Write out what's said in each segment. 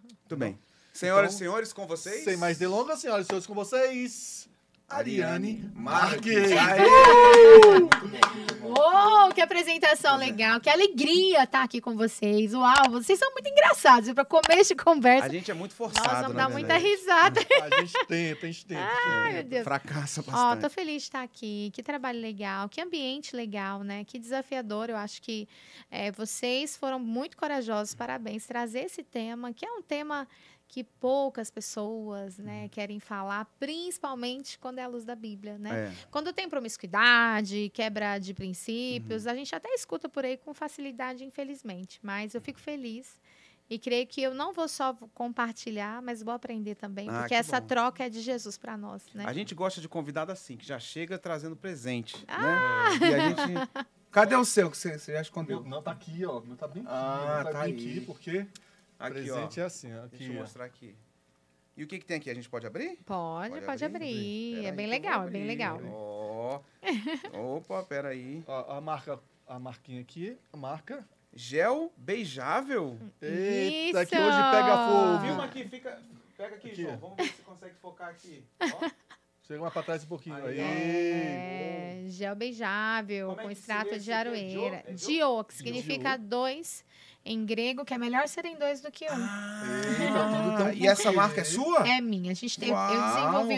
Muito bem. Senhoras e Então, senhores, com vocês? Sem mais delongas, senhoras e senhores, com vocês, Ariane Marques. Uou, que apresentação legal, que alegria estar aqui com vocês. Uau, vocês são muito engraçados. Para começo de conversa, A gente é muito nós forçado, vamos na dar muita verdade. risada. A gente tenta. Ai, meu Deus. Fracassa Ó, bastante. tô feliz de estar aqui. Que trabalho legal, que ambiente legal, né? Que desafiador. Eu acho que vocês foram muito corajosos. Parabéns. Trazer esse tema, que é um tema que poucas pessoas, né, querem falar, principalmente quando é a luz da Bíblia, né? É. Quando tem promiscuidade, quebra de princípios, a gente até escuta por aí com facilidade, infelizmente. Mas eu fico feliz e creio que eu não vou só compartilhar, mas vou aprender também, Ah, porque que essa bom. troca é de Jesus para nós, né? A gente gosta de convidado assim, que já chega trazendo presente, Ah! né? E a gente... Cadê o seu que você já escondeu? Não, tá aqui, ó. Não tá bem aqui. Ah, não tá bem aí. aqui, porque Aqui, presente ó. é assim, ó. Deixa Aqui, eu ó. mostrar aqui. E o que tem aqui? A gente pode abrir? Pode abrir. Pera É aí bem que eu legal, vou é bem abrir. legal. Ó. Opa, peraí. Ó, a marquinha aqui, a marca. Gel beijável? Eita, Isso! que hoje pega fogo. Filma aqui, fica... Pega aqui, Aqui. João. Vamos ver se consegue focar aqui. Ó. Chega mais pra trás um pouquinho. Aí. Aí. Gel beijável, Como é com que se extrato lê de esse aqui? É aroeira. dio? É dio? Dio, que significa dois em grego, que é melhor serem dois do que um. Eita, tudo tão E essa porque- marca é sua? É minha. A gente tem, eu Uau! desenvolvi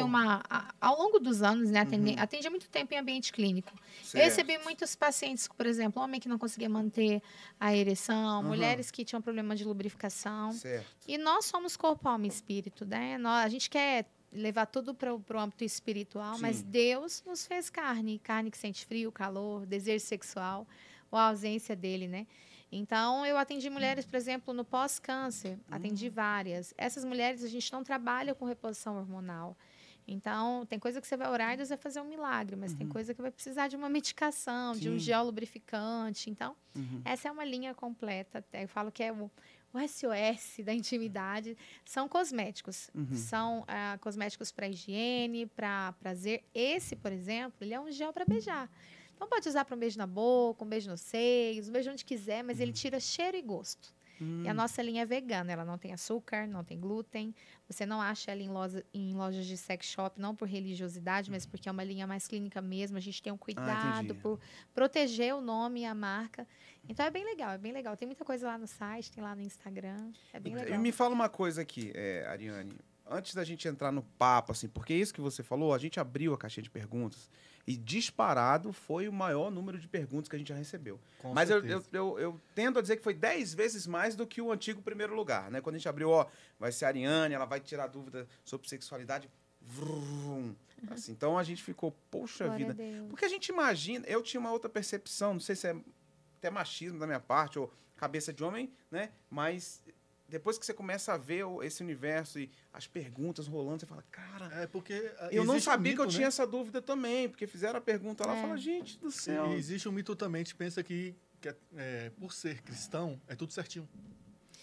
ao longo dos anos, né? Atendi há muito tempo em ambiente clínico. Eu Certo. recebi muitos pacientes, por exemplo, homem que não conseguia manter a ereção, mulheres que tinham problema de lubrificação. Certo. E nós somos corpo, alma e espírito, né? A gente quer levar tudo para o âmbito espiritual, Sim. mas Deus nos fez carne que sente frio, calor, desejo sexual, ou a ausência dele, né? Então, eu atendi mulheres, por exemplo, no pós-câncer, atendi várias. Essas mulheres, a gente não trabalha com reposição hormonal. Então, tem coisa que você vai orar e Deus vai fazer um milagre, mas tem coisa que vai precisar de uma medicação, de um Sim. gel lubrificante. Então, essa é uma linha completa. Eu falo que é o SOS da intimidade. São cosméticos. São cosméticos para higiene, para prazer. Esse, por exemplo, ele é um gel para beijar. Então, pode usar para um beijo na boca, um beijo nos seios, um beijo onde quiser, mas ele tira cheiro e gosto. E a nossa linha é vegana, ela não tem açúcar, não tem glúten. Você não acha ela em lojas de sex shop, não por religiosidade, mas porque é uma linha mais clínica mesmo. A gente tem um cuidado entendi. por proteger o nome e a marca. Então, é bem legal, é bem legal. Tem muita coisa lá no site, tem lá no Instagram. É bem E legal. me fala uma coisa aqui, Ariane. Antes da gente entrar no papo, assim, porque isso que você falou, a gente abriu a caixinha de perguntas e disparado foi o maior número de perguntas que a gente já recebeu. Com Mas certeza. eu tendo a dizer que foi 10 vezes mais do que o antigo primeiro lugar, né? Quando a gente abriu, ó, vai ser a Ariane, ela vai tirar dúvida sobre sexualidade. Vrum, assim, então a gente ficou, poxa Glória vida. a Deus. Porque a gente imagina, eu tinha uma outra percepção, não sei se é até machismo da minha parte ou cabeça de homem, né? Mas depois que você começa a ver esse universo e as perguntas rolando, você fala, cara, É porque eu não existe um sabia que eu mito, tinha né? essa dúvida também, porque fizeram a pergunta lá, fala, gente do céu. E existe um mito também, a gente pensa que por ser cristão, é tudo certinho.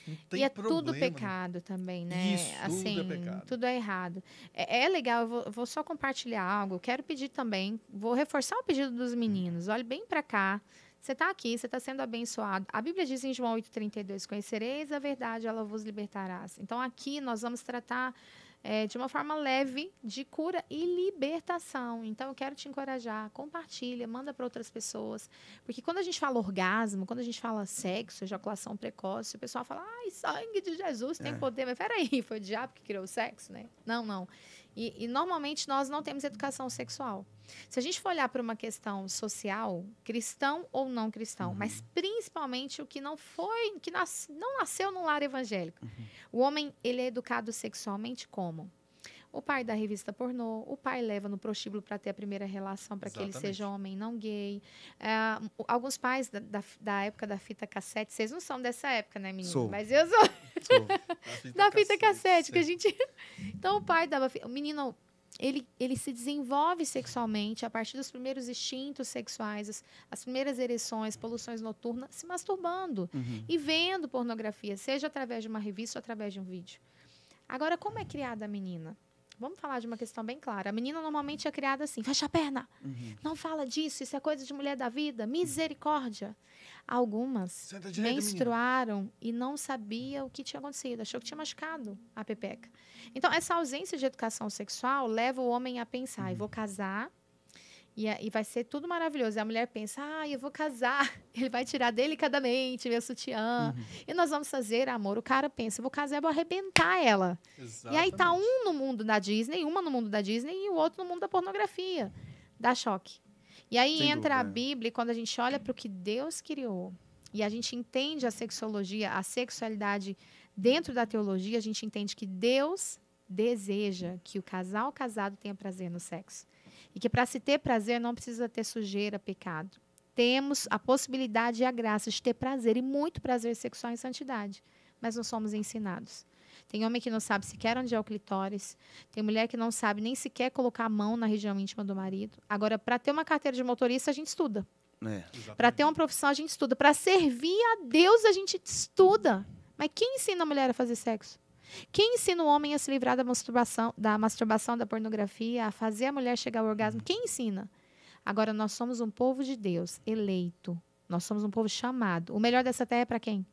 Não tem E é problema, tudo né? pecado também, né? Isso, tudo é pecado. Tudo é errado. É legal, eu vou só compartilhar algo. Quero pedir também, vou reforçar o pedido dos meninos. Olhe bem para cá. Você está aqui, você está sendo abençoado. A Bíblia diz em João 8,32, conhecereis a verdade, ela vos libertará. Então, aqui nós vamos tratar de uma forma leve de cura e libertação. Então, eu quero te encorajar, compartilha, manda para outras pessoas. Porque quando a gente fala orgasmo, quando a gente fala sexo, ejaculação precoce, o pessoal fala, ai, sangue de Jesus tem poder. Mas peraí, foi o diabo que criou o sexo, né? Não. E normalmente nós não temos educação sexual. Se a gente for olhar para uma questão social, cristão ou não cristão, mas principalmente o que não foi, que não nasceu num lar evangélico. O homem, ele é educado sexualmente como? O pai da revista pornô, o pai leva no prostíbulo para ter a primeira relação, para que ele Exatamente. seja homem não gay. Alguns pais da época da fita cassete, vocês não são dessa época, né, menino? Sou. Mas eu sou da fita cassete, que a gente... Então, o pai dava... O menino, ele se desenvolve sexualmente a partir dos primeiros instintos sexuais, as primeiras ereções, poluições noturnas, se masturbando e vendo pornografia, seja através de uma revista ou através de um vídeo. Agora, como é criada a menina? Vamos falar de uma questão bem clara. A menina normalmente é criada assim, fecha a perna, não fala disso, isso é coisa de mulher da vida, misericórdia. Algumas Senta direita, menstruaram e não sabia o que tinha acontecido, achou que tinha machucado a pepeca. Então, essa ausência de educação sexual leva o homem a pensar, eu vou casar, e vai ser tudo maravilhoso. E a mulher pensa, eu vou casar. Ele vai tirar delicadamente meu sutiã. E nós vamos fazer amor. O cara pensa, eu vou casar, eu vou arrebentar ela. Exatamente. E aí tá um no mundo da Disney, uma no mundo da Disney e o outro no mundo da pornografia. Dá choque. E aí Sem entra a dúvida. Bíblia, e quando a gente olha para o que Deus criou, e a gente entende a sexologia, a sexualidade dentro da teologia, a gente entende que Deus deseja que o casal casado tenha prazer no sexo. E que para se ter prazer não precisa ter sujeira, pecado. Temos a possibilidade e a graça de ter prazer e muito prazer sexual em santidade, mas não somos ensinados. Tem homem que não sabe sequer onde é o clitóris, tem mulher que não sabe nem sequer colocar a mão na região íntima do marido. Agora, para ter uma carteira de motorista, a gente estuda. Para ter uma profissão, a gente estuda. Para servir a Deus, a gente estuda. Mas quem ensina a mulher a fazer sexo? Quem ensina o homem a se livrar da masturbação, da pornografia, a fazer a mulher chegar ao orgasmo? Quem ensina? Agora, nós somos um povo de Deus, eleito. Nós somos um povo chamado. O melhor dessa terra é para quem?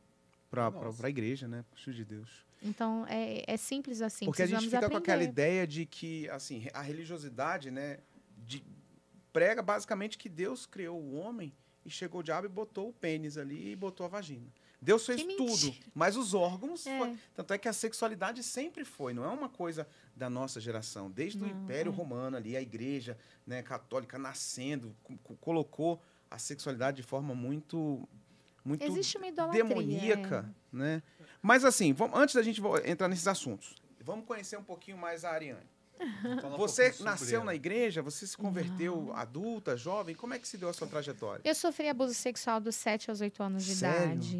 Para a igreja, né? Para o Filho de Deus. Então, é simples assim. Porque a gente fica aprender. com aquela ideia de que, assim, a religiosidade, né? Prega basicamente que Deus criou o homem e chegou o diabo e botou o pênis ali e botou a vagina. Deus fez tudo, mas os órgãos... Tanto é que a sexualidade sempre foi, não é uma coisa da nossa geração. Desde o Império Romano ali, a igreja, né, católica nascendo, colocou a sexualidade de forma muito existe uma idolatria, demoníaca. Né? Mas assim, antes da gente entrar nesses assuntos, vamos conhecer um pouquinho mais a Ariane. Você nasceu na igreja? Você se converteu adulta, jovem? Como é que se deu a sua trajetória? Eu sofri abuso sexual dos 7 aos 8 anos de idade.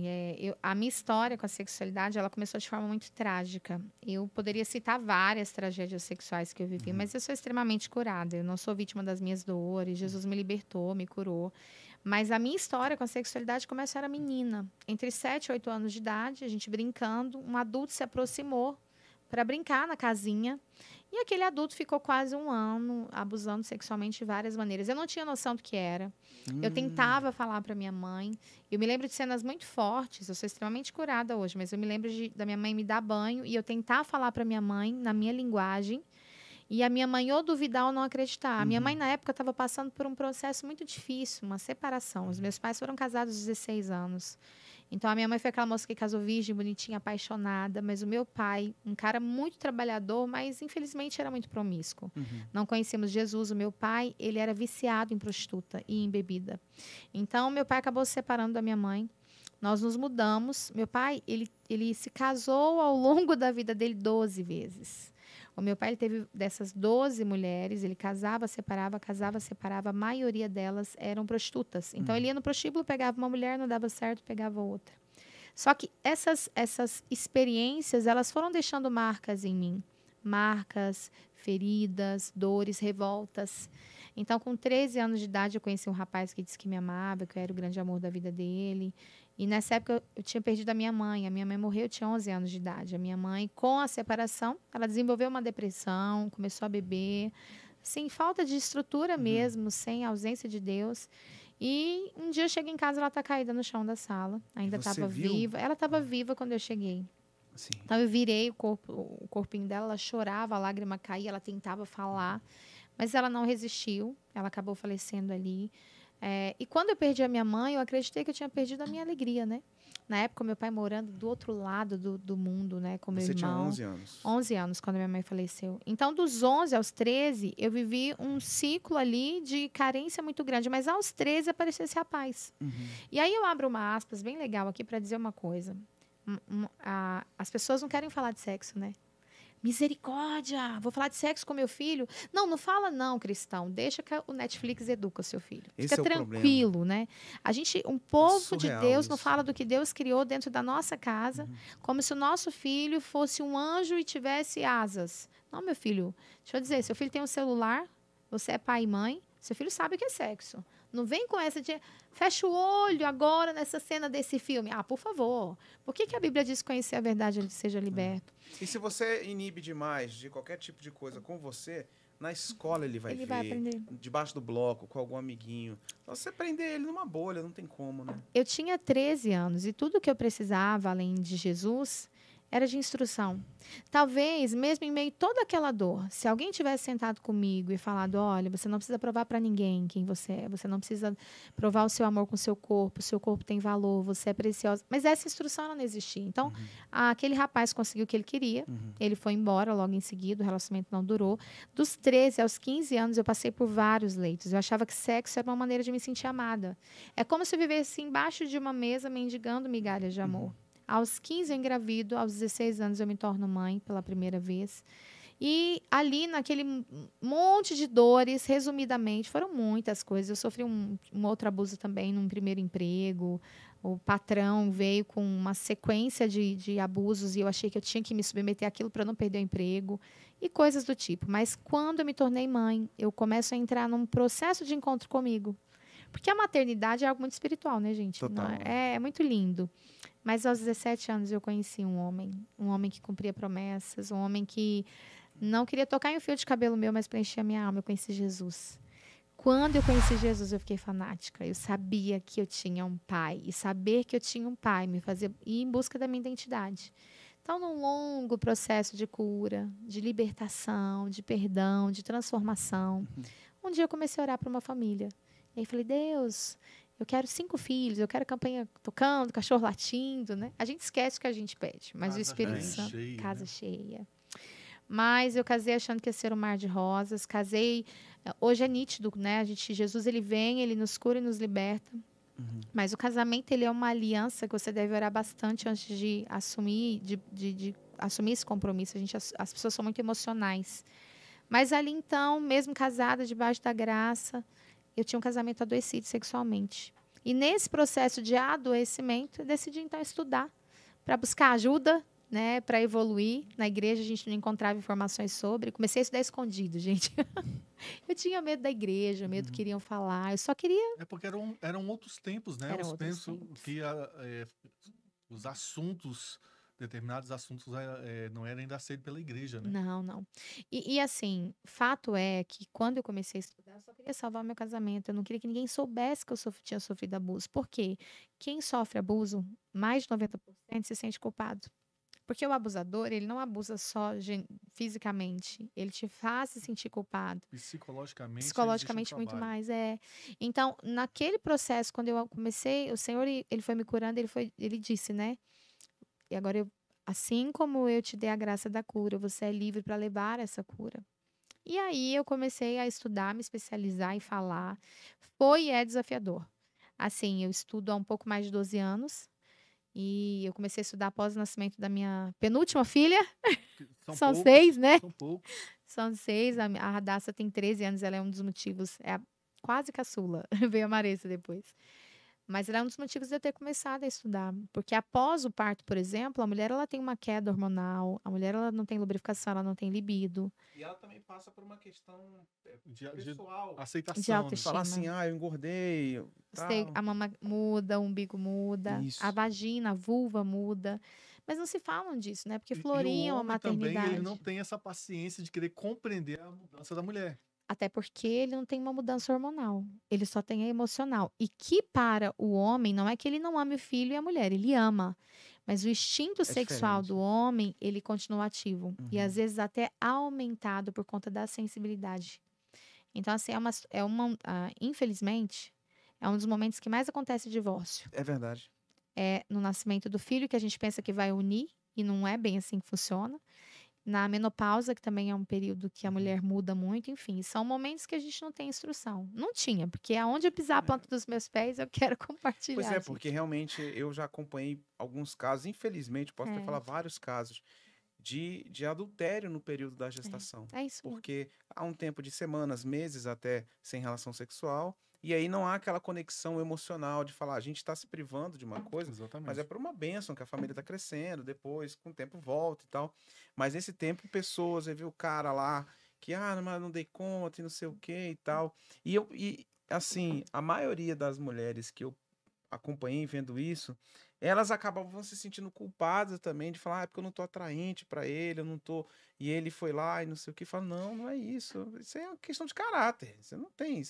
A minha história com a sexualidade, ela começou de forma muito trágica. Eu poderia citar várias tragédias sexuais que eu vivi, mas eu sou extremamente curada. Eu não sou vítima das minhas dores. Jesus me libertou, me curou. Mas a minha história com a sexualidade começou, eu era menina. Entre 7 e 8 anos de idade, a gente brincando, um adulto se aproximou para brincar na casinha. E aquele adulto ficou quase 1 ano abusando sexualmente de várias maneiras. Eu não tinha noção do que era. Eu tentava falar para minha mãe. Eu me lembro de cenas muito fortes. Eu sou extremamente curada hoje, mas eu me lembro da minha mãe me dar banho e eu tentar falar para minha mãe na minha linguagem. E a minha mãe ou duvidar ou não acreditar. A minha mãe, na época, estava passando por um processo muito difícil, uma separação. Os meus pais foram casados aos 16 anos. Então, a minha mãe foi aquela moça que casou virgem, bonitinha, apaixonada. Mas o meu pai, um cara muito trabalhador, mas infelizmente era muito promíscuo. Não conhecemos Jesus. O meu pai, ele era viciado em prostituta e em bebida. Então, meu pai acabou se separando da minha mãe. Nós nos mudamos. Meu pai, ele se casou ao longo da vida dele 12 vezes. O meu pai, ele teve dessas 12 mulheres, ele casava, separava, a maioria delas eram prostitutas. Então, ele ia no prostíbulo, pegava uma mulher, não dava certo, pegava outra. Só que essas experiências, elas foram deixando marcas em mim. Marcas, feridas, dores, revoltas. Então, com 13 anos de idade, eu conheci um rapaz que disse que me amava, que eu era o grande amor da vida dele. E nessa época eu tinha perdido a minha mãe. A minha mãe morreu, eu tinha 11 anos de idade. A minha mãe, com a separação, ela desenvolveu uma depressão, começou a beber. Sem falta de estrutura mesmo, sem ausência de Deus. E um dia eu cheguei em casa, ela está caída no chão da sala. Ainda estava viva. Ela estava viva quando eu cheguei. Sim. Então eu virei o corpinho dela, ela chorava, a lágrima caía, ela tentava falar. Mas ela não resistiu, ela acabou falecendo ali. E quando eu perdi a minha mãe, eu acreditei que eu tinha perdido a minha alegria, né? Na época, meu pai morando do outro lado do mundo, né? Com meu irmão. Você tinha 11 anos? 11 anos, quando minha mãe faleceu. Então, dos 11 aos 13, eu vivi um ciclo ali de carência muito grande. Mas aos 13, apareceu esse rapaz. E aí, eu abro uma aspas bem legal aqui para dizer uma coisa. As pessoas não querem falar de sexo, né? Misericórdia, vou falar de sexo com meu filho. Não fala não, cristão. Deixa que o Netflix educa o seu filho. Fica tranquilo, né? Um povo de Deus não fala do que Deus criou dentro da nossa casa, como se o nosso filho fosse um anjo e tivesse asas. Não, meu filho, deixa eu dizer, seu filho tem um celular, você é pai e mãe, seu filho sabe o que é sexo. Não vem com essa de fecha o olho agora nessa cena desse filme. Ah, por favor. Por que a Bíblia diz que conhecer a verdade ele seja liberto? E se você inibe demais de qualquer tipo de coisa com você, na escola ele vai Ele ver, vai aprender. debaixo do bloco, com algum amiguinho. Então, você prender ele numa bolha, não tem como, né? Eu tinha 13 anos e tudo que eu precisava, além de Jesus, era de instrução. Talvez, mesmo em meio a toda aquela dor, se alguém tivesse sentado comigo e falado, olha, você não precisa provar para ninguém quem você é, você não precisa provar o seu amor com o seu corpo tem valor, você é preciosa. Mas essa instrução ela não existia. Então, aquele rapaz conseguiu o que ele queria, ele foi embora logo em seguida, o relacionamento não durou. Dos 13 aos 15 anos, eu passei por vários leitos. Eu achava que sexo era uma maneira de me sentir amada. É como se eu vivesse embaixo de uma mesa mendigando migalhas de amor. Aos 15 eu engravido, aos 16 anos eu me torno mãe pela primeira vez. E ali, naquele monte de dores, resumidamente, foram muitas coisas. Eu sofri um outro abuso também num primeiro emprego. O patrão veio com uma sequência de abusos e eu achei que eu tinha que me submeter àquilo para não perder o emprego e coisas do tipo. Mas quando eu me tornei mãe, eu começo a entrar num processo de encontro comigo. Porque a maternidade é algo muito espiritual, né, gente? Total. É muito lindo. Mas aos 17 anos eu conheci um homem que cumpria promessas, um homem que não queria tocar em um fio de cabelo meu, mas preenchia a minha alma. Eu conheci Jesus. Quando eu conheci Jesus, eu fiquei fanática. Eu sabia que eu tinha um pai. E saber que eu tinha um pai me fazia ir em busca da minha identidade. Então, num longo processo de cura, de libertação, de perdão, de transformação, um dia eu comecei a orar para uma família. E aí falei, Deus, eu quero 5 filhos, eu quero campanha tocando, cachorro latindo, né? A gente esquece o que a gente pede, mas Casa o Espírito bem Santo, cheia, casa né? cheia. Mas eu casei achando que ia ser um mar de rosas, casei, hoje é nítido, né? Jesus, ele vem, ele nos cura e nos liberta. Mas o casamento, ele é uma aliança que você deve orar bastante antes de assumir, de assumir esse compromisso. As pessoas são muito emocionais. Mas ali, então, mesmo casada, debaixo da graça, eu tinha um casamento adoecido sexualmente. E nesse processo de adoecimento, eu decidi, então, estudar para buscar ajuda, né, para evoluir. Na igreja, a gente não encontrava informações sobre. Comecei a estudar escondido, gente. Eu tinha medo da igreja, medo do que iriam falar. Eu só queria... É porque eram outros tempos, né? Eram Eu outros penso tempos. que os assuntos, determinados assuntos, não eram ainda aceitos pela igreja, né? Não. E assim, fato é que quando eu comecei a estudar, eu só queria salvar meu casamento. Eu não queria que ninguém soubesse que eu tinha sofrido abuso. Por quê? Quem sofre abuso, mais de 90% se sente culpado. Porque o abusador, ele não abusa só fisicamente. Ele te faz se sentir culpado. Psicologicamente, existe um Psicologicamente, muito trabalho. mais. Então, naquele processo, quando eu comecei, o Senhor, ele foi me curando, ele disse, né? E agora, assim como eu te dei a graça da cura, você é livre para levar essa cura. E aí eu comecei a estudar, me especializar e falar. Foi e é desafiador. Assim, eu estudo há um pouco mais de 12 anos. E eu comecei a estudar após o nascimento da minha penúltima filha. São 6, né? São poucos. São 6. A Radassa tem 13 anos, ela é um dos motivos. Quase caçula. Veio a Maressa depois. Mas ela é um dos motivos de eu ter começado a estudar. Porque após o parto, por exemplo, a mulher ela tem uma queda hormonal, a mulher ela não tem lubrificação, ela não tem libido. E ela também passa por uma questão De pessoal. De aceitação, autoestima. Falar assim, eu engordei. A mama muda, o umbigo muda, Isso. a vagina, a vulva muda. Mas não se falam disso, né? Porque E o floriam a homem também, maternidade. ele não tem essa paciência de querer compreender a mudança da mulher. Até porque ele não tem uma mudança hormonal. Ele só tem a emocional. E que para o homem, não é que ele não ame o filho e a mulher, ele ama. Mas o instinto sexual diferente. do homem, ele continua ativo. E às vezes até aumentado por conta da sensibilidade. Então, assim, infelizmente, é um dos momentos que mais acontece divórcio. É verdade. É no nascimento do filho, que a gente pensa que vai unir, e não é bem assim que funciona. Na menopausa, que também é um período que a mulher muda muito, enfim, são momentos que a gente não tem instrução. Não tinha, porque aonde eu pisar a planta dos meus pés, eu quero compartilhar. Pois é, gente. porque realmente eu já acompanhei alguns casos, infelizmente, posso até falar vários casos, de adultério no período da gestação. É isso mesmo. Porque há um tempo de semanas, meses até sem relação sexual, e aí não há aquela conexão emocional de falar, a gente está se privando de uma coisa, Exatamente. mas é por uma bênção que a família está crescendo, depois, com o tempo, volta e tal. Mas nesse tempo, pessoas, aí viu o cara lá, que, mas não dei conta e não sei o que e tal. E assim, a maioria das mulheres que eu acompanhei vendo isso, elas acabavam se sentindo culpadas também de falar, ah, é porque eu não tô atraente pra ele, eu não tô. E ele foi lá e não sei o que. Fala, não, não é isso. Isso é uma questão de caráter. Você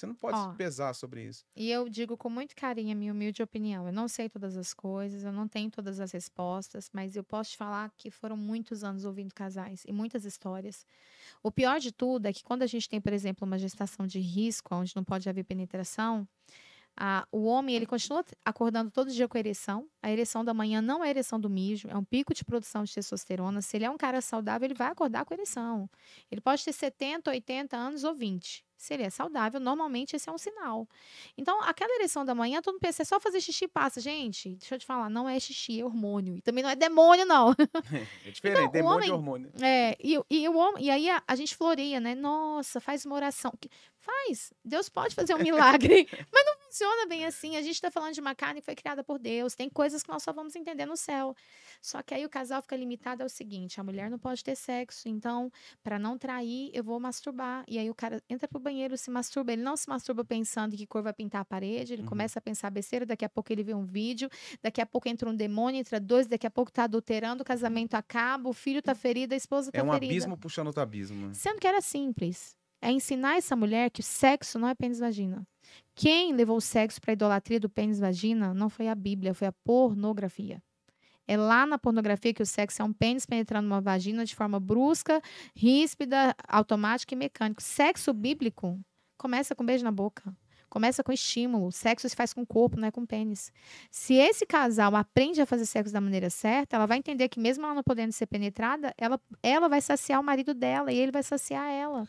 não pode se Ó, pesar sobre isso. e eu digo com muito carinho a minha humilde opinião. Eu não sei todas as coisas, eu não tenho todas as respostas, mas eu posso te falar que foram muitos anos ouvindo casais e muitas histórias. O pior de tudo é que quando a gente tem, por exemplo, uma gestação de risco, onde não pode haver penetração, o homem ele continua acordando todo dia com ereção. A ereção da manhã não é a ereção do mijo, é um pico de produção de testosterona. Se ele é um cara saudável, ele vai acordar com ereção. Ele pode ter 70, 80 anos ou 20. Se ele é saudável, normalmente esse é um sinal. Então, aquela ereção da manhã, todo mundo pensa, é só fazer xixi e passa. Gente, deixa eu te falar, não é xixi, é hormônio. E também não é demônio, não. É Então, diferente, o demônio de homem. hormônio. O homem, e aí a gente floreia, né? Nossa, faz uma oração. Faz. Deus pode fazer um milagre. Mas não funciona bem assim. A gente está falando de uma carne que foi criada por Deus. Tem coisas que nós só vamos entender no céu. Só que aí o casal fica limitado ao seguinte: a mulher não pode ter sexo. Então, para não trair, eu vou masturbar. E aí o cara entra pro banheiro, se masturba. Ele não se masturba pensando que cor vai pintar a parede. Ele Uhum. começa a pensar besteira. Daqui a pouco ele vê um vídeo. Daqui a pouco entra um demônio, entra dois. Daqui a pouco tá adulterando. O casamento acaba. O filho tá ferido. A esposa É tá um ferida. abismo puxando outro abismo. Sendo que era simples. É ensinar essa mulher que o sexo não é pênis-vagina. Quem levou o sexo para a idolatria do pênis-vagina não foi a Bíblia, foi a pornografia. É lá na pornografia que o sexo é um pênis penetrando uma vagina de forma brusca, ríspida, automática e mecânica. Sexo bíblico começa com beijo na boca. Começa com estímulo. Sexo se faz com o corpo, não é com o pênis. Se esse casal aprende a fazer sexo da maneira certa, ela vai entender que mesmo ela não podendo ser penetrada, ela vai saciar o marido dela e ele vai saciar ela.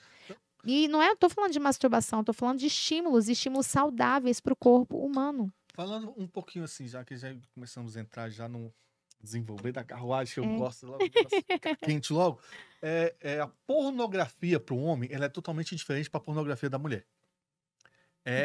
E não é, eu tô falando de masturbação, tô falando de estímulos saudáveis para o corpo humano. Falando um pouquinho assim, já que já começamos a entrar já no desenvolver da carruagem, que eu É. gosto logo, ficar quente logo, a pornografia para o homem, ela é totalmente diferente para a pornografia da mulher.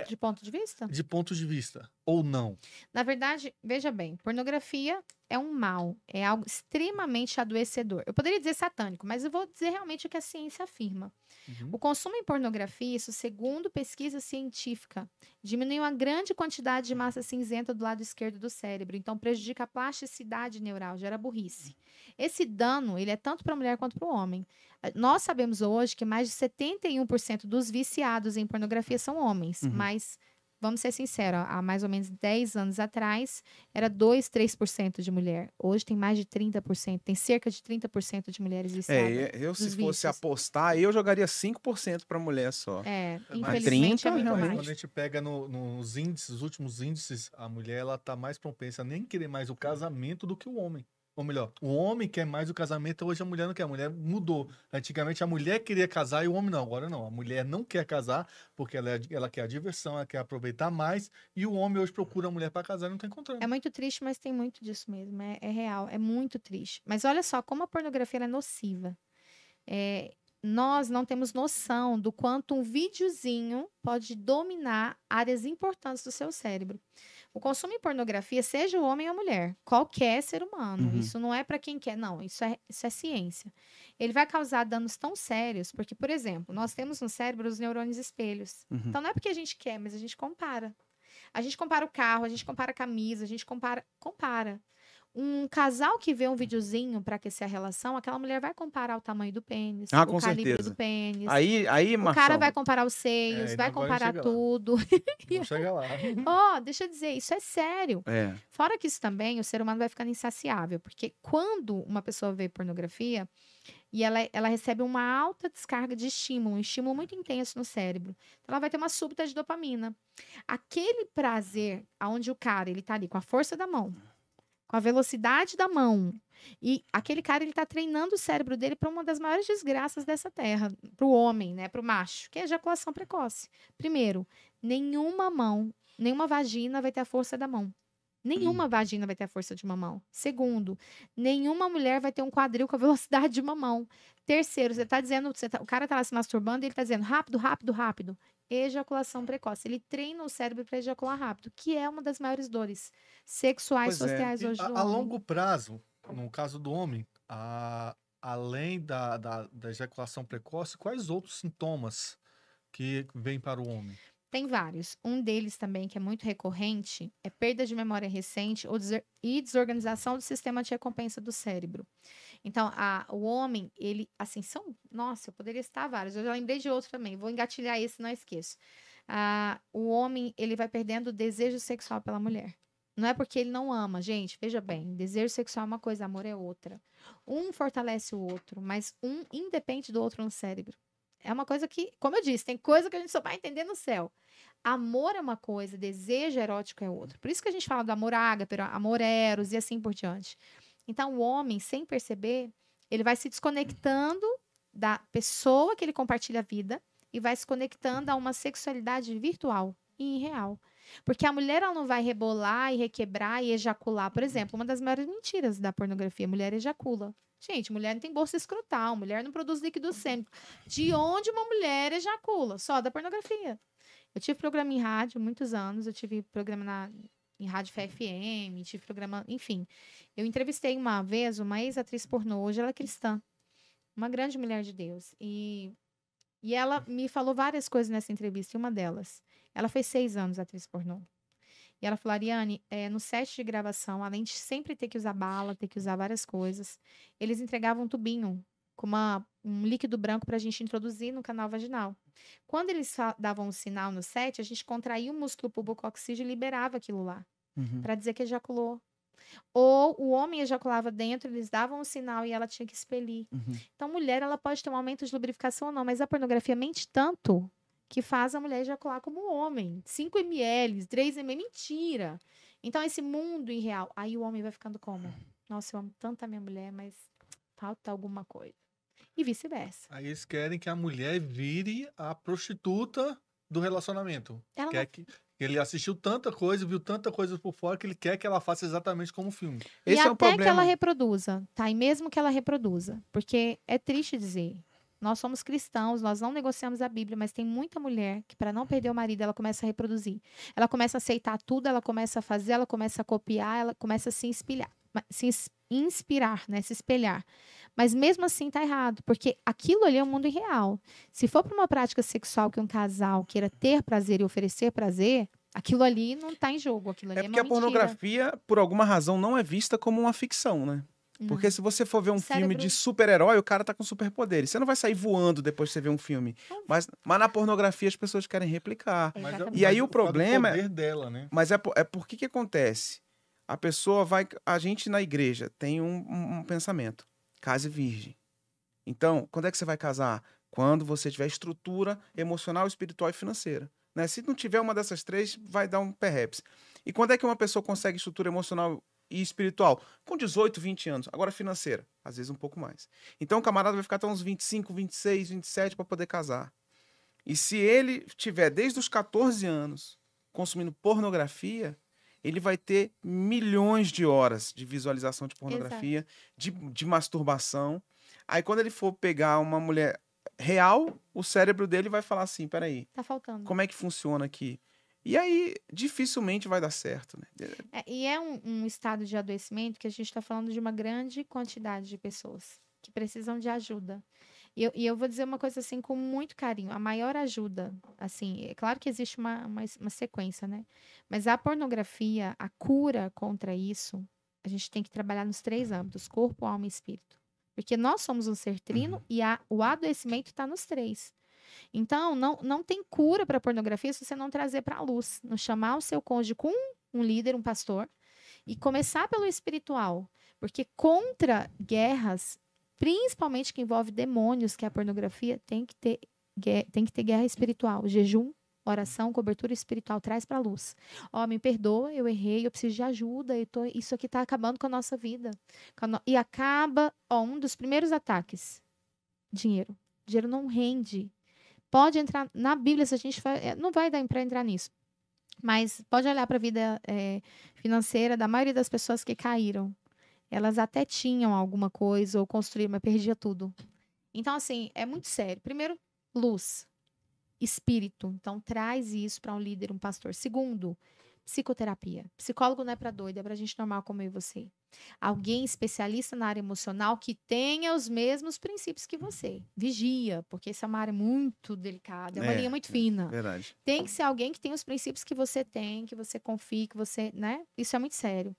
De ponto de vista? De ponto de vista, ou não. Na verdade, veja bem, pornografia é um mal, é algo extremamente adoecedor. Eu poderia dizer satânico, mas eu vou dizer realmente o que a ciência afirma. Uhum. O consumo em pornografia, isso segundo pesquisa científica, diminui uma grande quantidade de massa cinzenta do lado esquerdo do cérebro, então prejudica a plasticidade neural, gera burrice. Esse dano, ele é tanto para a mulher quanto para o homem. Nós sabemos hoje que mais de 71% dos viciados em pornografia são homens, Uhum. mas vamos ser sinceros, há mais ou menos 10 anos atrás, era 2, 3% de mulher. Hoje tem mais de 30%, tem cerca de 30% de mulheres viciadas. Eu se dos fosse vícios. apostar, eu jogaria 5% para mulher só. Mas Infelizmente 30 é muito realmente. Quando a mais. gente pega nos índices, os últimos índices, a mulher ela tá mais propensa a nem querer mais o casamento do que o homem. Ou melhor, o homem quer mais o casamento, hoje a mulher não quer. A mulher mudou. Antigamente a mulher queria casar e o homem não. Agora não. A mulher não quer casar porque ela quer a diversão, ela quer aproveitar mais. E o homem hoje procura a mulher para casar e não tá encontrando. É muito triste, mas tem muito disso mesmo. É real, é muito triste. Mas olha só, como a pornografia ela é nociva. Nós não temos noção do quanto um videozinho pode dominar áreas importantes do seu cérebro. O consumo em pornografia, seja o homem ou a mulher, qualquer ser humano, Uhum. isso não é para quem quer, não, isso é ciência. Ele vai causar danos tão sérios, porque, por exemplo, nós temos no cérebro os neurônios espelhos. Uhum. Então, não é porque a gente quer, mas a gente compara. A gente compara o carro, a gente compara a camisa, a gente compara. Um casal que vê um videozinho para aquecer a relação, aquela mulher vai comparar o tamanho do pênis, Ah, o com calibre certeza. do pênis. Aí, O cara Marcelo, vai comparar os seios, É, vai agora comparar chega lá. tudo. Vamos chegar lá. Ó, deixa eu dizer, isso é sério. É. Fora que isso também, o ser humano vai ficando insaciável, porque quando uma pessoa vê pornografia e ela recebe uma alta descarga de estímulo, um estímulo muito intenso no cérebro, então ela vai ter uma súbita de dopamina. Aquele prazer onde o cara, ele tá ali com a força da mão, com a velocidade da mão, e aquele cara, ele tá treinando o cérebro dele para uma das maiores desgraças dessa terra, para o homem, né, para o macho, que é a ejaculação precoce. Primeiro, nenhuma vagina vai ter a força da mão. Nenhuma vagina vai ter a força de uma mão. Segundo, nenhuma mulher vai ter um quadril com a velocidade de uma mão. Terceiro, você tá dizendo, o cara tá lá se masturbando e ele tá dizendo rápido, rápido, rápido. Ejaculação precoce. Ele treina o cérebro para ejacular rápido, que é uma das maiores dores sexuais Pois é. sociais E hoje do a homem. longo prazo, no caso do homem, além da ejaculação precoce, quais outros sintomas que vêm para o homem? Tem vários. Um deles também, que é muito recorrente, é perda de memória recente e desorganização do sistema de recompensa do cérebro. Então, o homem, ele, assim, nossa, eu poderia citar vários. Eu já lembrei de outro também. Vou engatilhar esse, não esqueço. O homem, ele vai perdendo o desejo sexual pela mulher. Não é porque ele não ama, gente, veja bem, desejo sexual é uma coisa, amor é outra. Um fortalece o outro, mas um independe do outro no cérebro. É uma coisa que, como eu disse, tem coisa que a gente só vai entender no céu. Amor é uma coisa, desejo erótico é outra. Por isso que a gente fala do amor ágape, amor eros e assim por diante. Então, o homem, sem perceber, ele vai se desconectando da pessoa que ele compartilha a vida e vai se conectando a uma sexualidade virtual e irreal. Porque a mulher ela não vai rebolar e requebrar e ejacular. Por exemplo, uma das maiores mentiras da pornografia, a mulher ejacula. Gente, mulher não tem bolsa escrotal, mulher não produz líquido sêmico. De onde uma mulher ejacula? Só da pornografia. Eu tive programa em rádio muitos anos, eu tive programa em rádio FM, tive programa, enfim. Eu entrevistei uma vez uma ex-atriz pornô, hoje ela é cristã, uma grande mulher de Deus. E ela me falou várias coisas nessa entrevista, e uma delas, ela fez 6 anos atriz pornô. E ela falou, Ariane, no set de gravação, além de sempre ter que usar bala, ter que usar várias coisas, eles entregavam um tubinho com um líquido branco para a gente introduzir no canal vaginal. Quando eles davam um sinal no set, a gente contraía o músculo pubococcígeo e liberava aquilo lá, para dizer que ejaculou. Ou o homem ejaculava dentro, eles davam um sinal e ela tinha que expelir. Então, mulher, ela pode ter um aumento de lubrificação ou não, mas a pornografia mente tanto que faz a mulher ejacular como um homem. 5 ml, 3 ml, mentira. Então, esse mundo irreal. Aí o homem vai ficando como? Nossa, eu amo tanto a minha mulher, mas falta alguma coisa. E vice-versa. Aí eles querem que a mulher vire a prostituta do relacionamento. Ele assistiu tanta coisa, viu tanta coisa por fora, que ele quer que ela faça exatamente como o filme. E Esse é o até problema. que ela reproduza, tá? E mesmo que ela reproduza. Porque é triste dizer, nós somos cristãos, nós não negociamos a Bíblia, mas tem muita mulher que, para não perder o marido, ela começa a reproduzir. Ela começa a aceitar tudo, ela começa a fazer, ela começa a copiar, ela começa a se inspirar, né? Se espelhar. Mas mesmo assim tá errado, porque aquilo ali é um mundo irreal. Se for para uma prática sexual que um casal queira ter prazer e oferecer prazer, aquilo ali não tá em jogo, aquilo ali é uma porque a mentira. pornografia, por alguma razão, não é vista como uma ficção, né? Porque se você for ver um filme de super-herói, o cara tá com superpoderes. Você não vai sair voando depois que você ver um filme. Mas na pornografia as pessoas querem replicar. E aí o problema é o poder dela, né? Mas por que acontece? A pessoa vai... A gente na igreja tem um pensamento. Case virgem. Então, quando é que você vai casar? Quando você tiver estrutura emocional, espiritual e financeira. Né? Se não tiver uma dessas três, vai dar um perreps. E quando é que uma pessoa consegue estrutura emocional e espiritual? Com 18, 20 anos. Agora financeira, às vezes um pouco mais. Então o camarada vai ficar até uns 25, 26, 27 para poder casar. E se ele tiver desde os 14 anos consumindo pornografia, ele vai ter milhões de horas de visualização de pornografia, de masturbação. Aí quando ele for pegar uma mulher real, o cérebro dele vai falar assim, peraí, tá faltando. Como é que funciona aqui? E aí, dificilmente vai dar certo, né? E é um estado de adoecimento que a gente está falando de uma grande quantidade de pessoas que precisam de ajuda. E eu vou dizer uma coisa assim com muito carinho. A maior ajuda, assim, é claro que existe uma sequência, né? Mas a pornografia, a cura contra isso, a gente tem que trabalhar nos 3 âmbitos: corpo, alma e espírito. Porque nós somos um ser trino e o adoecimento está nos 3. Então, não tem cura para a pornografia se você não trazer para a luz, não chamar o seu cônjuge com um líder, um pastor, e começar pelo espiritual. Porque contra guerras, principalmente que envolve demônios, que é a pornografia, tem que ter guerra espiritual. Jejum, oração, cobertura espiritual, traz para a luz. Me perdoa, eu errei, eu preciso de ajuda, isso aqui está acabando com a nossa vida. E acaba, um dos primeiros ataques, dinheiro. Dinheiro não rende. Pode entrar na Bíblia, se a gente não vai dar para entrar nisso. Mas pode olhar para a vida financeira da maioria das pessoas que caíram. Elas até tinham alguma coisa ou construíram, mas perdia tudo. Então, assim, é muito sério. Primeiro, luz, espírito. Então, traz isso para um líder, um pastor. Segundo, Psicoterapia. Psicólogo não é para doido, é para gente normal como eu e você. Alguém especialista na área emocional que tenha os mesmos princípios que você. Vigia, porque essa é uma área muito delicada, é uma linha muito fina. Verdade. Tem que ser alguém que tem os princípios que você tem, que você confie, que você, né? Isso é muito sério.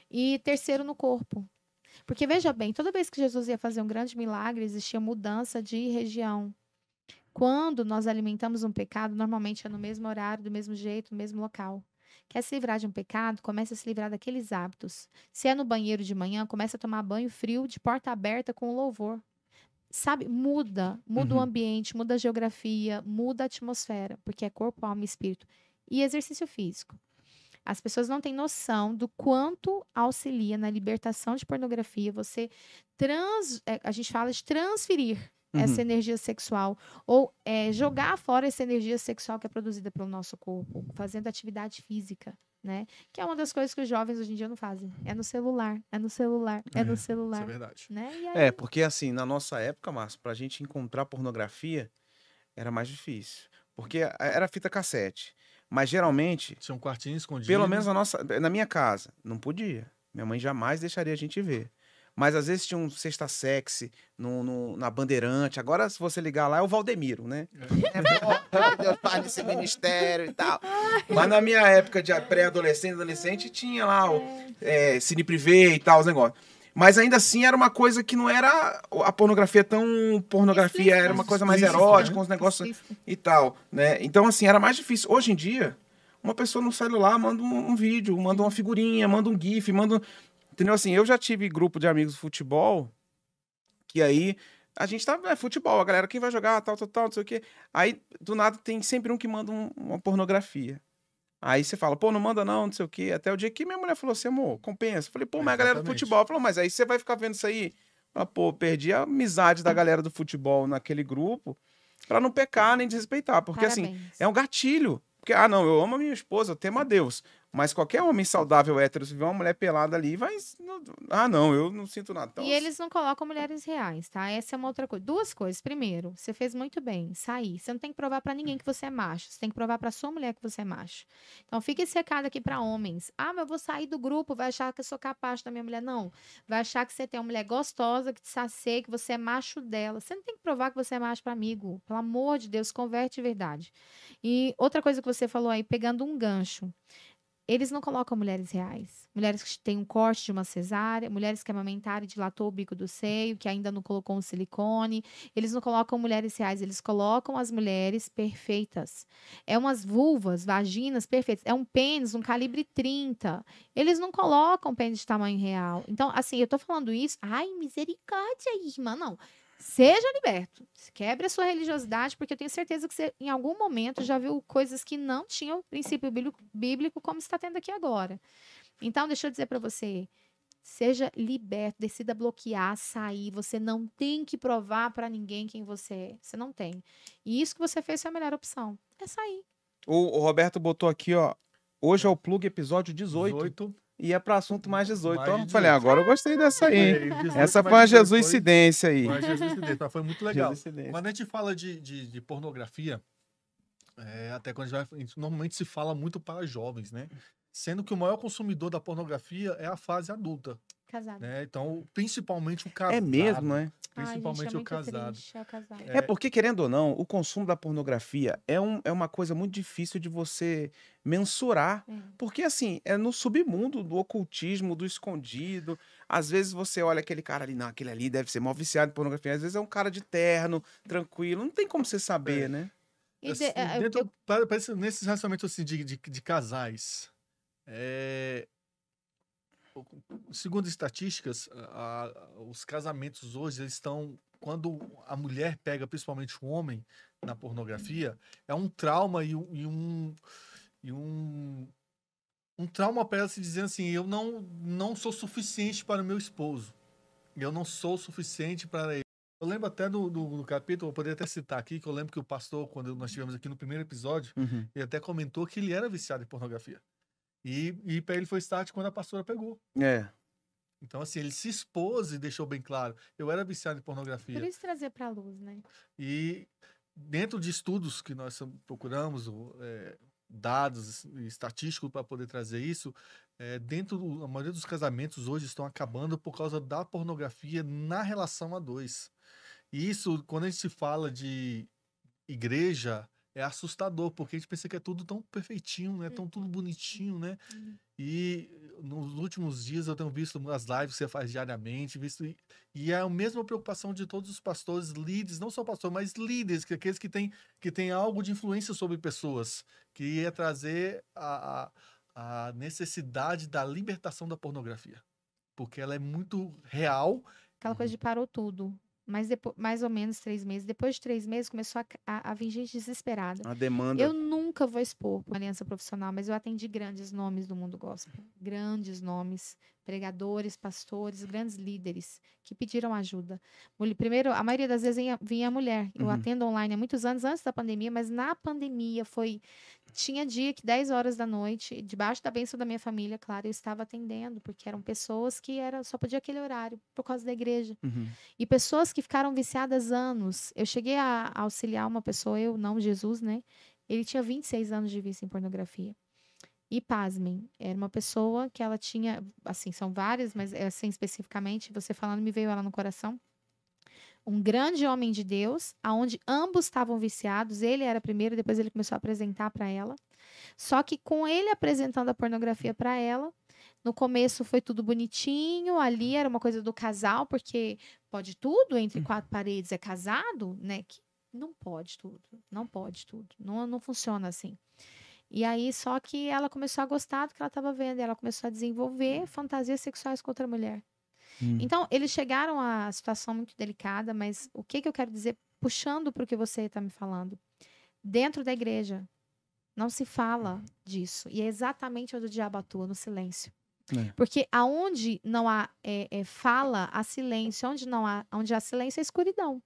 E terceiro, no corpo. Porque veja bem, toda vez que Jesus ia fazer um grande milagre, existia mudança de região. Quando nós alimentamos um pecado, normalmente é no mesmo horário, do mesmo jeito, no mesmo local. Quer se livrar de um pecado? Comece a se livrar daqueles hábitos. Se é no banheiro de manhã, comece a tomar banho frio, de porta aberta, com louvor. Sabe? Muda o ambiente, muda a geografia, muda a atmosfera, porque é corpo, alma e espírito. E exercício físico. As pessoas não têm noção do quanto auxilia na libertação de pornografia você a gente fala de transferir essa energia sexual ou jogar fora essa energia sexual que é produzida pelo nosso corpo, fazendo atividade física, né? Que é uma das coisas que os jovens hoje em dia não fazem. É no celular, é no celular, é no celular. Isso é verdade. Né? E aí... Porque assim, na nossa época, Márcio, pra gente encontrar pornografia era mais difícil. Porque era fita cassete. Mas geralmente, Tinha um quartinho escondido. pelo menos na minha casa, não podia. Minha mãe jamais deixaria a gente ver. Mas às vezes tinha um Sexta Sexy na Bandeirante. Agora, se você ligar lá, é o Valdemiro, né? Deus faz nesse ministério e tal. Mas na minha época de pré-adolescente, adolescente, tinha lá o Cine Privé e tal, os negócios. Mas ainda assim era uma coisa que não era a pornografia tão pornografia, era uma coisa mais erótica, uns negócios e tal, né? Então, assim, era mais difícil. Hoje em dia, uma pessoa no celular manda um vídeo, manda uma figurinha, manda um GIF, Entendeu? Assim, eu já tive grupo de amigos de futebol, que aí a gente tá, futebol, a galera, quem vai jogar, tal, não sei o quê. Aí, do nada, tem sempre um que manda uma pornografia. Aí você fala, pô, não manda não sei o quê. Até o dia que minha mulher falou assim, amor, compensa. Eu falei, pô, mas a galera do futebol falou, mas aí você vai ficar vendo isso aí? Ah, pô, perdi a amizade da galera do futebol naquele grupo pra não pecar nem desrespeitar. Porque, assim, é um gatilho. Porque, não, eu amo a minha esposa, eu temo a Deus. Mas qualquer homem saudável, hétero, se vê uma mulher pelada ali, vai... não, eu não sinto nada. Então, e eles não colocam mulheres reais, tá? Essa é uma outra coisa. Duas coisas. Primeiro, você fez muito bem, sair. Você não tem que provar pra ninguém que você é macho. Você tem que provar pra sua mulher que você é macho. Então, fica esse recado aqui pra homens. Mas eu vou sair do grupo, vai achar que eu sou capaz da minha mulher. Não. Vai achar que você tem uma mulher gostosa, que te sacia, que você é macho dela. Você não tem que provar que você é macho pra amigo. Pelo amor de Deus, converte de verdade. E outra coisa que você falou aí, pegando um gancho. Eles não colocam mulheres reais. Mulheres que têm um corte de uma cesárea, mulheres que amamentaram e dilatou o bico do seio, que ainda não colocou um silicone. Eles não colocam mulheres reais, eles colocam as mulheres perfeitas. É umas vulvas, vaginas perfeitas. É um pênis, um calibre 30. Eles não colocam pênis de tamanho real. Então, assim, eu tô falando isso. Ai, misericórdia, irmã, não. Seja liberto. Quebre a sua religiosidade, porque eu tenho certeza que você, em algum momento, já viu coisas que não tinham princípio bíblico, como está tendo aqui agora. Então, deixa eu dizer para você, seja liberto, decida bloquear, sair. Você não tem que provar para ninguém quem você é. Você não tem. E isso que você fez foi a melhor opção. É sair. O Roberto botou aqui, ó. Hoje é o Plug episódio 18. E é para assunto mais 18. Mais Então, 18. Falei, agora eu gostei dessa aí. 18 Essa foi mais uma 18 Jesuicidência aí. Foi uma Jesuicidência, mas foi muito legal. Jesuicidência. Quando a gente fala de pornografia, até quando a gente normalmente se fala muito para jovens, né? Sendo que o maior consumidor da pornografia é a fase adulta. Casado. Né? Então, principalmente o casado. É mesmo, né? Principalmente Ai, gente, é o muito casado. triste, é o casado. É porque, querendo ou não, o consumo da pornografia é uma coisa muito difícil de você mensurar. Porque, assim, é no submundo do ocultismo, do escondido. Às vezes você olha aquele cara ali, não, aquele ali deve ser mal viciado em pornografia. Às vezes é um cara de terno, tranquilo. Não tem como você saber, né? Assim, parece nesses relacionamentos assim, de casais, segundo estatísticas, os casamentos hoje eles estão, quando a mulher pega principalmente o homem na pornografia, é um trauma e um trauma para ela se dizendo assim, eu não sou suficiente para o meu esposo, eu não sou suficiente para ele. Eu lembro até do capítulo, eu poderia até citar aqui, que eu lembro que o pastor, quando nós estivemos aqui no primeiro episódio, ele até comentou que ele era viciado em pornografia. E para ele foi start quando a pastora pegou. Então, assim, ele se expôs e deixou bem claro. Eu era viciado em pornografia. Por isso trazer para a luz, né? E dentro de estudos que nós procuramos, dados estatísticos para poder trazer isso, a maioria dos casamentos hoje estão acabando por causa da pornografia na relação a dois. E isso, quando a gente fala de igreja, é assustador, porque a gente pensa que é tudo tão perfeitinho, né? Tão tudo bonitinho, né? E nos últimos dias eu tenho visto as lives que você faz diariamente, e é a mesma preocupação de todos os pastores, líderes, não só pastores, mas líderes, aqueles que têm algo de influência sobre pessoas, que é trazer a necessidade da libertação da pornografia, porque ela é muito real. Aquela coisa de parou tudo. Mas depois, mais ou menos 3 meses. Depois de 3 meses, começou a vir gente desesperada. A demanda. Eu nunca vou expor uma aliança profissional, mas eu atendi grandes nomes do mundo gospel. Grandes nomes, pregadores, pastores, grandes líderes que pediram ajuda. Primeiro, a maioria das vezes vinha a mulher. Eu atendo online há muitos anos antes da pandemia, mas na pandemia tinha dia que 10 horas da noite, debaixo da bênção da minha família, claro, eu estava atendendo, porque eram pessoas que só podia aquele horário, por causa da igreja. E pessoas que ficaram viciadas anos. Eu cheguei a auxiliar uma pessoa, Jesus, né? Ele tinha 26 anos de vício em pornografia. E, pasmem, era uma pessoa que ela tinha, assim, são várias, mas assim, especificamente, você falando, me veio ela no coração. Um grande homem de Deus, aonde ambos estavam viciados. Ele era primeiro, depois ele começou a apresentar para ela. Só que com ele apresentando a pornografia para ela, no começo foi tudo bonitinho, ali era uma coisa do casal, porque pode tudo entre 4 paredes, é casado, né? Que não pode tudo, não pode tudo, não funciona assim. E aí, só que ela começou a gostar do que ela estava vendo, e ela começou a desenvolver fantasias sexuais com outra mulher. Então, eles chegaram a situação muito delicada, mas o que eu quero dizer, puxando para o que você está me falando, dentro da igreja, não se fala disso. E é exatamente onde o diabo atua, no silêncio. Porque aonde não há fala, há silêncio. Onde há silêncio, é escuridão.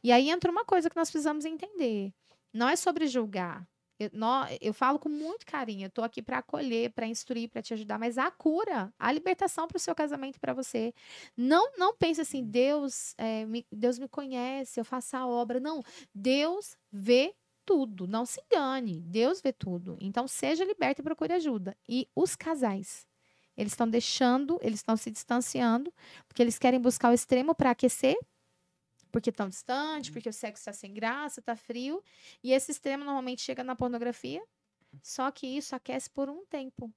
E aí entra uma coisa que nós precisamos entender. Não é sobre julgar. Eu falo com muito carinho. Eu estou aqui para acolher, para instruir, para te ajudar. Mas a cura, a libertação para o seu casamento, para você. Não pense assim, Deus me conhece, eu faço a obra. Não, Deus vê tudo. Não se engane. Deus vê tudo. Então, seja liberta e procure ajuda. E os casais, eles estão se distanciando, porque eles querem buscar o extremo para aquecer, porque estão distantes, porque o sexo está sem graça, está frio. E esse extremo normalmente chega na pornografia, só que isso aquece por um tempo.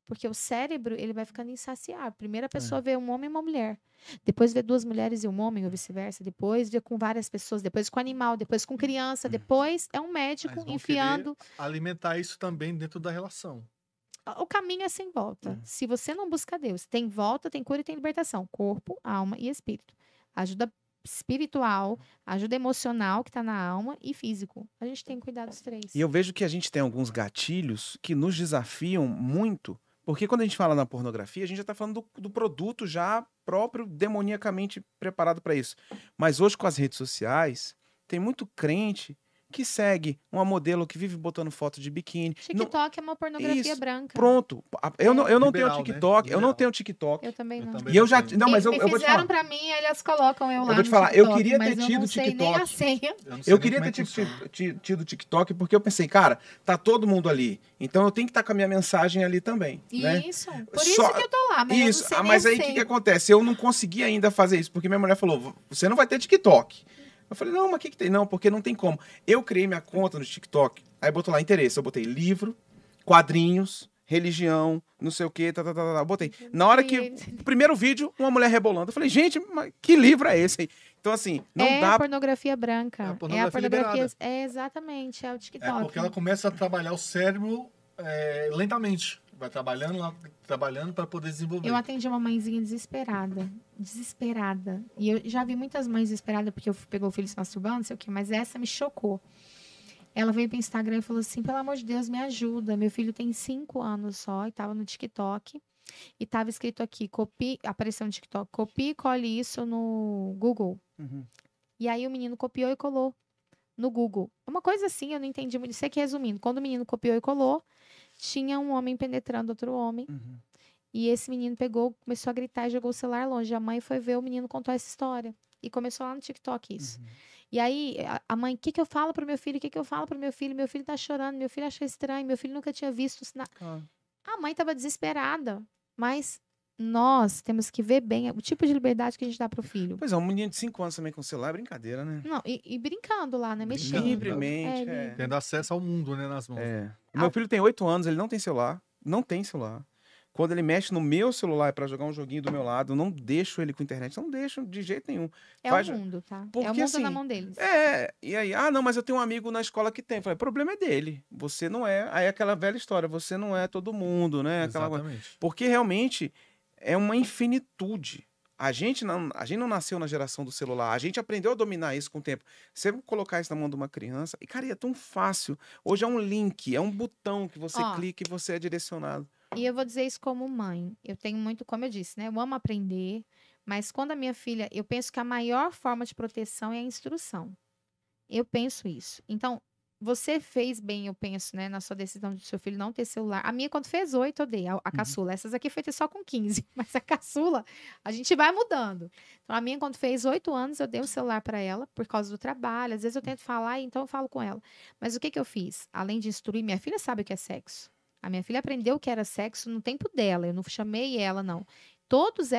Porque o cérebro, ele vai ficando insaciável. Primeiro a pessoa vê um homem e uma mulher. Depois vê 2 mulheres e um homem, ou vice-versa. Depois vê com várias pessoas. Depois com animal. Depois com criança. Depois é um médico enfiando... alimentar isso também dentro da relação. O caminho é sem volta. Se você não busca Deus, tem volta, tem cura e tem libertação. Corpo, alma e espírito. Ajuda espiritual, ajuda emocional, que está na alma, e físico. A gente tem que cuidar dos 3. E eu vejo que a gente tem alguns gatilhos que nos desafiam muito, porque quando a gente fala na pornografia, a gente já está falando do produto já próprio, demoniacamente preparado para isso. Mas hoje, com as redes sociais, tem muito crente que segue uma modelo que vive botando foto de biquíni. TikTok é uma pornografia branca. Pronto. Eu não tenho TikTok. Né? Eu não tenho TikTok. Eu também não. E eu já... Não, mas eu vou te falar. Fizeram pra mim, eles colocam eu lá. Eu vou te falar, eu queria ter tido TikTok. Eu queria ter tido TikTok, porque eu pensei, cara, tá todo mundo ali. Então eu tenho que estar com a minha mensagem ali também. Isso. Né? Por isso que eu tô lá. Mas isso. Mas aí o que acontece? Eu não consegui ainda fazer isso, porque minha mulher falou, você não vai ter TikTok. Eu falei, não, mas o que tem? Não, porque não tem como. Eu criei minha conta no TikTok, aí botou lá interesse. Eu botei livro, quadrinhos, religião, não sei o quê, botei. Na hora que... O primeiro vídeo, uma mulher rebolando. Eu falei, gente, mas que livro é esse? Então, assim, não dá... É a pornografia branca. É a pornografia exatamente, é o TikTok. É porque ela começa a trabalhar o cérebro lentamente. Vai trabalhando para poder desenvolver. Eu atendi uma mãezinha desesperada. E eu já vi muitas mães desesperadas porque pegou o filho se masturbando, não sei o quê, mas essa me chocou. Ela veio para o Instagram e falou assim, pelo amor de Deus, me ajuda. Meu filho tem 5 anos só e estava no TikTok. E estava escrito aqui, apareceu no TikTok, copie e cole isso no Google. E aí o menino copiou e colou no Google. Uma coisa assim, eu não entendi muito. Sei que resumindo, quando o menino copiou e colou, tinha um homem penetrando outro homem. E esse menino pegou, começou a gritar e jogou o celular longe. A mãe foi ver, o menino contou essa história. E começou lá no TikTok isso. Uhum. E aí, a mãe, o que eu falo pro meu filho? O que eu falo pro meu filho? Meu filho tá chorando, meu filho achou estranho, meu filho nunca tinha visto isso. A mãe tava desesperada. Mas nós temos que ver bem o tipo de liberdade que a gente dá pro filho. Pois é, um menino de 5 anos também com celular é brincadeira, né? Não, e brincando lá, né? Mexendo. Livremente, ele- Tendo acesso ao mundo, né, nas mãos. O meu filho tem 8 anos, ele não tem celular. Não tem celular. Quando ele mexe no meu celular para jogar um joguinho do meu lado, eu não deixo ele com internet. Não deixo de jeito nenhum. É o mundo, tá? Porque, é o mundo assim, na mão deles. E aí, não, mas eu tenho um amigo na escola que tem. Eu falei, o problema é dele. Você não é. Aí aquela velha história, você não é todo mundo, né? Exatamente. Porque realmente é uma infinitude. A gente não nasceu na geração do celular. A gente aprendeu a dominar isso com o tempo. Você colocar isso na mão de uma criança, e cara, é tão fácil. Hoje é um link, é um botão que você clica e você é direcionado. E eu vou dizer isso como mãe. Eu tenho muito, como eu disse, né? Eu amo aprender, mas quando a minha filha, eu penso que a maior forma de proteção é a instrução. Eu penso isso. Então, você fez bem, eu penso, né, na sua decisão de seu filho não ter celular. A minha, quando fez 8, eu dei. A caçula. Essas aqui foi ter só com 15. Mas a caçula, a gente vai mudando. Então, a minha, quando fez 8 anos, eu dei o celular para ela, por causa do trabalho. Às vezes eu tento falar, então eu falo com ela. Mas o que eu fiz? Além de instruir, minha filha sabe o que é sexo. A minha filha aprendeu o que era sexo no tempo dela. Eu não chamei ela, não. Todas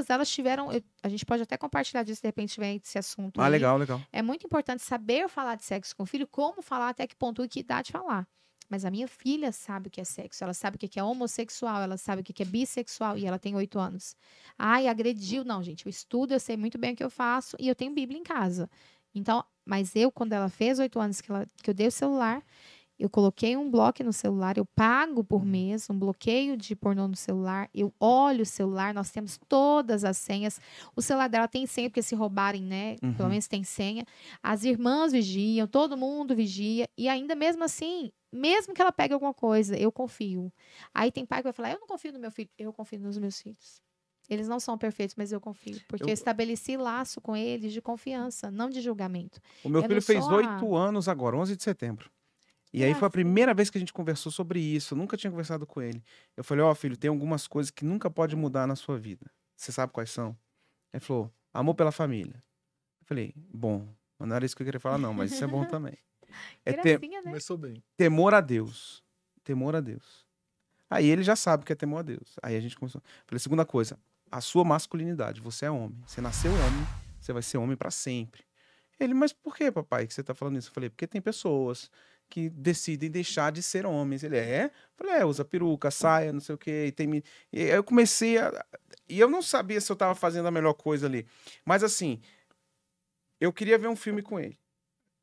elas tiveram. A gente pode até compartilhar disso, de repente, tiver esse assunto. aí. Legal, legal. É muito importante saber falar de sexo com o filho, como falar, até que ponto e que idade falar. Mas a minha filha sabe o que é sexo, ela sabe o que é homossexual, ela sabe o que é bissexual e ela tem 8 anos. Ai, agrediu. Não, gente, eu estudo, eu sei muito bem o que eu faço e eu tenho Bíblia em casa. Então, mas eu, quando ela fez 8 anos que eu dei o celular, eu coloquei um bloco no celular, eu pago por mês, um bloqueio de pornô no celular, eu olho o celular, nós temos todas as senhas. O celular dela tem senha, porque se roubarem, né? Pelo menos tem senha. As irmãs vigiam, todo mundo vigia. E ainda mesmo assim, mesmo que ela pegue alguma coisa, eu confio. Aí tem pai que vai falar, eu não confio no meu filho. Eu confio nos meus filhos. Eles não são perfeitos, mas eu confio. Porque eu estabeleci laço com eles de confiança, não de julgamento. O meu filho fez 8 anos agora, 11 de setembro. E aí foi a primeira vez que a gente conversou sobre isso. Eu nunca tinha conversado com ele. Eu falei, filho, tem algumas coisas que nunca pode mudar na sua vida. Você sabe quais são? Ele falou, amor pela família. Eu falei, bom, não era isso que eu queria falar não, mas isso é bom também. Né? Começou bem. Temor a Deus. Temor a Deus. Aí ele já sabe o que é temor a Deus. Aí a gente começou. Falei, segunda coisa, a sua masculinidade. Você é homem. Você nasceu homem, você vai ser homem para sempre. Ele, mas por que, papai, que você tá falando isso? Eu falei, porque tem pessoas que decidem deixar de ser homens. Ele Eu falei, usa peruca, saia, não sei o quê. E aí eu comecei E eu não sabia se eu tava fazendo a melhor coisa ali. Mas assim, eu queria ver um filme com ele.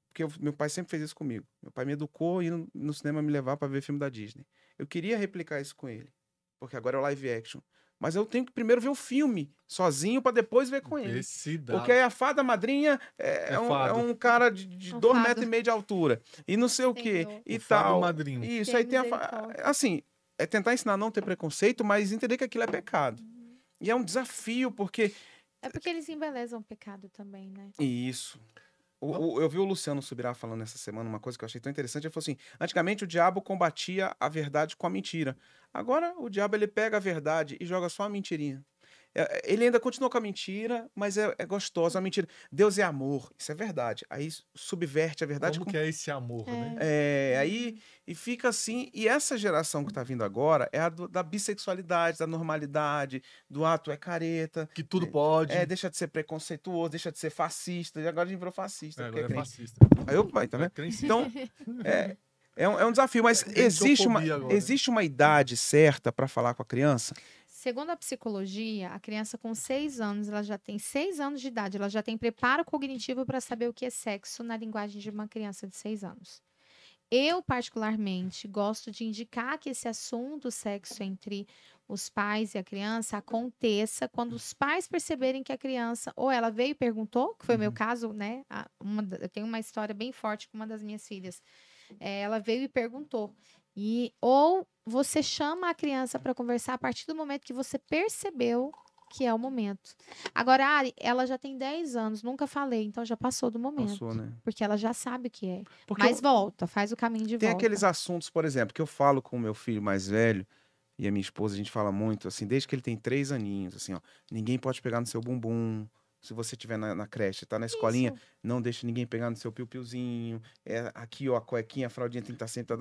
Porque meu pai sempre fez isso comigo. Meu pai me educou e no cinema me levar para ver filme da Disney. Eu queria replicar isso com ele. Porque agora é o live action. Mas eu tenho que primeiro ver o filme sozinho para depois ver com ele. Porque aí a fada madrinha é um cara de 2,5 metros de altura. E não sei o quê. E tal. Madrinho. Isso, aí tem assim, é tentar ensinar a não ter preconceito, mas entender que aquilo é pecado. E é um desafio, porque... É porque eles embelezam o pecado também, né? Isso. Eu vi o Luciano Subirá falando essa semana uma coisa que eu achei tão interessante. Ele falou assim, antigamente o diabo combatia a verdade com a mentira. Agora o diabo ele pega a verdade e joga só a mentirinha. Ele ainda continua com a mentira, mas é gostosa a mentira. Deus é amor, isso é verdade. Aí subverte a verdade. Como que é esse amor, né? Aí e fica assim. E essa geração que tá vindo agora é a da bissexualidade, da normalidade, do ato é careta. Que tudo pode. Deixa de ser preconceituoso, deixa de ser fascista. E agora a gente virou fascista. Agora é fascista. Aí tá vendo? Então, é um desafio, mas existe uma idade certa para falar com a criança? Segundo a psicologia, a criança com 6 anos, ela já tem 6 anos de idade, ela já tem preparo cognitivo para saber o que é sexo na linguagem de uma criança de 6 anos. Eu, particularmente, gosto de indicar que esse assunto, sexo entre os pais e a criança, aconteça quando os pais perceberem que a criança, ou ela veio e perguntou, que foi o meu caso, né? Eu tenho uma história bem forte com uma das minhas filhas. Ela veio e perguntou. Ou você chama a criança para conversar a partir do momento que você percebeu que é o momento. Agora, Ari, ela já tem 10 anos, nunca falei, então já passou do momento. Passou, né? Porque ela já sabe o que é. Porque mas volta, faz o caminho de volta. Tem aqueles assuntos, por exemplo, que eu falo com o meu filho mais velho e a minha esposa, a gente fala muito, assim, desde que ele tem 3 aninhos, assim, ó, ninguém pode pegar no seu bumbum, Se você estiver na creche, tá na escolinha, Isso. não deixe ninguém pegar no seu piu-piuzinho. Aqui, ó, a cuequinha, a fraldinha tem que estar sempre,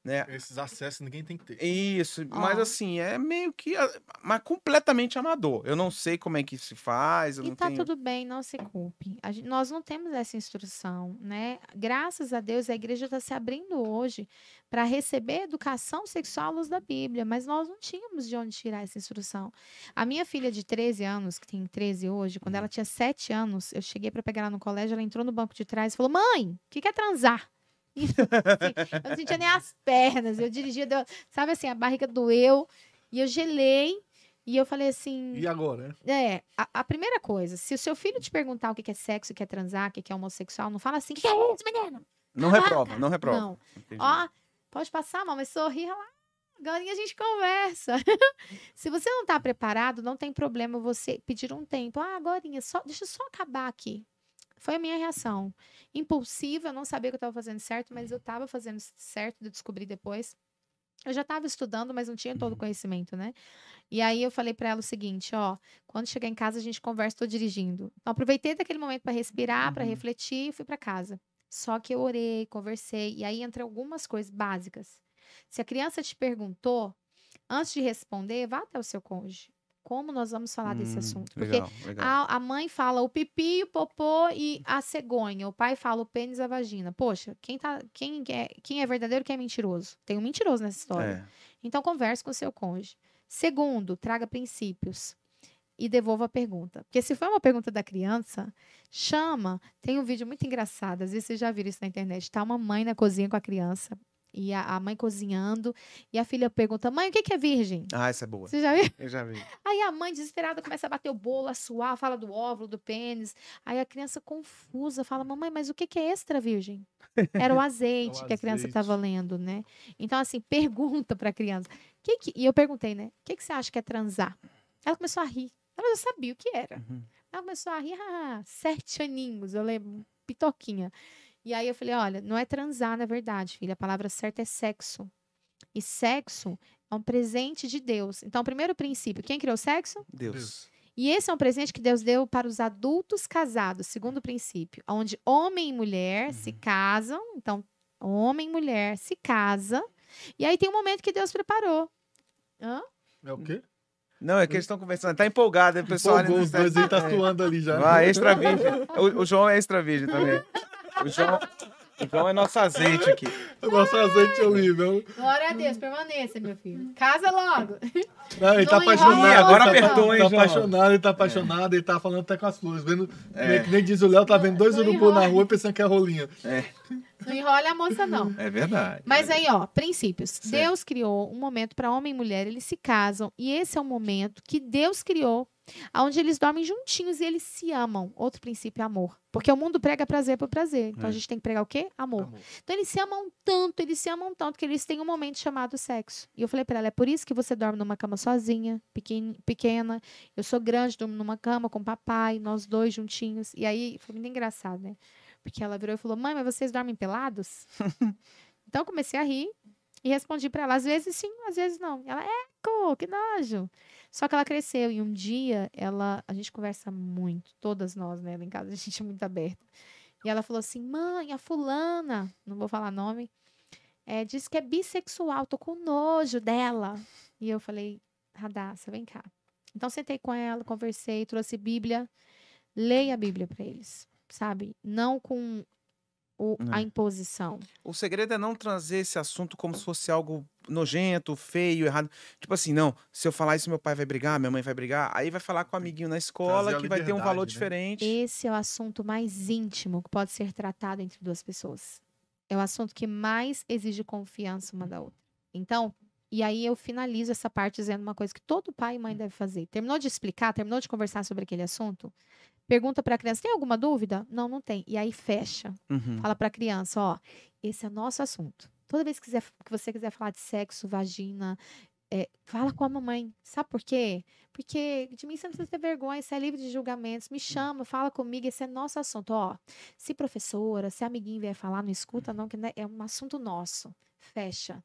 né? Esses acessos ninguém tem que ter. Isso, mas Ó. assim, é meio que, mas completamente amador. Eu não sei como é que se faz, eu E não tá tenho... tudo bem, não se culpe. Nós não temos essa instrução, né? Graças a Deus, a igreja está se abrindo hoje para receber educação sexual à luz da Bíblia, mas nós não tínhamos de onde tirar essa instrução. A minha filha de 13 anos, que tem 13 hoje, quando ela tinha 7 anos, eu cheguei para pegar ela no colégio, ela entrou no banco de trás e falou: Mãe, o que é transar? E, assim, eu não sentia nem as pernas, eu dirigia, sabe assim, a barriga doeu, e eu gelei. E eu falei assim, E agora? a primeira coisa, se o seu filho te perguntar o que é sexo, o que é transar, o que é homossexual, não fala assim, o que é isso, menino? Não Caraca! reprova, não reprova. Não. Entendi. Ó, pode passar, mamãe, sorri, lá. Agora a gente conversa. Se você não tá preparado, não tem problema você pedir um tempo. Agorinha, deixa eu só acabar aqui. Foi a minha reação. Impulsiva, eu não sabia que eu estava fazendo certo, mas eu estava fazendo certo, eu descobri depois. Eu já estava estudando, mas não tinha todo o conhecimento, né? E aí eu falei para ela o seguinte, ó, quando chegar em casa a gente conversa, tô dirigindo. Então aproveitei daquele momento para respirar, para refletir e fui para casa. Só que eu orei, conversei e aí entre algumas coisas básicas. Se a criança te perguntou, antes de responder, vá até o seu cônjuge. Como nós vamos falar desse assunto? Porque Legal, legal. a mãe fala o pipi, o popô e a cegonha. O pai fala o pênis e a vagina. Poxa, quem é verdadeiro, quem é mentiroso? Tem um mentiroso nessa história. Então, converse com o seu cônjuge. Segundo, traga princípios e devolva a pergunta. Porque se for uma pergunta da criança, chama. Tem um vídeo muito engraçado, às vezes vocês já viram isso na internet. Tá uma mãe na cozinha com a criança. E a mãe cozinhando. E a filha pergunta, mãe, o que é virgem? Ah, essa é boa. Você já viu? Eu já vi. Aí a mãe, desesperada, começa a bater o bolo, a suar, fala do óvulo, do pênis. Aí a criança confusa fala, mamãe, mas o que é extra virgem? Era o azeite que a criança estava lendo, né? Então, assim, pergunta para a criança. E eu perguntei, né? O que você acha que é transar? Ela começou a rir. Ela já sabia o que era. Ela começou a rir, 7 aninhos, eu lembro, pitoquinha. E aí eu falei, olha, não é transar, na verdade, filha. A palavra certa é sexo. E sexo é um presente de Deus. Então, o primeiro princípio, quem criou o sexo? Deus. E esse é um presente que Deus deu para os adultos casados, segundo princípio, onde homem e mulher se casam. Então, homem e mulher se casam. E aí tem um momento que Deus preparou. Hã? É o quê? Não, é que eles estão conversando. Tá empolgado, o pessoal ali Os dois aí tá suando ali já. Ah, extra virgem. O João é extra virgem também. O João é nosso azeite aqui. Nosso azeite ali, meu. Glória a Deus, permaneça, meu filho. Casa logo. Não, ele tá Não apaixonado. enrola, agora ele apertou, hein, tá João? apaixonado, ele tá apaixonado, ele tá falando até com as flores. Vendo, que nem diz o Léo, tá vendo 2 Não urubus na enrola. rua pensando que é rolinha. Não enrola a moça, não. É verdade. Mas aí, ó, princípios. Certo. Deus criou um momento para homem e mulher, eles se casam, e esse é o momento que Deus criou, onde eles dormem juntinhos e eles se amam. Outro princípio é amor. Porque o mundo prega prazer por prazer. Então a gente tem que pregar o quê? Amor. Então eles se amam tanto, que eles têm um momento chamado sexo. E eu falei para ela, é por isso que você dorme numa cama sozinha, pequena. Eu sou grande, durmo numa cama com o papai, nós dois juntinhos. E aí, foi muito engraçado, né? Porque ela virou e falou, mãe, mas vocês dormem pelados? Então eu comecei a rir e respondi para ela, às vezes sim, às vezes não. E ela, que nojo. Só que ela cresceu e um dia a gente conversa muito, todas nós, né, lá em casa, a gente é muito aberta. E ela falou assim, mãe, a fulana, não vou falar nome, disse que é bissexual, tô com nojo dela. E eu falei, Radassa, vem cá. Então sentei com ela, conversei, trouxe Bíblia, leia a Bíblia para eles, sabe? Não com a imposição. O segredo é não trazer esse assunto como se fosse algo nojento, feio, errado. Tipo assim, não, se eu falar isso, meu pai vai brigar, minha mãe vai brigar. Aí vai falar com o amiguinho na escola Trazer que a vai ter um liberdade, valor né? diferente. Esse é o assunto mais íntimo que pode ser tratado entre duas pessoas. É o assunto que mais exige confiança uma da outra. Então, e aí eu finalizo essa parte dizendo uma coisa que todo pai e mãe deve fazer. Terminou de explicar, terminou de conversar sobre aquele assunto? Pergunta para a criança, tem alguma dúvida? Não, não tem. E aí fecha. Fala para a criança, ó, esse é nosso assunto. Toda vez que você quiser falar de sexo, vagina, fala com a mamãe. Sabe por quê? Porque de mim você não precisa ter vergonha, você é livre de julgamentos. Me chama, fala comigo, esse é nosso assunto. Ó, se professora, se amiguinho vier falar, não escuta, não, que é um assunto nosso. Fecha.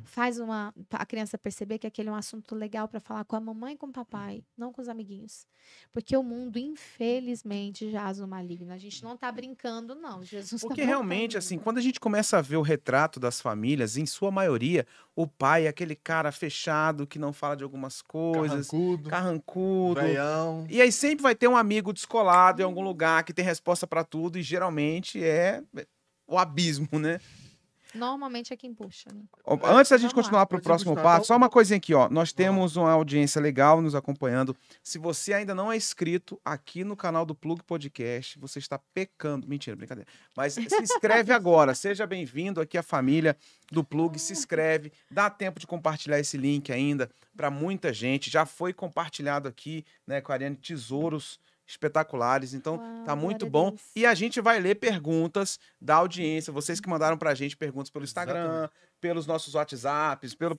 Faz a criança perceber que aquele é um assunto legal para falar com a mamãe e com o papai, não com os amiguinhos. Porque o mundo, infelizmente, jaz no maligno. A gente não tá brincando, não. Jesus tá Porque voltando. realmente, assim, quando a gente começa a ver o retrato das famílias, em sua maioria, o pai é aquele cara fechado que não fala de algumas coisas, carrancudo. Veião. E aí sempre vai ter um amigo descolado em algum lugar que tem resposta pra tudo e geralmente é o abismo, né? Normalmente é quem puxa, né? Antes da gente Vamos lá. continuar para o Antes de próximo continuar, passo, só uma coisinha aqui, ó. Nós lá. temos uma audiência legal nos acompanhando. Se você ainda não é inscrito aqui no canal do Plug Podcast, você está pecando. Mentira, brincadeira. Mas se inscreve agora. Seja bem-vindo aqui à família do Plug. Se inscreve. Dá tempo de compartilhar esse link ainda para muita gente. Já foi compartilhado aqui, né, com a Ariane, tesouros espetaculares, então Uau, tá muito glória a bom. Deus. E a gente vai ler perguntas da audiência, vocês que mandaram pra gente perguntas pelo Instagram, Exatamente. pelos nossos WhatsApps, pelo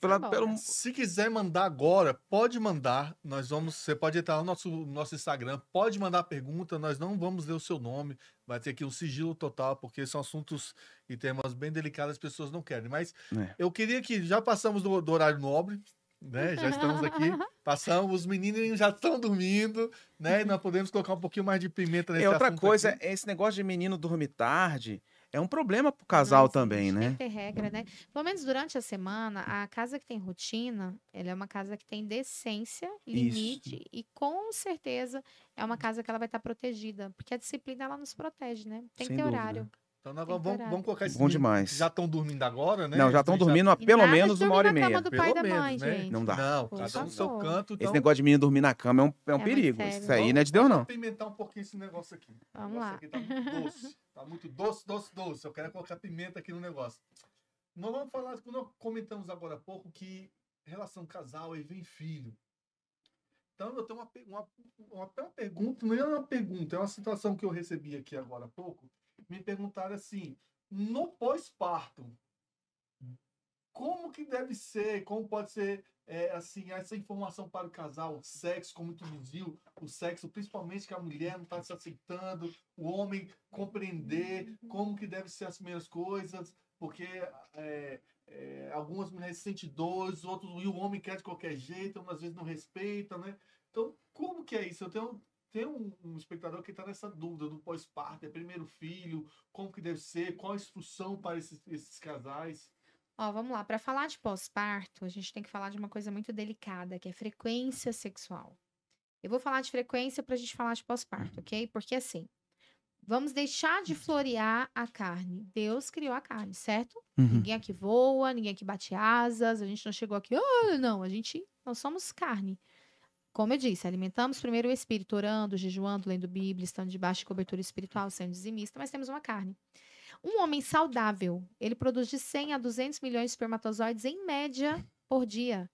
Se quiser mandar agora, pode mandar. Você pode entrar no nosso Instagram, pode mandar pergunta, nós não vamos ler o seu nome, vai ter aqui um sigilo total, porque são assuntos e temas bem delicados, as pessoas não querem. Mas eu queria que já passamos do horário nobre, né? Já estamos aqui, passamos, os meninos já estão dormindo, né? E nós podemos colocar um pouquinho mais de pimenta nesse E outra assunto coisa, aqui. esse negócio de menino dormir tarde é um problema pro casal Não também, existe, né? Tem que ter regra, né? Pelo menos durante a semana, a casa que tem rotina, ela é uma casa que tem decência, limite, e com certeza é uma casa que ela vai estar protegida, porque a disciplina ela nos protege, né? Tem Sem que ter dúvida. horário. Então nós Tem que vamos orar. colocar esse Bom demais. Já estão dormindo agora, né? Não, já estão dormindo há E pelo nada de menos uma dormir hora e na meia. cama do pai e da Pelo mãe, menos, né? gente. Não dá. Não, Por cada um no seu favor. canto. Esse Então, negócio de menino dormir na cama é um muito perigo. sério. Isso aí não é de Deus, não. apimentar um pouquinho esse negócio aqui. Vamos O negócio lá. aqui tá muito doce. Tá muito doce. Eu quero colocar pimenta aqui no negócio. Nós vamos falar, quando nós comentamos agora há pouco, que relação casal e vem filho. Então, eu tenho uma pergunta, não é uma pergunta, é uma situação que eu recebi aqui agora há pouco. Me perguntaram assim, no pós-parto, como que deve ser, como pode ser assim, essa informação para o casal, o sexo, como introduziu o sexo, principalmente que a mulher não está se aceitando, o homem compreender como que deve ser as primeiras coisas, porque algumas mulheres sentem dor, e o homem quer de qualquer jeito, às vezes não respeita, né? Então, como que é isso? Eu tenho um espectador que está nessa dúvida do pós-parto, primeiro filho, como que deve ser, qual a instrução para esses casais? Ó, vamos lá. Para falar de pós-parto, a gente tem que falar de uma coisa muito delicada, que é frequência sexual. Eu vou falar de frequência para a gente falar de pós-parto, ok? Porque assim, vamos deixar de florear a carne. Deus criou a carne, certo? Ninguém aqui voa, ninguém aqui bate asas, a gente não chegou aqui, não, nós somos carne. Como eu disse, alimentamos primeiro o espírito, orando, jejuando, lendo Bíblia, estando debaixo de cobertura espiritual, sendo dizimista, mas temos uma carne. Um homem saudável, ele produz de 100 a 200 milhões de espermatozoides em média por dia.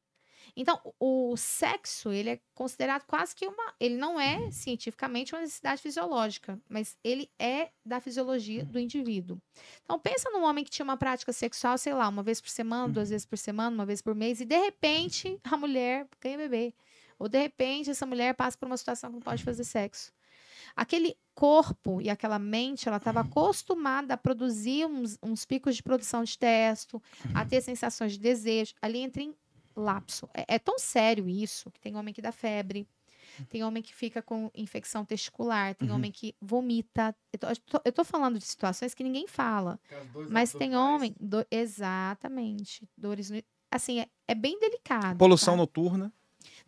Então, o sexo, ele é considerado quase que ele não é cientificamente uma necessidade fisiológica, mas ele é da fisiologia do indivíduo. Então, pensa num homem que tinha uma prática sexual, sei lá, uma vez por semana, 2 vezes por semana, uma vez por mês, e de repente a mulher ganha bebê. Ou de repente essa mulher passa por uma situação que não pode fazer sexo. Aquele corpo e aquela mente, ela estava acostumada a produzir uns picos de produção de testo, a ter sensações de desejo. Ali entra em lapso. É tão sério isso, que tem homem que dá febre, tem homem que fica com infecção testicular, tem homem que vomita. Eu tô falando de situações que ninguém fala. Mas tem homem... Exatamente. Dores... Assim, é bem delicado. Poluição tá? noturna.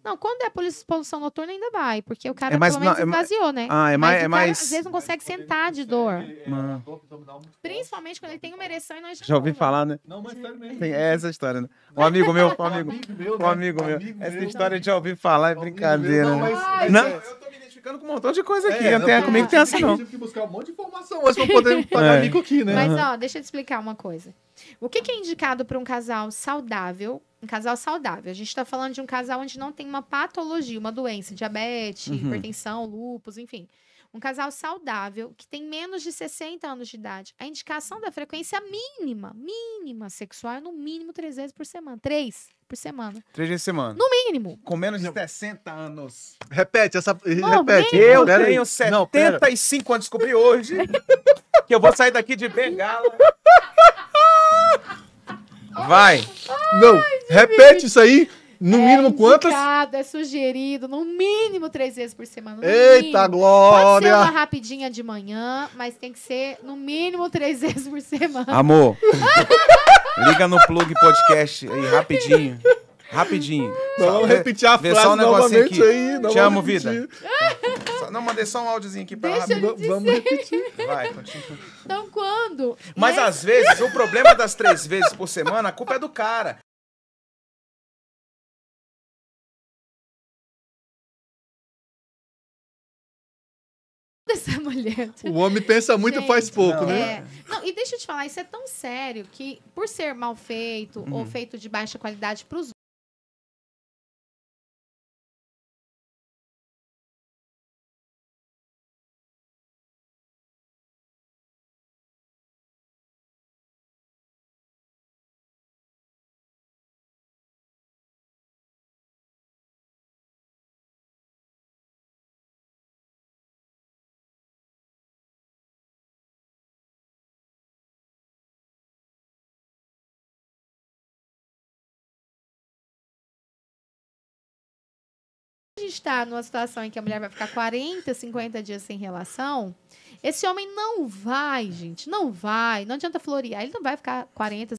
Não, quando é poluição noturna ainda vai, porque o cara mais- pelo menos não, esvaziou, né? Ah, Mas o cara, mais... às vezes não consegue sentar de dor. Principalmente Principalmente quando ele tem uma ereção e não Já ouvi falar, né? Não, mas sério mesmo. Tem essa história, né? Um amigo meu, né? amigo meu. Essa história de já ouvi falar é Amigo brincadeira, meu, né? mas Não, é- eu tô me identificando com um montão de coisa aqui. É, não tem comigo, tem essa não. Eu tive que buscar um monte de informação hoje pra poder pagar mico aqui, né? Mas, ó, deixa eu te explicar uma coisa. O que é indicado para um casal saudável? Um casal saudável. A gente está falando de um casal onde não tem uma patologia, uma doença, diabetes, hipertensão, lúpus, enfim. um casal saudável, que tem menos de 60 anos de idade, a indicação da frequência mínima sexual é no mínimo 3 vezes por semana. 3 por semana. 3 vezes por semana. No mínimo. Com menos de 60 anos. Repete essa. Não, Repete. Eu Pera aí. tenho Não, pera. 75 anos, descobri hoje que eu vou sair daqui de bengala. Vai. Não, repete isso aí. No mínimo quantas? Indicado, é sugerido, no mínimo 3 vezes por semana. No Eita, mínimo. Pode ser glória! uma rapidinha de manhã, mas tem que ser no mínimo 3 vezes por semana. Amor, liga no Plug Podcast aí, rapidinho. Rapidinho. Vamos repetir a vê frase só um negocinho novamente aqui. aí. Te amo, vida. Não, mandei só um áudiozinho aqui pra ela. Deixa rapidinho. ele Vamos repetir. Vai, continua. Então, quando? Mas às vezes, o problema das 3 vezes por semana, a culpa é do cara. Essa mulher. O homem pensa muito e faz Gente, pouco, não, né? É. Não, e deixa eu te falar, isso é tão sério que, por ser mal feito ou feito de baixa qualidade para os a gente está numa situação em que a mulher vai ficar 40, 50 dias sem relação, esse homem não vai, gente, não vai, não adianta florear, ele não vai ficar 40,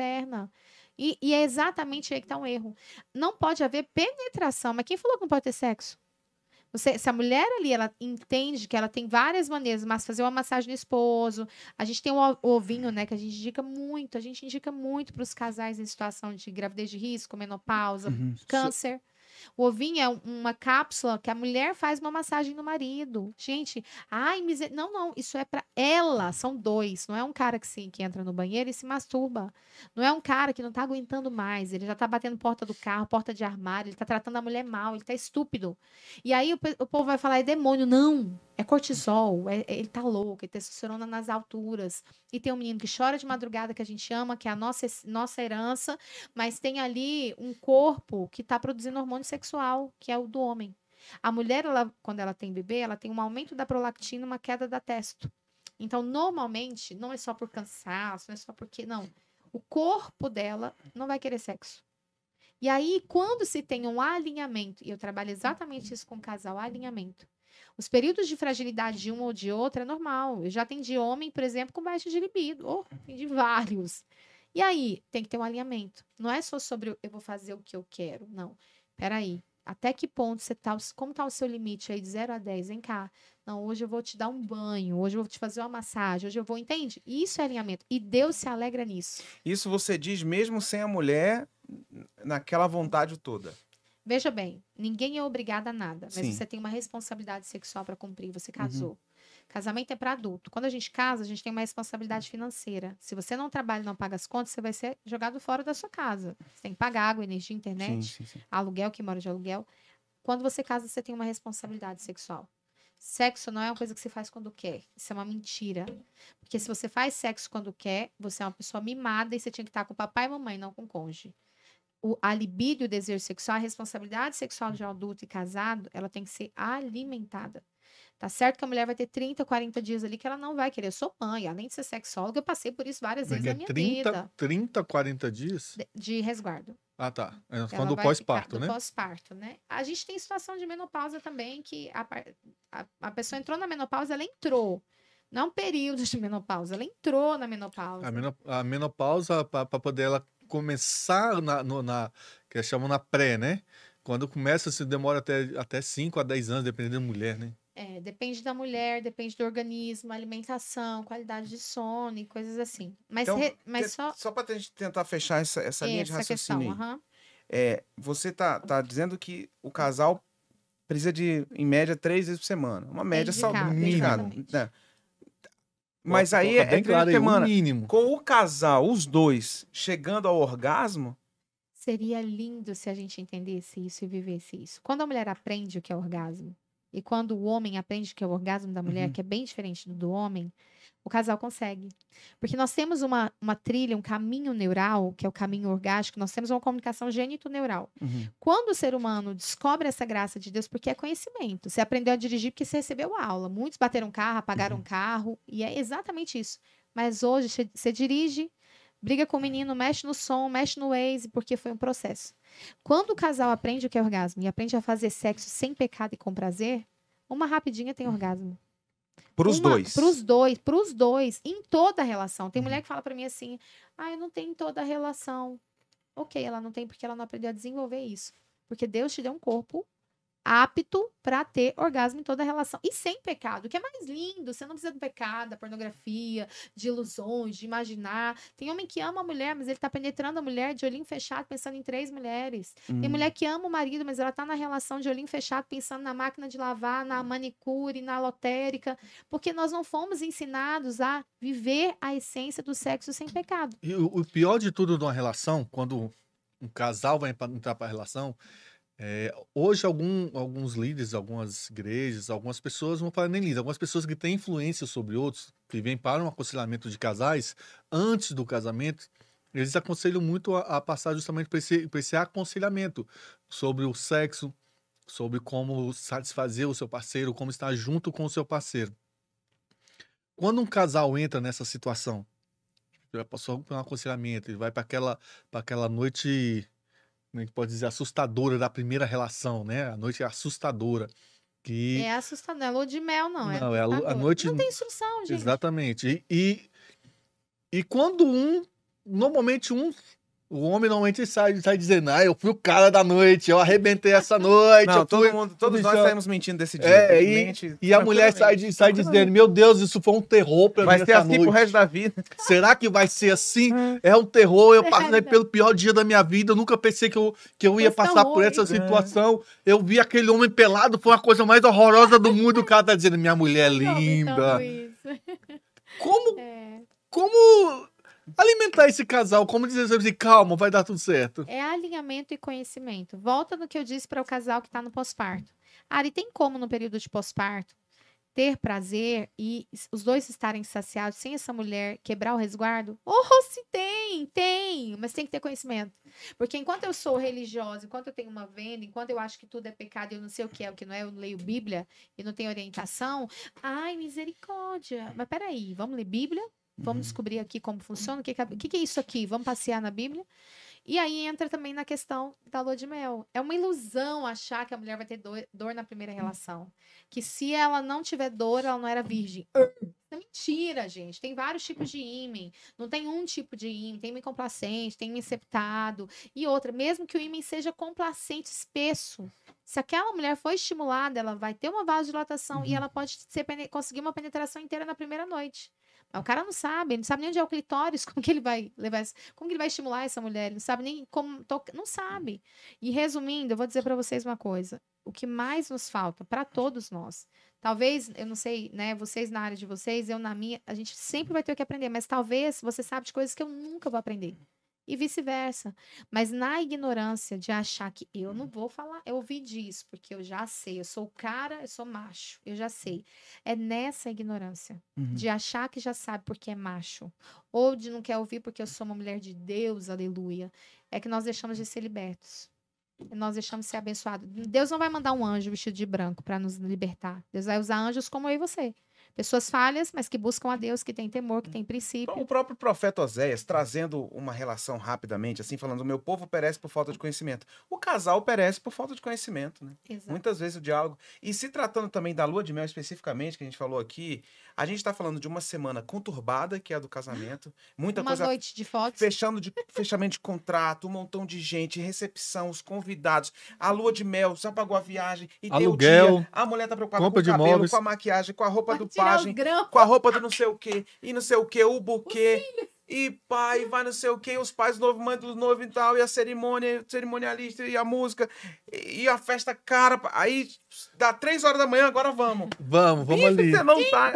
externa. E é exatamente aí que está um erro. Não pode haver penetração. Mas quem falou que não pode ter sexo? Se a mulher ali, ela entende que ela tem várias maneiras, mas fazer uma massagem no esposo, a gente tem o ovinho, né, que a gente indica muito para os casais em situação de gravidez de risco, menopausa, câncer. O ovinho é uma cápsula que a mulher faz uma massagem no marido. Gente, não, isso é para ela, são 2. Não é um cara que entra no banheiro e se masturba. Não é um cara que não tá aguentando mais, ele já tá batendo porta do carro, porta de armário, ele tá tratando a mulher mal, ele tá estúpido. E aí o povo vai falar, é demônio. Não, é cortisol, ele tá louco, é testosterona nas alturas. E tem um menino que chora de madrugada, que a gente ama, que é a nossa herança, mas tem ali um corpo que está produzindo hormônio sexual, que é o do homem. A mulher, quando ela tem bebê, ela tem um aumento da prolactina, uma queda da testo. Então, normalmente, não é só por cansaço, não é só porque... Não, o corpo dela não vai querer sexo. E aí, quando se tem um alinhamento, e eu trabalho exatamente isso com o casal, alinhamento. Os períodos de fragilidade de um ou de outro é normal. Eu já atendi homem, por exemplo, com baixa de libido. Atendi vários. E aí, tem que ter um alinhamento. Não é só sobre eu vou fazer o que eu quero. Não. Peraí. Até que ponto você tá? Como tá o seu limite aí de 0 a 10? Vem cá. Não, hoje eu vou te dar um banho. Hoje eu vou te fazer uma massagem. Hoje eu vou... Entende? Isso é alinhamento. E Deus se alegra nisso. Isso você diz mesmo sem a mulher naquela vontade toda. Veja bem, ninguém é obrigado a nada, mas Sim. você tem uma responsabilidade sexual para cumprir, você casou. Casamento é para adulto. Quando a gente casa, a gente tem uma responsabilidade financeira. Se você não trabalha e não paga as contas, você vai ser jogado fora da sua casa. Você tem que pagar água, energia, internet, Sim. aluguel, que mora de aluguel. Quando você casa, você tem uma responsabilidade sexual. Sexo não é uma coisa que você faz quando quer. Isso é uma mentira. Porque se você faz sexo quando quer, você é uma pessoa mimada e você tinha que estar com papai e mamãe, não com o cônjuge. A libido e o desejo sexual, a responsabilidade sexual de um adulto e casado, ela tem que ser alimentada. Tá certo que a mulher vai ter 30, 40 dias ali que ela não vai querer. Eu sou mãe, além de ser sexóloga, eu passei por isso várias vezes na minha vida. 30, 40 dias? De resguardo. Ah, tá. É Ela falando do vai pós-parto, ficar né? do pós-parto, né? A gente tem situação de menopausa também, que a pessoa entrou na menopausa, ela entrou. Não é um período de menopausa. Ela entrou na menopausa. A menopausa, para poder ela começar que eles chamam na pré, né? Quando começa, se demora até 5 a 10 anos, dependendo da mulher, né? Depende da mulher, depende do organismo, alimentação, qualidade de sono e coisas assim. Mas, Então, mas só para a gente tentar fechar essa linha de essa questão. raciocínio aí, Aham. você tá dizendo que o casal precisa de, em média, 3 vezes por semana. Uma média indicado, indicada, exatamente. né? Mas aí Coloca bem 3 claro vezes aí, por o semana. mínimo. Com o casal, os dois, chegando ao orgasmo, Seria lindo se a gente entendesse isso e vivesse isso. Quando a mulher aprende o que é orgasmo, e quando o homem aprende o que é o orgasmo da mulher, Uhum. que é bem diferente do homem, o casal consegue. Porque nós temos uma trilha, um caminho neural, que é o caminho orgástico, nós temos uma comunicação genitoneural. Quando o ser humano descobre essa graça de Deus, porque é conhecimento, você aprendeu a dirigir porque você recebeu aula. Muitos bateram carro, apagaram carro, e é exatamente isso. Mas hoje você dirige, briga com o menino, mexe no som, mexe no Waze, porque foi um processo. Quando o casal aprende o que é orgasmo e aprende a fazer sexo sem pecado e com prazer, uma rapidinha tem orgasmo. pros dois. Pros dois, em toda a relação. Tem mulher que fala pra mim assim, eu não tenho em toda a relação. Ok, ela não tem porque ela não aprendeu a desenvolver isso. Porque Deus te deu um corpo apto para ter orgasmo em toda a relação. E sem pecado, o que é mais lindo. Você não precisa do pecado, da pornografia, de ilusões, de imaginar. Tem homem que ama a mulher, mas ele tá penetrando a mulher de olhinho fechado, pensando em 3 mulheres. Tem mulher que ama o marido, mas ela tá na relação de olhinho fechado, pensando na máquina de lavar, na manicure, na lotérica. Porque nós não fomos ensinados a viver a essência do sexo sem pecado. E o pior de tudo de uma relação, quando um casal vai entrar para a relação, hoje alguns líderes, algumas igrejas, algumas pessoas, não falar nem líderes, algumas pessoas que têm influência sobre outros, que vêm para um aconselhamento de casais, antes do casamento, eles aconselham muito a passar justamente por esse aconselhamento sobre o sexo, sobre como satisfazer o seu parceiro, como estar junto com o seu parceiro. Quando um casal entra nessa situação, já passou por um aconselhamento, ele vai para aquela noite, como a gente pode dizer, assustadora da primeira relação, né? A noite é assustadora. Que É assustador, não é lua de mel, não. É não, é a assustador. noite. Não tem instrução, gente. Exatamente. E quando normalmente o homem normalmente sai dizendo, eu fui o cara da noite, eu arrebentei essa noite. Não, eu fui, todos nós saímos mentindo desse dia. E a mulher sai dizendo, meu Deus, isso foi um terror pra mim vai ser essa assim noite. pro resto da vida. Será que vai ser assim? É um terror, eu passei pelo pior dia da minha vida, eu nunca pensei que eu ia passar por essa situação. Eu vi aquele homem pelado, foi a coisa mais horrorosa do mundo, o cara tá dizendo, minha mulher é linda. Como alimentar esse casal? Como dizer assim, calma, vai dar tudo certo? É alinhamento e conhecimento. Volta no que eu disse para o casal que está no pós-parto. Ari, tem como no período de pós-parto ter prazer e os dois estarem saciados sem essa mulher quebrar o resguardo? Oh, se tem, mas tem que ter conhecimento. Porque enquanto eu sou religiosa, enquanto eu tenho uma venda, enquanto eu acho que tudo é pecado e eu não sei o que é, o que não é, eu leio Bíblia e não tenho orientação, ai, misericórdia. Mas peraí, vamos ler Bíblia? Vamos descobrir aqui como funciona, o que é isso aqui? Vamos passear na Bíblia? E aí entra também na questão da lua de mel. É uma ilusão achar que a mulher vai ter dor na primeira relação. Que se ela não tiver dor, ela não era virgem. É mentira, gente. Tem vários tipos de ímen. Não tem um tipo de ímen. Tem ímen complacente, tem ímen septado. E outra, mesmo que o ímen seja complacente, espesso, se aquela mulher for estimulada, ela vai ter uma vasodilatação e ela pode conseguir uma penetração inteira na primeira noite. Mas o cara não sabe, ele não sabe nem onde é o clitóris, como que ele vai levar, como que ele vai estimular essa mulher, ele não sabe nem como tocar, não sabe. E resumindo, eu vou dizer para vocês uma coisa, o que mais nos falta para todos nós, talvez, eu não sei, né, vocês na área de vocês, eu na minha, a gente sempre vai ter o que aprender, mas talvez você sabe de coisas que eu nunca vou aprender. E vice-versa. Mas na ignorância de achar que eu não vou falar, eu ouvi disso, porque eu já sei, eu sou o cara, eu sou macho, eu já sei. É nessa ignorância de achar que já sabe porque é macho, ou de não quer ouvir porque eu sou uma mulher de Deus, aleluia, é que nós deixamos de ser libertos. Nós deixamos de ser abençoados. Deus não vai mandar um anjo vestido de branco para nos libertar. Deus vai usar anjos como eu e você. Pessoas falhas, mas que buscam a Deus, que têm temor, que têm princípio. O próprio profeta Oséias, trazendo uma relação rapidamente, assim, falando, o meu povo perece por falta de conhecimento. O casal perece por falta de conhecimento, né? Exato. Muitas vezes o diálogo. E se tratando também da lua de mel especificamente, que a gente falou aqui, a gente está falando de uma semana conturbada, que é a do casamento. Muita Uma coisa noite de fotos. fechamento de contrato, um montão de gente, recepção, os convidados, a lua de mel, já pagou a viagem, e tem o Aluguel, dia, a mulher tá preocupada com compra o de cabelo, móveis. com a maquiagem, com a roupa do Tirar os pajem, grãos. com a roupa do não sei o quê, e não sei o quê, o buquê, e pai, vai não sei o quê, os pais do noivo, mãe do noivo e tal, e a cerimônia, o cerimonialista, e a música, e a festa cara, aí dá 3 horas da manhã, agora vamos. Vamos Bicho, ali. você não tá.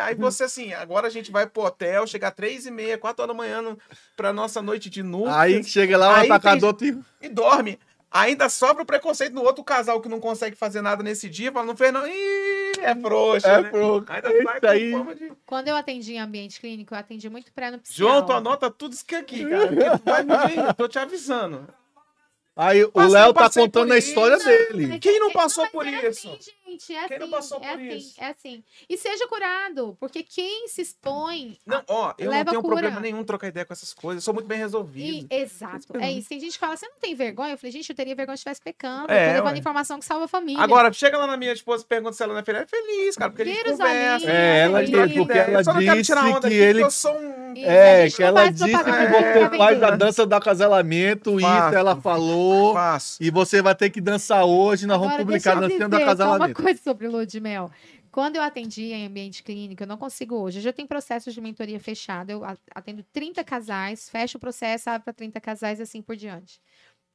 Aí você assim, agora a gente vai pro hotel, chegar 3h30, 4 horas da manhã pra nossa noite de núpcias. Aí chega lá, o Aí atacador tem... e dorme. Ainda sobra o preconceito no outro casal que não consegue fazer nada nesse dia, fala, não fez não. Ih, é frouxa, né? pronto. Ainda sai Isso aí. com forma de... Quando eu atendi em ambiente clínico, eu atendi muito pré-nupcial. João, tu anota tudo isso aqui, cara. Porque tu vai me ver, eu tô te avisando. Aí o Passei, Léo tá passei contando por a história isso. dele. Quem não passou Mas por é isso? assim, gente, é Quem não assim, passou é por assim, isso? é assim. E seja curado, porque quem se expõe... Não, ó, eu não Leva tenho cura. problema nenhum trocar ideia com essas coisas. Eu sou muito bem resolvido. Exato, é isso. Tem gente que fala, você não tem vergonha? Eu falei, gente, eu teria vergonha se estivesse pecando. É, Eu tô levando ué. informação que salva a família. Agora, chega lá na minha esposa e pergunta se ela não é feliz. É feliz, cara, porque a gente Vira os conversa. olhinhos, Ela aí. disse, porque ela Eu só não quero disse tirar onda que aqui, ele... porque eu sou um... Isso, a gente que não ela faz disse que propaganda você pra faz a vender. dança do acasalamento, isso Faço. ela falou. Faço. E você vai ter que dançar hoje, nós vamos Agora, publicar deixa eu dançando do dizer só uma acasalamento. coisa sobre lua de mel. Quando eu atendi em ambiente clínico, eu não consigo hoje. Eu já tenho processos de mentoria fechado. Eu atendo 30 casais, fecho o processo, abre para 30 casais e assim por diante.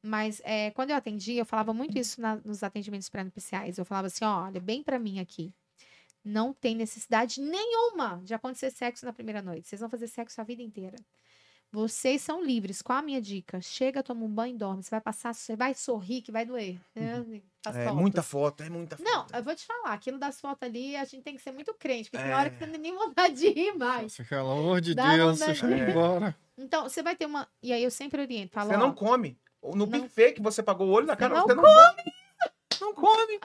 Mas quando eu atendi, eu falava muito isso nos atendimentos pré-nupciais. Eu falava assim, ó, olha, bem para mim aqui. Não tem necessidade nenhuma de acontecer sexo na primeira noite. Vocês vão fazer sexo a vida inteira. Vocês são livres. Qual a minha dica? Chega, toma um banho e dorme. Você vai passar, você vai sorrir que vai doer. As É fotos. muita foto, é muita foto. Não, eu vou te falar, aquilo das fotos ali, a gente tem que ser muito crente, porque tem É. hora que você não tem nem vontade de rir mais. Nossa, pelo amor de Dá Deus, vontade deixa de eu ir rir. embora. Então, você vai ter uma. E aí eu sempre oriento, falo, Você ó, não come. No Não. buffet que você pagou o olho da cara, não você não come. Não come.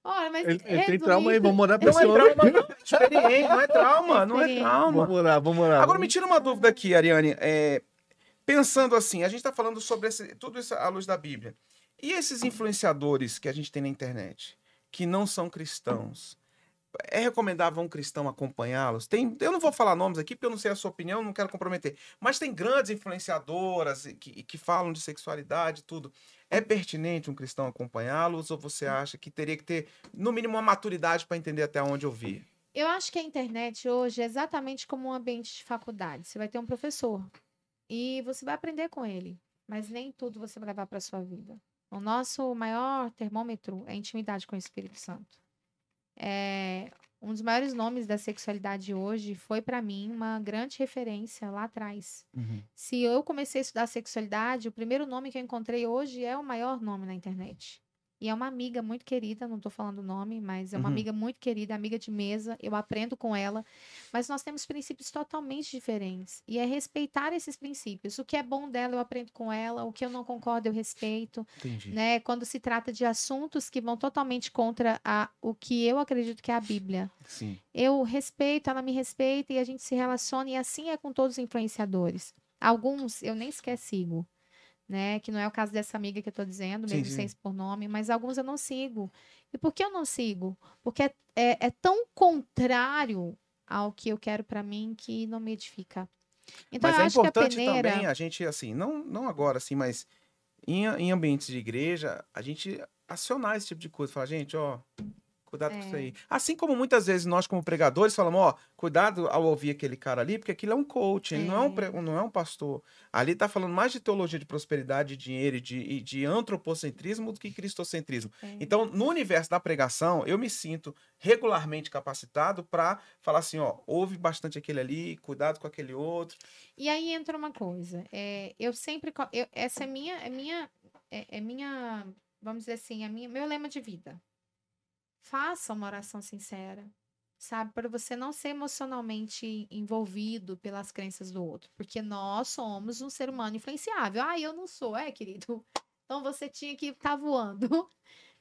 olha, mas Ele tem resumindo, trauma aí, vamos morar pra Não esse é homem. trauma, não. É experiente, não é trauma, não é Experiente. trauma. Vamos morar. Agora me tira uma dúvida aqui, Ariane. Pensando assim, a gente está falando sobre tudo isso à luz da Bíblia. E esses influenciadores que a gente tem na internet, que não são cristãos, é recomendável um cristão acompanhá-los? Eu não vou falar nomes aqui, porque eu não sei a sua opinião, não quero comprometer. Mas tem grandes influenciadoras que falam de sexualidade e tudo. É pertinente um cristão acompanhá-los? Ou você acha que teria que ter, no mínimo, uma maturidade para entender até onde ouvir? Eu acho que a internet hoje é exatamente como um ambiente de faculdade. Você vai ter um professor e você vai aprender com ele, mas nem tudo você vai levar para sua vida. O nosso maior termômetro é a intimidade com o Espírito Santo. Um dos maiores nomes da sexualidade hoje foi, para mim, uma grande referência lá atrás. Se eu comecei a estudar sexualidade, o primeiro nome que eu encontrei hoje é o maior nome na internet. E é uma amiga muito querida, não estou falando o nome, mas é uma amiga muito querida, amiga de mesa, eu aprendo com ela. Mas nós temos princípios totalmente diferentes. E é respeitar esses princípios. O que é bom dela, eu aprendo com ela. O que eu não concordo, eu respeito. Entendi. Né? Quando se trata de assuntos que vão totalmente contra o que eu acredito que é a Bíblia. Sim. Eu respeito, ela me respeita e a gente se relaciona. E assim é com todos os influenciadores. Alguns eu nem sequer sigo. Né? Que não é o caso dessa amiga que eu tô dizendo, mesmo sem por nome, mas alguns eu não sigo. E por que eu não sigo? Porque é tão contrário ao que eu quero para mim que não me edifica. Então, Mas eu é acho que a importante peneira... também a gente, assim, não agora, assim, mas em ambientes de igreja, a gente acionar esse tipo de coisa. Falar, gente, ó, cuidado com isso aí. Assim como muitas vezes nós, como pregadores, falamos, ó, cuidado ao ouvir aquele cara ali, porque aquilo é um coach, ele não é um pastor. Ali tá falando mais de teologia de prosperidade, de dinheiro e de antropocentrismo do que cristocentrismo. Então, no universo da pregação, eu me sinto regularmente capacitado para falar assim, ó, ouve bastante aquele ali, cuidado com aquele outro. E aí entra uma coisa, eu sempre... essa é minha, vamos dizer assim, meu lema de vida. Faça uma oração sincera, sabe? Para você não ser emocionalmente envolvido pelas crenças do outro. Porque nós somos um ser humano influenciável. Ah, eu não sou, querido? Então você tinha que estar voando.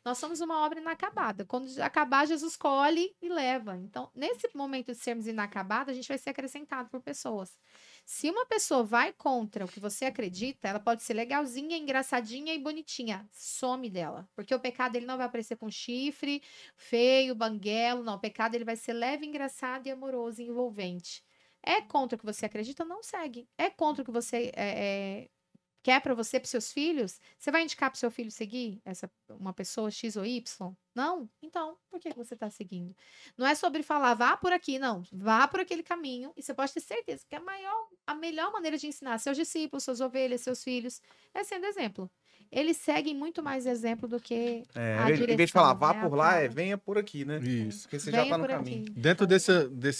Nós somos uma obra inacabada. Quando acabar, Jesus colhe e leva. Então, nesse momento de sermos inacabados, a gente vai ser acrescentado por pessoas. Se uma pessoa vai contra o que você acredita, ela pode ser legalzinha, engraçadinha e bonitinha. Some dela. Porque o pecado ele não vai aparecer com chifre, feio, banguelo. Não, o pecado ele vai ser leve, engraçado e amoroso e envolvente. É contra o que você acredita, não segue. É contra o que você quer para você, para seus filhos? Você vai indicar para seu filho seguir uma pessoa X ou Y? Não? Então, por que você está seguindo? Não é sobre falar, vá por aqui, não. Vá por aquele caminho e você pode ter certeza que a melhor maneira de ensinar seus discípulos, suas ovelhas, seus filhos, é sendo exemplo. Eles seguem muito mais exemplo do que a direção. Em vez de falar, vá né? por lá, venha por aqui, né? Isso. Porque você já Venha está no por caminho. aqui. Dentro desse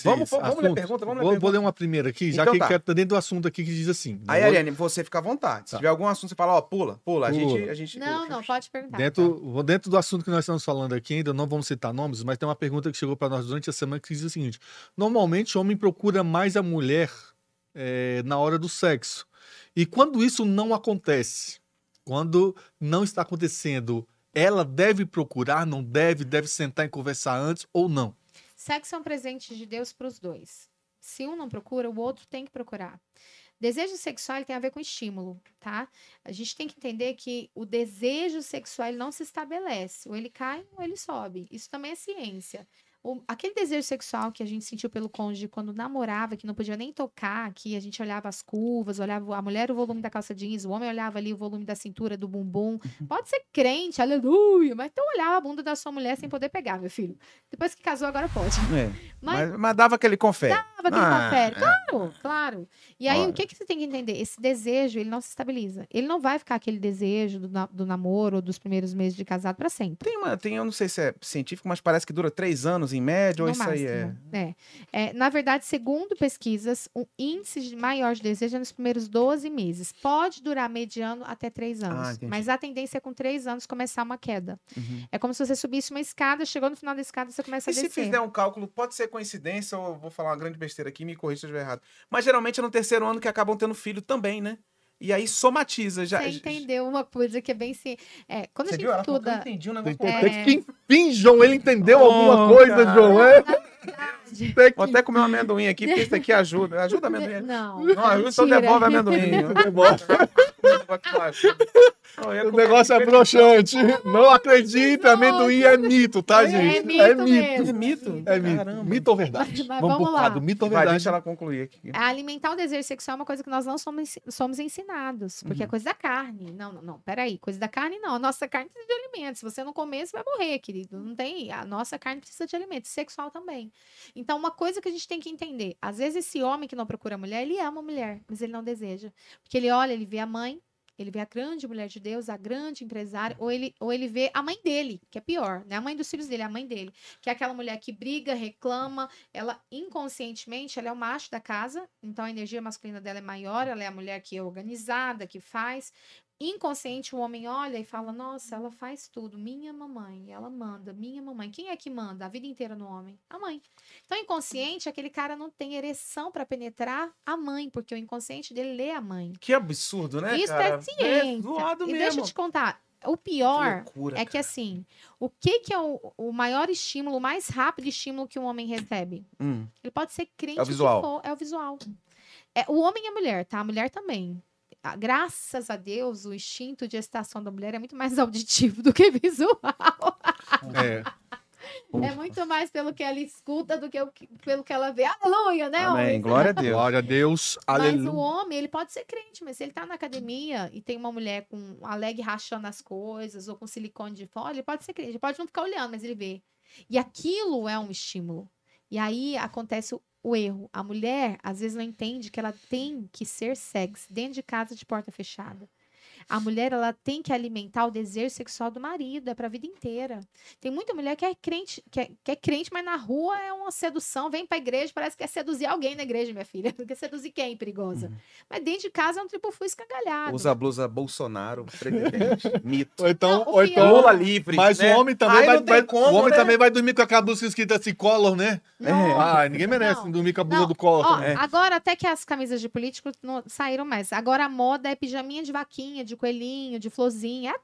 Vamos ler assunto, pergunta, vou ler uma primeira aqui, já Então que tá. tá dentro do assunto aqui que diz assim. Aí, né? Ariane, você fica à vontade. Se Tá. tiver algum assunto, você fala, ó, pula. A Pula. gente... Não, pode perguntar. Dentro do assunto que nós estamos falando aqui, ainda não vamos citar nomes, mas tem uma pergunta que chegou para nós durante a semana que diz o seguinte: normalmente o homem procura mais a mulher na hora do sexo. E quando isso não acontece, quando não está acontecendo, ela deve procurar, não deve sentar e conversar antes ou não? Sexo é um presente de Deus para os dois. Se um não procura, o outro tem que procurar. Desejo sexual ele tem a ver com estímulo, tá? A gente tem que entender que o desejo sexual ele não se estabelece. Ou ele cai ou ele sobe. Isso também é ciência. Aquele desejo sexual que a gente sentiu pelo cônjuge quando namorava, que não podia nem tocar, que a gente olhava as curvas, olhava a mulher o volume da calça jeans, o homem olhava ali o volume da cintura, do bumbum. Pode ser crente, aleluia, mas então olhava a bunda da sua mulher sem poder pegar, meu filho. Depois que casou, agora pode. Mas dava aquele confere. Dava aquele confere, claro. E aí, Olha. o que você tem que entender? Esse desejo, ele não se estabiliza. Ele não vai ficar aquele desejo do namoro ou dos primeiros meses de casado para sempre. Eu não sei se é científico, mas parece que dura 3 anos em média, ou No isso aí é... máximo. Na verdade, segundo pesquisas, o índice maior de desejo é nos primeiros 12 meses. Pode durar mediano até 3 anos. entendi. Mas a tendência é com 3 anos começar uma queda. Uhum. É como se você subisse uma escada, chegou no final da escada, você começa E a se descer. fizer um cálculo, pode ser coincidência, ou eu vou falar uma grande besteira aqui, me corrija se eu estiver errado. Mas geralmente é no 3º ano que acabam tendo filho também, né? E aí somatiza. Você entendeu uma coisa que é bem... Quando Você a gente viu? Ela falou que eu estuda... entendi um negócio. Enfim, João, ele entendeu alguma coisa, cara. João. Vou até comer um amendoim aqui, porque isso aqui ajuda. Ajuda amendoim. Não, Não ajuda, então mentira. devolve amendoim. O negócio é broxante. Não acredita, amendoim é mito, tá, gente? mito mesmo. É mito? É mito. Caramba. Mito ou verdade? Mas Vamos vamos por lá. lado, mito ou Vai, verdade? deixa ela concluir aqui. Alimentar o desejo sexual é uma coisa que nós não somos ensinados, porque é coisa da carne. Não, peraí, coisa da carne não. A nossa carne precisa de alimento. Se você não comer, você vai morrer, querido. Não tem. A nossa carne precisa de alimento, sexual também. Então, uma coisa que a gente tem que entender: às vezes, esse homem que não procura mulher, ele ama a mulher, mas ele não deseja. Porque ele olha, ele vê a mãe. Ele vê a grande mulher de Deus, a grande empresária, ou ele vê a mãe dele, que é pior, né? A mãe dos filhos dele, a mãe dele, que é aquela mulher que briga, reclama, ela inconscientemente, ela é o macho da casa, então a energia masculina dela é maior, ela é a mulher que é organizada, que faz. Inconsciente, o homem olha e fala: nossa, ela faz tudo, minha mamãe, ela manda, minha mamãe. Quem é que manda a vida inteira no homem? A mãe. Então, inconsciente, aquele cara não tem ereção para penetrar a mãe, porque o inconsciente dele lê a mãe. Que absurdo, né, Isso cara? é ciência. Zoado E mesmo. deixa eu te contar, o pior Que loucura, é que assim, o que é o maior estímulo, o mais rápido estímulo que um homem recebe? Ele pode ser crente É o visual. que for, é o visual. O homem e a mulher, tá? A mulher também. Graças a Deus, o instinto de excitação da mulher é muito mais auditivo do que visual. É muito mais pelo que ela escuta do que pelo que ela vê. Aleluia, né? Amém. homem? Glória a Deus. Glória a Deus. Mas Aleluia. o homem, ele pode ser crente, mas se ele tá na academia e tem uma mulher com a leg rachando as coisas ou com silicone de fora, ele pode ser crente. Ele pode não ficar olhando, mas ele vê. E aquilo é um estímulo. E aí acontece o erro. A mulher, às vezes, não entende que ela tem que ser sexy dentro de casa de porta fechada. A mulher, ela tem que alimentar o desejo sexual do marido, é pra vida inteira. Tem muita mulher que é crente, mas na rua é uma sedução, vem pra igreja, parece que quer seduzir alguém na igreja, minha filha. Quer seduzir quem, perigosa? Mas dentro de casa é um tripufu escangalhado. Usa a blusa Bolsonaro, presidente, mito. Ou então, Lula livre. mas né? o homem também Aí não tem como, o homem né? também vai dormir com aquela blusa escrita assim, Collor, né? Não, Ah, ninguém merece Não. dormir com a blusa Não. do Collor ó, também. agora até que as camisas de político não saíram mais. Agora a moda é pijaminha de vaquinha, de de coelhinho, de florzinha. É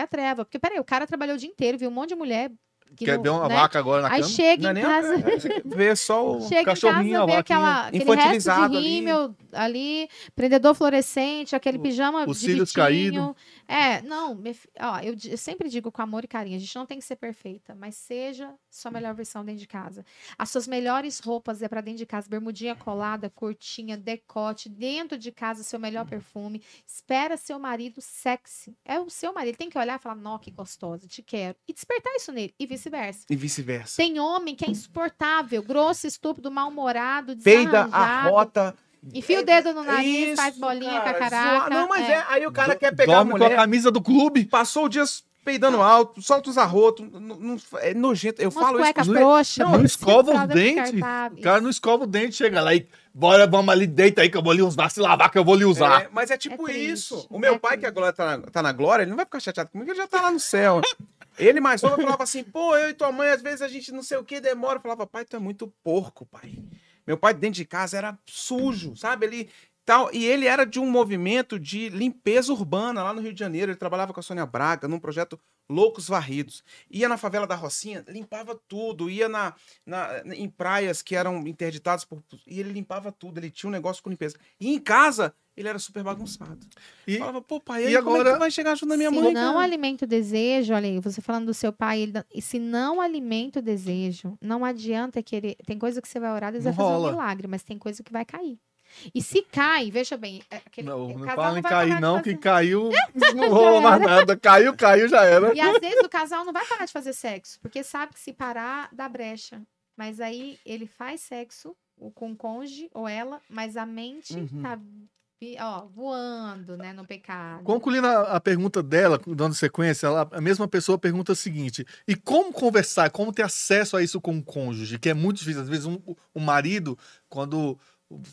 a treva. Porque, peraí, o cara trabalhou o dia inteiro, viu um monte de mulher. Quer não, ver uma né? vaca agora na Aí cama? chega Não é em nem casa... ver só o Chega em cachorrinho, casa, a vê aquele resto de infantilizado ali. rímel ali, prendedor fluorescente, aquele pijama os de cílios vitinho. Não, ó, eu sempre digo com amor e carinho, a gente não tem que ser perfeita, mas seja sua melhor versão dentro de casa. As suas melhores roupas é para dentro de casa, bermudinha colada, curtinha, decote, dentro de casa, seu melhor perfume. Espera seu marido sexy. É o seu marido, ele tem que olhar e falar, nó, que gostosa, te quero. E despertar isso nele, e vice-versa. E vice-versa. Tem homem que é insuportável, grosso, estúpido, mal-humorado, Peida, desarranjado. arrota. Enfia o dedo no nariz, Isso, faz bolinha com a cara, caraca. Não, mas aí o cara quer pegar a Dorme com a mulher, camisa do clube. passou o dia peidando alto, solta os arrotos, é nojento. Eu Umas falo isso. cuecas não- frouxas. Não escova os fralda dentes. descartável. O cara não escova o dente, chega lá e bora, vamos ali, deita aí que eu vou lhe usar, se lavar que eu vou lhe usar. Mas é tipo É triste, isso. O meu é pai, que triste. agora tá na glória, ele não vai ficar chateado comigo, ele já tá lá no céu. Ele mais novo falava assim, pô, eu e tua mãe, às vezes a gente não sei o que demora. Eu falava, pai, tu é muito porco, pai. Meu pai dentro de casa era sujo, sabe? E ele era de um movimento de limpeza urbana lá no Rio de Janeiro. Ele trabalhava com a Sônia Braga num projeto Loucos Varridos. Ia na favela da Rocinha, limpava tudo. Ia em praias que eram interditadas e ele limpava tudo. Ele tinha um negócio com limpeza. E em casa, ele era super bagunçado. E, Falava, pô, pai, e aí, como é que agora- tu vai chegar junto da minha Se mãe? não cara? alimenta o desejo, olha aí, você falando do seu pai, e se não alimenta o desejo, não adianta querer. Tem coisa que você vai orar, Deus Não vai fazer rola. um milagre, mas tem coisa que vai cair. E se cai, veja bem, Não, o não casal fala em vai cair parar de não, fazer- que caiu, não rola mais nada. Caiu, já era. E às vezes o casal não vai parar de fazer sexo, porque sabe que se parar, dá brecha. Mas aí ele faz sexo com o cônjuge ou ela, mas a mente tá voando, né, no pecado. Concluindo a pergunta dela, dando sequência, a mesma pessoa pergunta o seguinte: e como conversar, como ter acesso a isso com o cônjuge? Que é muito difícil. Às vezes, o marido, quando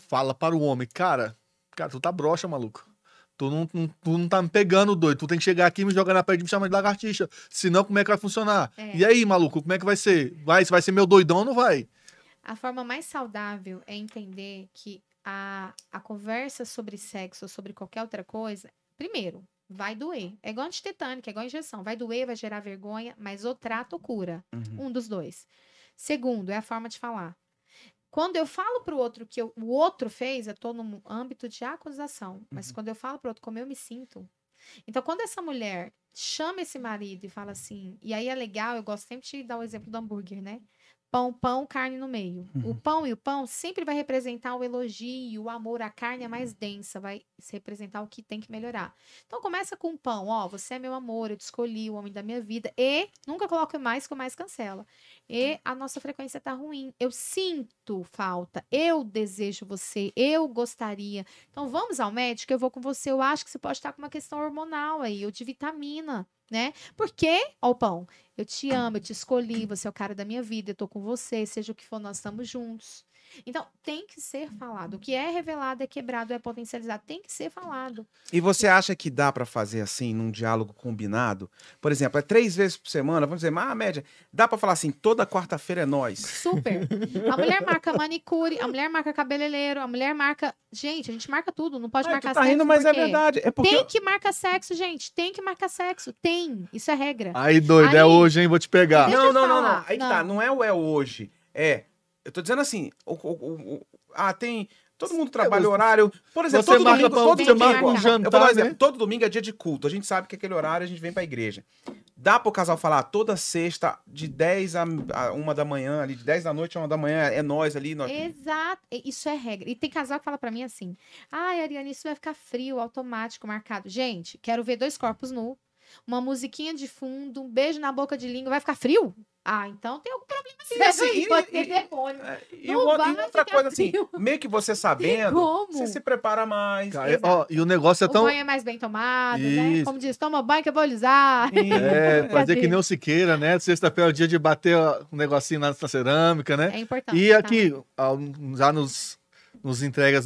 fala para o homem, cara, tu tá broxa, maluco. Tu não tá me pegando, doido. Tu tem que chegar aqui e me jogar na parede e me chamar de lagartixa. Senão, como é que vai funcionar? É. E aí, maluco, como é que vai ser? Vai ser meu doidão ou não vai? A forma mais saudável é entender que a conversa sobre sexo ou sobre qualquer outra coisa, primeiro, vai doer. É igual antitetânica, é igual injeção. Vai doer, vai gerar vergonha, mas o trato cura. Uhum. Um dos dois. Segundo, é a forma de falar. Quando eu falo pro outro que o outro fez, eu tô no âmbito de acusação. Mas quando eu falo pro outro como eu me sinto. Então, quando essa mulher chama esse marido e fala assim, e aí é legal, eu gosto sempre de dar o exemplo do hambúrguer, né? Pão, carne no meio. O pão e o pão sempre vai representar o elogio, o amor. A carne é mais densa, vai representar o que tem que melhorar. Então, começa com o pão. Ó, você é meu amor, eu te escolhi, o homem da minha vida. E nunca coloque mais, que o mais cancela. E a nossa frequência tá ruim. Eu sinto falta. Eu desejo você. Eu gostaria. Então, vamos ao médico, eu vou com você. Eu acho que você pode estar com uma questão hormonal aí, ou de vitamina, né? Porque, ó, o pão, eu te amo, eu te escolhi, você é o cara da minha vida, eu tô com você, seja o que for, nós estamos juntos. Então, tem que ser falado. O que é revelado, é quebrado, é potencializado. Tem que ser falado. E você acha que dá pra fazer assim, num diálogo combinado? Por exemplo, é 3 vezes por semana, vamos dizer, mas a média, dá pra falar assim, toda quarta-feira é nós. Super. A mulher marca manicure, a mulher marca cabeleireiro, a mulher marca... Gente, a gente marca tudo, não pode marcar Tu tá sexo. rindo, mas por é quê? verdade. É porque Tem que marcar sexo, gente. Tem que marcar sexo. Tem. Isso é regra. Aí, doido, é Aí- hoje, hein? Vou te pegar. Deixa eu não. falar. Aí que tá, não é o hoje. Eu tô dizendo assim, tem... Todo mundo trabalha horário. Por exemplo, Você todo marca domingo, pra- todo você domingo, marca um eu vou jantar, dar um exemplo, né? todo domingo é dia de culto. A gente sabe que aquele horário a gente vem pra igreja. Dá pro casal falar toda sexta, de 10 a 1 da manhã, ali, de 10 da noite a 1 da manhã, é nós ali. Exato. Isso é regra. E tem casal que fala pra mim assim: ai, Ariane, isso vai ficar frio, automático, marcado. Gente, quero ver 2 corpos nus, uma musiquinha de fundo, um beijo na boca de língua. Vai ficar frio? Ah, então tem algum problema E assim, Pode ter demônio. E Não outra vai outra ficar coisa assim, frio. meio que você sabendo, Como? você se prepara mais. Cara, Exato. ó, e o negócio é O tão. banho é mais bem tomado, né? Isso. Como diz, toma banho que eu vou lisar. É, fazer que Cadê? nem o Siqueira, né? Sexta-feira é o dia de bater um negocinho na cerâmica, né? É importante. E tá? aqui, já nos entregas,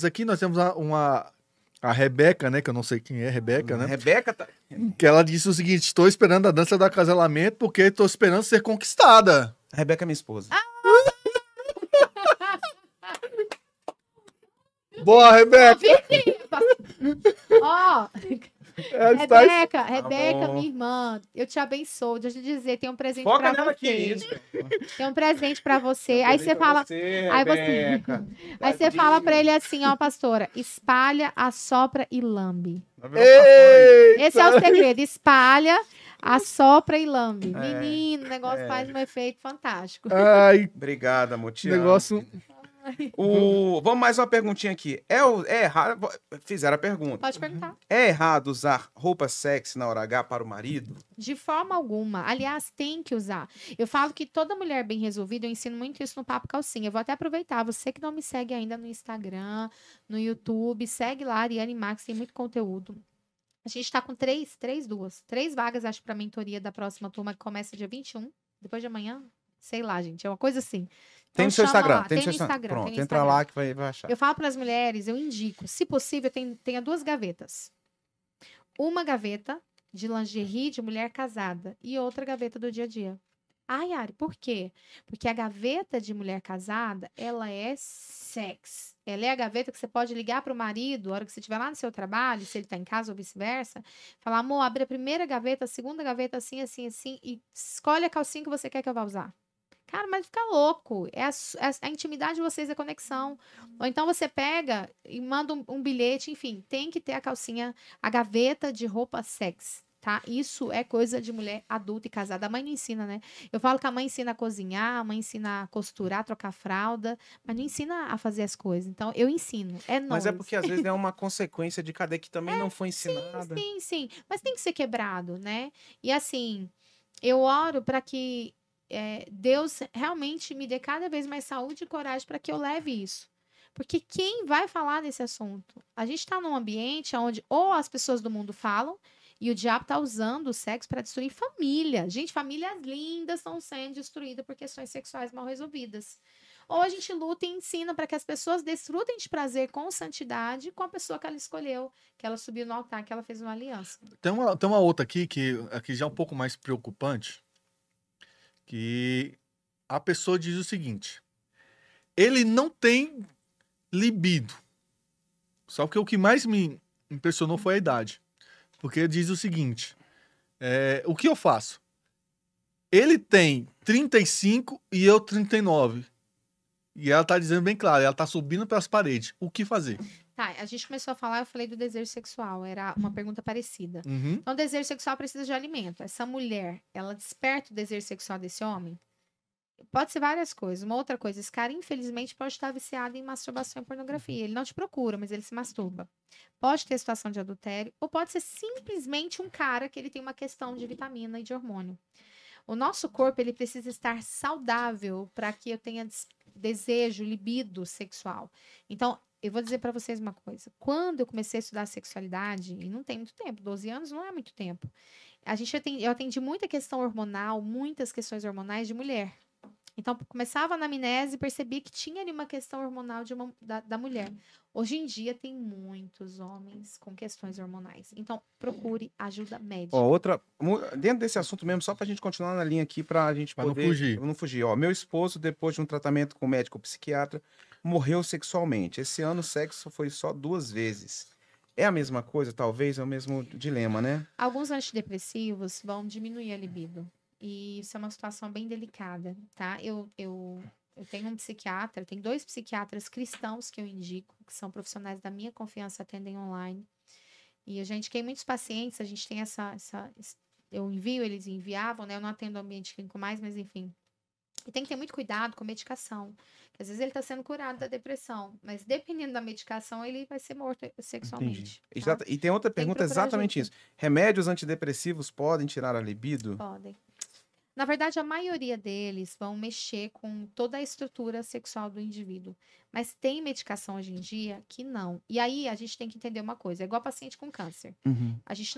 aqui nós temos a Rebeca, né? Que eu não sei quem é, Rebeca, né? Rebeca tá... Que ela disse o seguinte: estou esperando a dança do acasalamento porque estou esperando ser conquistada. Rebeca é minha esposa. Boa, Rebeca! Ó, Rebeca, bom. minha irmã, eu te abençoo. Deixa eu te dizer, tem um presente Foca pra nela aqui, você. isso. Tem um presente pra você. Tem um Aí presente você pra fala, você, aí você, Rebeca. aí você fala pra Tadinho. ele assim, ó, pastora, espalha, assopra e lambe. Vai virar um pastor. Esse é o segredo, espalha, assopra e lambe. É, Menino, o negócio faz um efeito fantástico. Ai, Obrigado, amor. Te negócio. amo. Vamos mais uma perguntinha aqui. É errado. Fizeram a pergunta. Pode perguntar. É errado usar roupa sexy na hora H para o marido? De forma alguma. Aliás, tem que usar. Eu falo que toda mulher bem resolvida, eu ensino muito isso no Papo Calcinha. Eu vou até aproveitar. Você que não me segue ainda no Instagram, no YouTube, segue lá, Ariane Max, tem muito conteúdo. A gente tá com três vagas, acho, para mentoria da próxima turma, que começa dia 21, depois de amanhã. Sei lá, gente. É uma coisa assim. Tem Então, no seu chama Instagram. lá. Tem no Instagram. Pronto, tem no entra Instagram. lá que vai achar. Eu falo para as mulheres, eu indico, se possível, tenha 2 gavetas. Uma gaveta de lingerie de mulher casada e outra gaveta do dia a dia. Ai, Ari, por quê? Porque a gaveta de mulher casada, ela é sex. Ela é a gaveta que você pode ligar para o marido, a hora que você estiver lá no seu trabalho, se ele está em casa ou vice-versa, falar, amor, abre a primeira gaveta, a segunda gaveta, assim, assim, assim, e escolhe a calcinha que você quer que eu vá usar. Cara, mas fica louco. É a intimidade de vocês, a conexão. Ou então você pega e manda um bilhete, enfim, tem que ter a calcinha, a gaveta de roupa sex, tá? Isso é coisa de mulher adulta e casada. A mãe não ensina, né? Eu falo que a mãe ensina a cozinhar, a mãe ensina a costurar, trocar fralda, mas não ensina a fazer as coisas. Então, eu ensino. É Mas nós. é porque às vezes é uma consequência de cadê que também não foi ensinada. Sim, sim. Mas tem que ser quebrado, né? E assim, eu oro para que Deus realmente me dê cada vez mais saúde e coragem para que eu leve isso. Porque quem vai falar desse assunto? A gente está num ambiente onde ou as pessoas do mundo falam e o diabo está usando o sexo para destruir família. Gente, famílias lindas estão sendo destruídas por questões sexuais mal resolvidas. Ou a gente luta e ensina para que as pessoas desfrutem de prazer com santidade com a pessoa que ela escolheu, que ela subiu no altar, que ela fez uma aliança. Tem uma outra aqui que aqui já é um pouco mais preocupante, que a pessoa diz o seguinte: ele não tem libido. Só que o que mais me impressionou foi a idade. Porque ele diz o seguinte: o que eu faço? Ele tem 35 e eu 39. E ela tá dizendo bem claro, ela tá subindo pelas paredes. O que fazer? Tá, a gente começou a falar, eu falei do desejo sexual, era uma pergunta parecida. Uhum. Então, o desejo sexual precisa de alimento. Essa mulher, ela desperta o desejo sexual desse homem? Pode ser várias coisas. Uma outra coisa, esse cara, infelizmente, pode estar viciado em masturbação e pornografia. Ele não te procura, mas ele se masturba. Pode ter situação de adultério, ou pode ser simplesmente um cara que ele tem uma questão de vitamina e de hormônio. O nosso corpo, ele precisa estar saudável para que eu tenha desejo, libido sexual. Então, eu vou dizer para vocês uma coisa. Quando eu comecei a estudar sexualidade, e não tem muito tempo, 12 anos não é muito tempo, eu atendi muita questão hormonal, muitas questões hormonais de mulher. Então, começava a anamnese e percebi que tinha ali uma questão hormonal da mulher. Hoje em dia, tem muitos homens com questões hormonais. Então, procure ajuda médica. Ó, dentro desse assunto mesmo, só pra gente continuar na linha aqui, pra gente Pra não poder... fugir. Não fugir. Ó, meu esposo, depois de um tratamento com médico psiquiatra, morreu sexualmente. Esse ano o sexo foi só 2 vezes. É a mesma coisa, talvez, é o mesmo dilema, né? Alguns antidepressivos vão diminuir a libido. E isso é uma situação bem delicada, tá? Eu tenho um psiquiatra, tem 2 psiquiatras cristãos que eu indico, que são profissionais da minha confiança, atendem online. E eu já indiquei muitos pacientes, a gente tem eu envio, eles enviavam, né? Eu não atendo ambiente clínico mais, mas enfim. E tem que ter muito cuidado com medicação. Às vezes ele está sendo curado da depressão, mas dependendo da medicação, ele vai ser morto sexualmente. Tá? E tem outra Tem que pergunta procurar exatamente ajuda. isso. Remédios antidepressivos podem tirar a libido? Podem. Na verdade, a maioria deles vão mexer com toda a estrutura sexual do indivíduo. Mas tem medicação hoje em dia que não. E aí a gente tem que entender uma coisa: é igual paciente com câncer. Uhum. A gente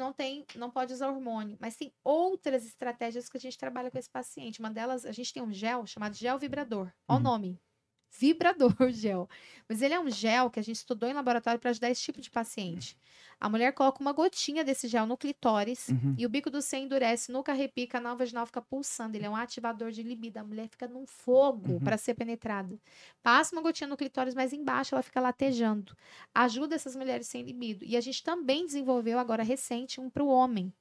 não pode usar hormônio, mas tem outras estratégias que a gente trabalha com esse paciente. Uma delas, a gente tem um gel chamado gel vibrador. Olha o nome. vibrador gel. Mas ele é um gel que a gente estudou em laboratório para ajudar esse tipo de paciente. A mulher coloca uma gotinha desse gel no clitóris e o bico do seio endurece, nuca arrepia, canal vaginal fica pulsando. Ele é um ativador de libido. A mulher fica num fogo para ser penetrada. Passa uma gotinha no clitóris, mas embaixo ela fica latejando. Ajuda essas mulheres sem libido. E a gente também desenvolveu agora recente um para o homem.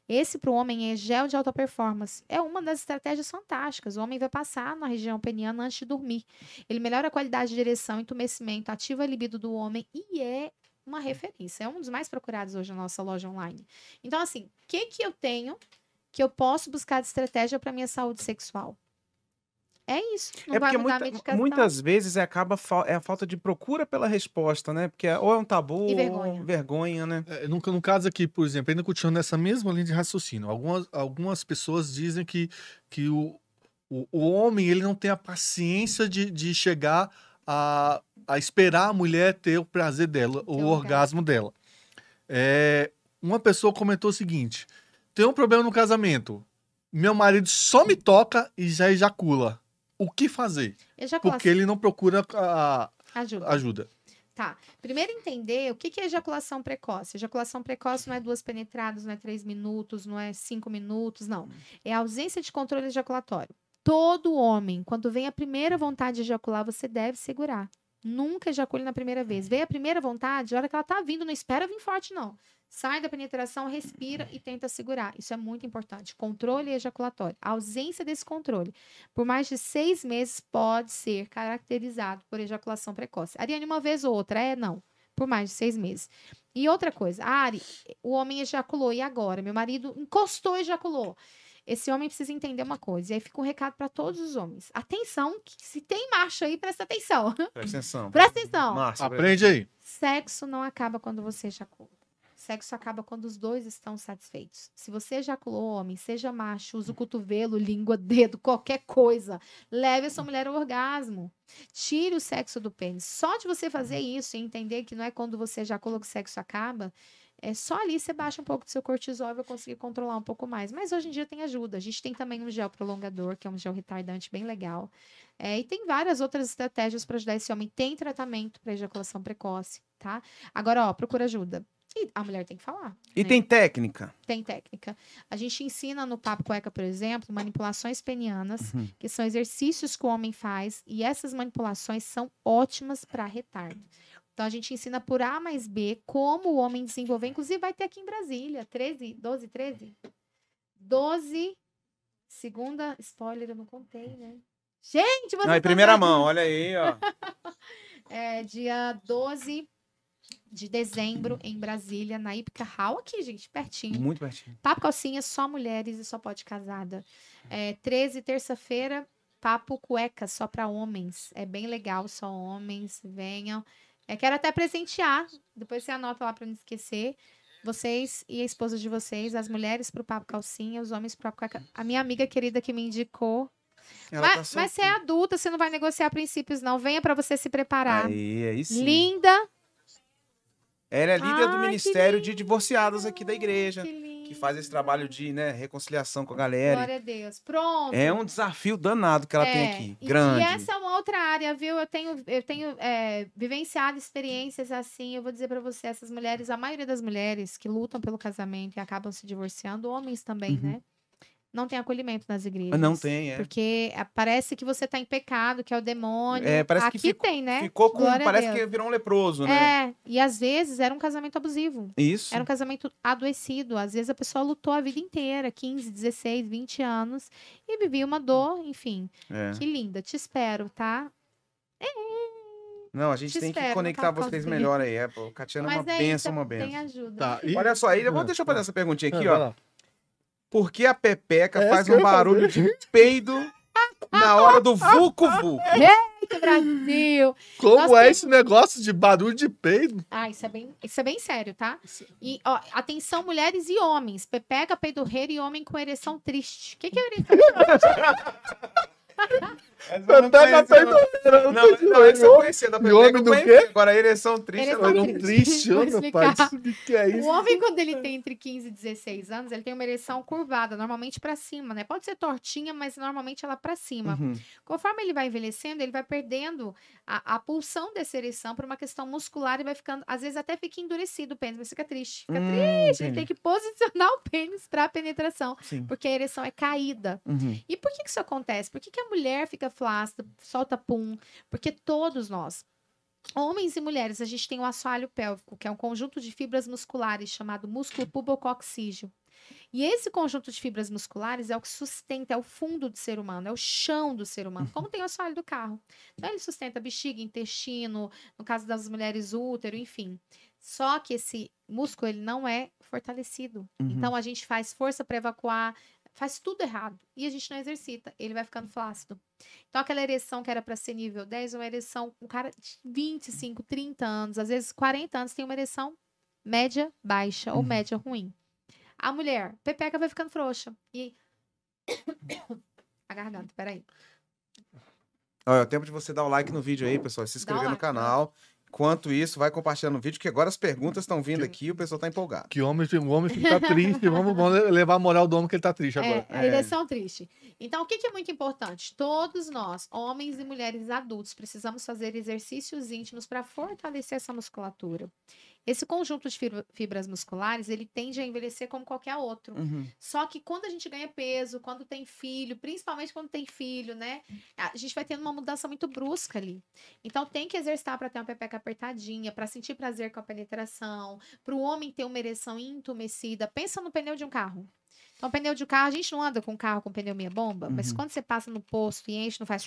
Esse para o homem é gel de alta performance. É uma das estratégias fantásticas. O homem vai passar na região peniana antes de dormir. Ele melhora a qualidade de ereção, entumecimento, ativa a libido do homem e é uma referência. É um dos mais procurados hoje na nossa loja online. Então, assim, o que eu tenho que eu posso buscar de estratégia para minha saúde sexual? É isso. Não vai porque mudar a medicação. muitas vezes acaba a falta de procura pela resposta, né? Porque ou é um tabu E vergonha. ou vergonha, né? No caso aqui, por exemplo, ainda continuando nessa mesma linha de raciocínio, algumas pessoas dizem que o homem ele não tem a paciência de chegar a esperar a mulher ter o prazer dela, o orgasmo dela. Uma pessoa comentou o seguinte: tem um problema no casamento, meu marido só me toca e já ejacula. O que fazer? Porque ele não procura ajuda. Tá. Primeiro entender o que é ejaculação precoce. Ejaculação precoce não é 2 penetradas, não é 3 minutos, não é 5 minutos, não. É a ausência de controle ejaculatório. Todo homem, quando vem a primeira vontade de ejacular, você deve segurar. Nunca ejacule na primeira vez. Veio a primeira vontade, a hora que ela tá vindo, não espera vir forte, não. Sai da penetração, respira e tenta segurar. Isso é muito importante. Controle ejaculatório. A ausência desse controle por mais de 6 meses pode ser caracterizado por ejaculação precoce. Ariane, uma vez ou outra, não. Por mais de 6 meses. E outra coisa, Ari, o homem ejaculou, e agora? Meu marido encostou e ejaculou. Esse homem precisa entender uma coisa. E aí fica um recado para todos os homens. Atenção, que se tem macho aí, presta atenção. Presta atenção. Presta atenção. Márcio, aprende aí. Sexo não acaba quando você ejacula. Sexo acaba quando os dois estão satisfeitos. Se você ejaculou, homem, seja macho, usa o cotovelo, língua, dedo, qualquer coisa. Leve a sua mulher ao orgasmo. Tire o sexo do pênis. Só de você fazer isso e entender que não é quando você ejacula que o sexo acaba, só ali você baixa um pouco do seu cortisol e vai conseguir controlar um pouco mais. Mas hoje em dia tem ajuda. A gente tem também um gel prolongador, que é um gel retardante bem legal. E tem várias outras estratégias para ajudar esse homem. Tem tratamento para ejaculação precoce, tá? Agora, procura ajuda. E a mulher tem que falar. E né? tem técnica? Tem técnica. A gente ensina no Papo Cueca, por exemplo, manipulações penianas, que são exercícios que o homem faz, e essas manipulações são ótimas para retardo. Então, a gente ensina por A mais B como o homem desenvolver. Inclusive, vai ter aqui em Brasília, 12, segunda, spoiler, eu não contei, né? Gente, você em primeira mão, olha aí, ó. Dia 12 de dezembro, em Brasília, na Ípica Hall, aqui, gente, pertinho. Muito pertinho. Papo Calcinha, só mulheres e só pode casada. 13, terça-feira, Papo Cueca, só para homens. É bem legal, só homens, venham. Quero até presentear, depois você anota lá para não esquecer. Vocês e a esposa de vocês, as mulheres pro Papo Calcinha, os homens pro Papo Cueca. A minha amiga querida que me indicou. Mas você é adulta, você não vai negociar princípios, não. Venha para você se preparar. Aí sim. Linda. Ela é líder do Ministério de Divorciadas aqui da igreja, que faz esse trabalho de reconciliação com a galera. Glória a Deus. Pronto. É um desafio danado que ela tem aqui, grande. E essa é uma outra área, viu? Eu tenho vivenciado experiências assim. Eu vou dizer para você, essas mulheres, a maioria das mulheres que lutam pelo casamento e acabam se divorciando, homens também, né? Não tem acolhimento nas igrejas. Não tem, Porque parece que você tá em pecado, que é o demônio. Parece aqui que tem, né? Parece que virou um leproso, né? E às vezes era um casamento abusivo. Isso. Era um casamento adoecido. Às vezes a pessoa lutou a vida inteira, 15, 16, 20 anos, e vivia uma dor, enfim. Que linda. Te espero, tá? Não, a gente tem que conectar vocês melhor aí. Catiana é uma benção, uma benção. Tem ajuda. Tá, olha só, deixa eu fazer essa perguntinha aqui, ó. Por que a pepeca faz um barulho de peido na hora do vucu-vucu? Eita, Brasil! Como esse negócio de barulho de peido? Isso é bem sério, tá? E, ó, atenção, mulheres e homens. Pepeca, peidorreiro e homem com ereção triste. O que é ereção triste? Essa Tá na peitoreira, Não, essa eu conhecia da E homem do quê? Agora a ereção triste. Ereção eu não- Não, triste, Vou ô, meu explicar. pai. O que é O isso? homem, quando ele tem entre 15 e 16 anos, ele tem uma ereção curvada, normalmente para cima, né? Pode ser tortinha, mas normalmente ela para cima. Uhum. Conforme ele vai envelhecendo, ele vai perdendo a pulsão dessa ereção por uma questão muscular e vai ficando, às vezes até fica endurecido o pênis, mas fica triste. Fica triste, ele entendi. tem que posicionar o pênis para a penetração, Sim. porque a ereção é caída. Uhum. E por que isso acontece? Por que a mulher fica flácida, solta pum? Porque todos nós, homens e mulheres, a gente tem o assoalho pélvico, que é um conjunto de fibras musculares chamado músculo pubococcígeo. E esse conjunto de fibras musculares é o que sustenta, é o fundo do ser humano, é o chão do ser humano, como tem o assoalho do carro. Então, ele sustenta bexiga, intestino, no caso das mulheres, útero, enfim. Só que esse músculo, ele não é fortalecido. Uhum. Então, a gente faz força para evacuar, faz tudo errado. E a gente não exercita, ele vai ficando flácido. Então, aquela ereção que era para ser nível 10, uma ereção, um cara de 25, 30 anos, às vezes 40 anos, tem uma ereção média baixa ou média ruim. A mulher, pepeca vai ficando frouxa. E. A garganta, peraí. Olha, é o tempo de você dar o like no vídeo aí, pessoal. Se inscrever no like, canal. Enquanto isso, vai compartilhando o vídeo, que agora as perguntas estão vindo aqui e o pessoal tá empolgado. Que o homem fica triste. Vamos levar a moral do homem que ele tá triste agora. É, a ereção triste. Então, o que é muito importante? Todos nós, homens e mulheres adultos, precisamos fazer exercícios íntimos para fortalecer essa musculatura. Esse conjunto de fibras musculares, ele tende a envelhecer como qualquer outro. Uhum. Só que quando a gente ganha peso, quando tem filho, principalmente quando tem filho, né? A gente vai tendo uma mudança muito brusca ali. Então tem que exercitar para ter uma pepeca apertadinha, para sentir prazer com a penetração, para o homem ter uma ereção entumecida. Pensa no pneu de um carro. Então, pneu de carro, a gente não anda com carro com pneu meia bomba, mas quando você passa no posto e enche, não faz.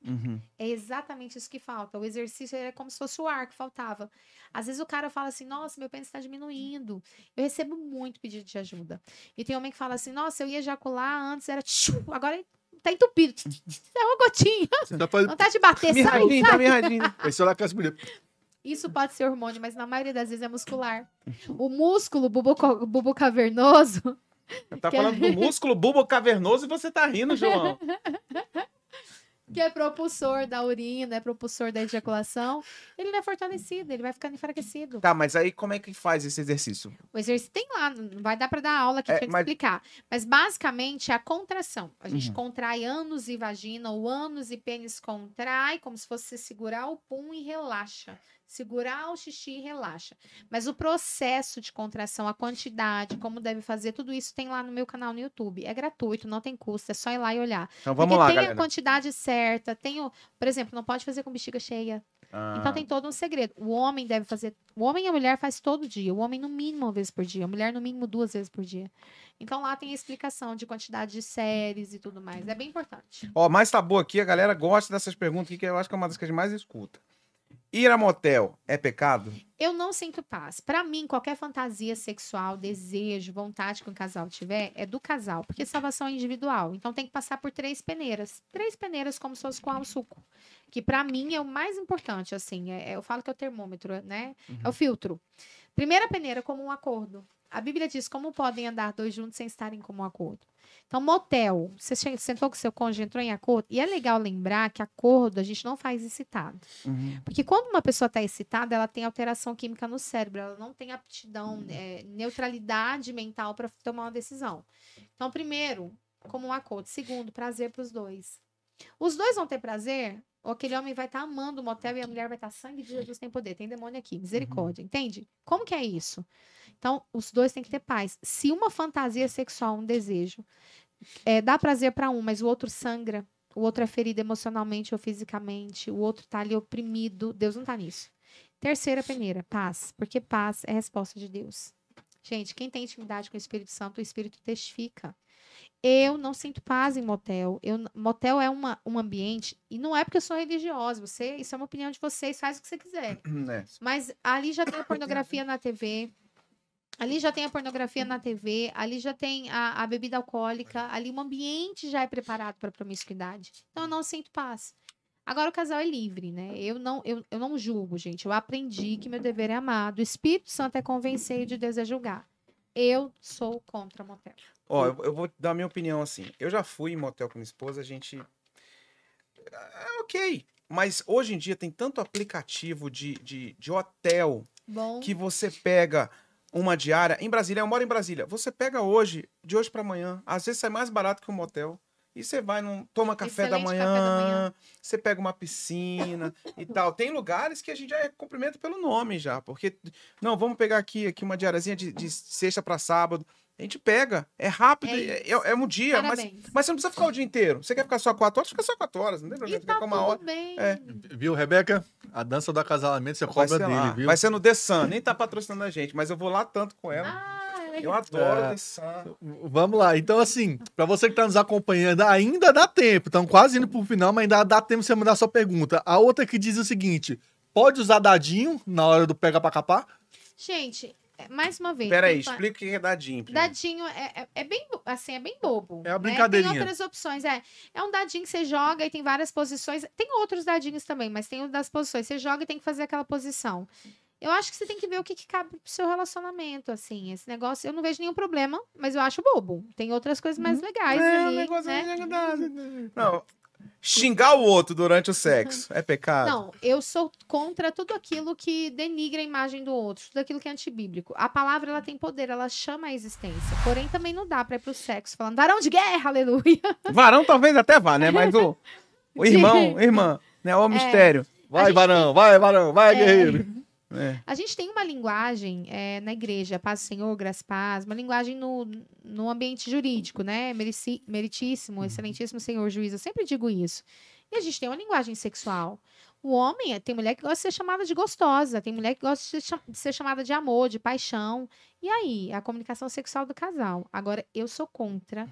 Uhum. É exatamente isso que falta. O exercício é como se fosse o ar que faltava. Às vezes o cara fala assim: nossa, meu pênis está diminuindo. Eu recebo muito pedido de ajuda. E tem homem que fala assim: nossa, eu ia ejacular antes, era agora tá entupido. É uma gotinha. Você tá fazendo... Não tá de bater, sai, Mirradinho, sai. tá mirradinho. Esse olhar com as mulheres. Isso pode ser hormônio, mas na maioria das vezes é muscular. O músculo bubo cavernoso. Tá falando do músculo bulbo cavernoso e você tá rindo, João. Que é propulsor da urina, é propulsor da ejaculação, ele não é fortalecido, ele vai ficando enfraquecido. Tá, mas aí como é que faz esse exercício? O exercício tem lá, não vai dar para dar aula aqui para mas- explicar. Mas basicamente é a contração. A gente contrai ânus e vagina, o ânus e pênis contrai, como se fosse segurar o pum e relaxa. Segurar o xixi e relaxa. Mas o processo de contração, a quantidade, como deve fazer, tudo isso tem lá no meu canal no YouTube. É gratuito, não tem custo, é só ir lá e olhar. Então vamos Porque lá, tem galera. a quantidade certa, tem o, por exemplo, não pode fazer com bexiga cheia. Então tem todo um segredo. O homem deve fazer, o homem e a mulher faz todo dia. O homem no mínimo uma vez por dia, a mulher no mínimo 2 vezes por dia. Então lá tem a explicação de quantidade de séries e tudo mais. É bem importante. Ó, mais tabu aqui, a galera gosta dessas perguntas aqui, que eu acho que é uma das que a gente mais escuta. Ir a motel é pecado? Eu não sinto paz. Pra mim, qualquer fantasia sexual, desejo, vontade que um casal tiver, é do casal, porque salvação é individual. Então tem que passar por 3 peneiras. 3 peneiras como se fosse com o suco. Que pra mim é o mais importante, assim. Eu falo que é o termômetro, né? É o filtro. Primeira peneira, como um acordo. A Bíblia diz como podem andar 2 juntos sem estarem como um acordo. Então, motel, você sentou com seu cônjuge, entrou em acordo. E é legal lembrar que acordo a gente não faz excitado. Porque quando uma pessoa está excitada, ela tem alteração química no cérebro, ela não tem aptidão, neutralidade mental para tomar uma decisão. Então, primeiro, como um acordo. Segundo, prazer para os dois. Os dois vão ter prazer, ou aquele homem vai estar amando o motel e a mulher vai estar sangue de Jesus tem poder, tem demônio aqui, misericórdia, entende? Como que é isso? Então, os dois têm que ter paz. Se uma fantasia sexual, um desejo, dá prazer para um, mas o outro sangra, o outro é ferido emocionalmente ou fisicamente, o outro tá ali oprimido, Deus não tá nisso. Terceira peneira, paz, porque paz é a resposta de Deus. Gente, quem tem intimidade com o Espírito Santo, o Espírito testifica. Eu não sinto paz em motel. Motel é um ambiente, e não é porque eu sou religiosa, isso é uma opinião de vocês, faz o que você quiser. Mas ali já tem a pornografia na TV, ali já tem a bebida alcoólica, ali o ambiente já é preparado para promiscuidade. Então eu não sinto paz. Agora o casal é livre, né? Eu não julgo, gente. Eu aprendi que meu dever é amar. O Espírito Santo é convencer e o de Deus é julgar. Eu sou contra motel. Ó, eu vou dar a minha opinião assim. Eu já fui em motel com minha esposa, ok. Mas hoje em dia tem tanto aplicativo de hotel Bom. que você pega uma diária. Em Brasília, eu moro em Brasília. Você pega hoje, de hoje para amanhã. Às vezes sai mais barato que um motel. E você vai, toma café da Excelente café da manhã. manhã, você pega uma piscina e tal. Tem lugares que a gente já cumprimenta pelo nome já. Porque, não, vamos pegar aqui uma diariazinha de sexta para sábado. A gente pega, é rápido, é um dia, mas Parabéns. você não precisa ficar o dia inteiro. Você quer ficar só 4 horas, fica só 4 horas, não tem E problema. tá Fica uma tudo hora. bem. É. Viu, Rebeca? A dança do acasalamento você Vai cobra ser dele, lá. viu? Vai ser no The Sun, nem tá patrocinando a gente, mas eu vou lá tanto com ela. Ah, Eu adoro É. The Sun. Vamos lá. Então, assim, pra você que tá nos acompanhando, ainda dá tempo. Estão quase indo pro final, mas ainda dá tempo de você mandar sua pergunta. A outra que diz o seguinte: pode usar dadinho na hora do pega pra capar? Gente, mais uma vez. Peraí, tem- explica o que é dadinho. primeiro. Dadinho é bem, assim, é bem bobo. É uma né? brincadeirinha. Tem outras opções. É um dadinho que você joga e tem várias posições. Tem outros dadinhos também, mas tem o das posições. Você joga e tem que fazer aquela posição. Eu acho que você tem que ver o que cabe pro seu relacionamento, assim. Esse negócio, eu não vejo nenhum problema, mas eu acho bobo. Tem outras coisas mais legais É, ali, um negócio né? Não, xingar o outro durante o sexo é pecado? Não, eu sou contra tudo aquilo que denigra a imagem do outro, tudo aquilo que é antibíblico. A palavra, ela tem poder, ela chama a existência. Porém, também não dá pra ir pro sexo falando, varão de guerra, aleluia. Varão talvez até vá, né? Mas o irmão, irmã, né? O mistério. Vai, gente varão, vai, guerreiro. É. A gente tem uma linguagem na igreja, paz do Senhor, graça e paz, uma linguagem no ambiente jurídico, né? Meritíssimo, excelentíssimo Senhor juiz, eu sempre digo isso. E a gente tem uma linguagem sexual. O homem, tem mulher que gosta de ser chamada de gostosa, tem mulher que gosta de ser chamada de amor, de paixão. E aí, a comunicação sexual do casal. Agora, eu sou contra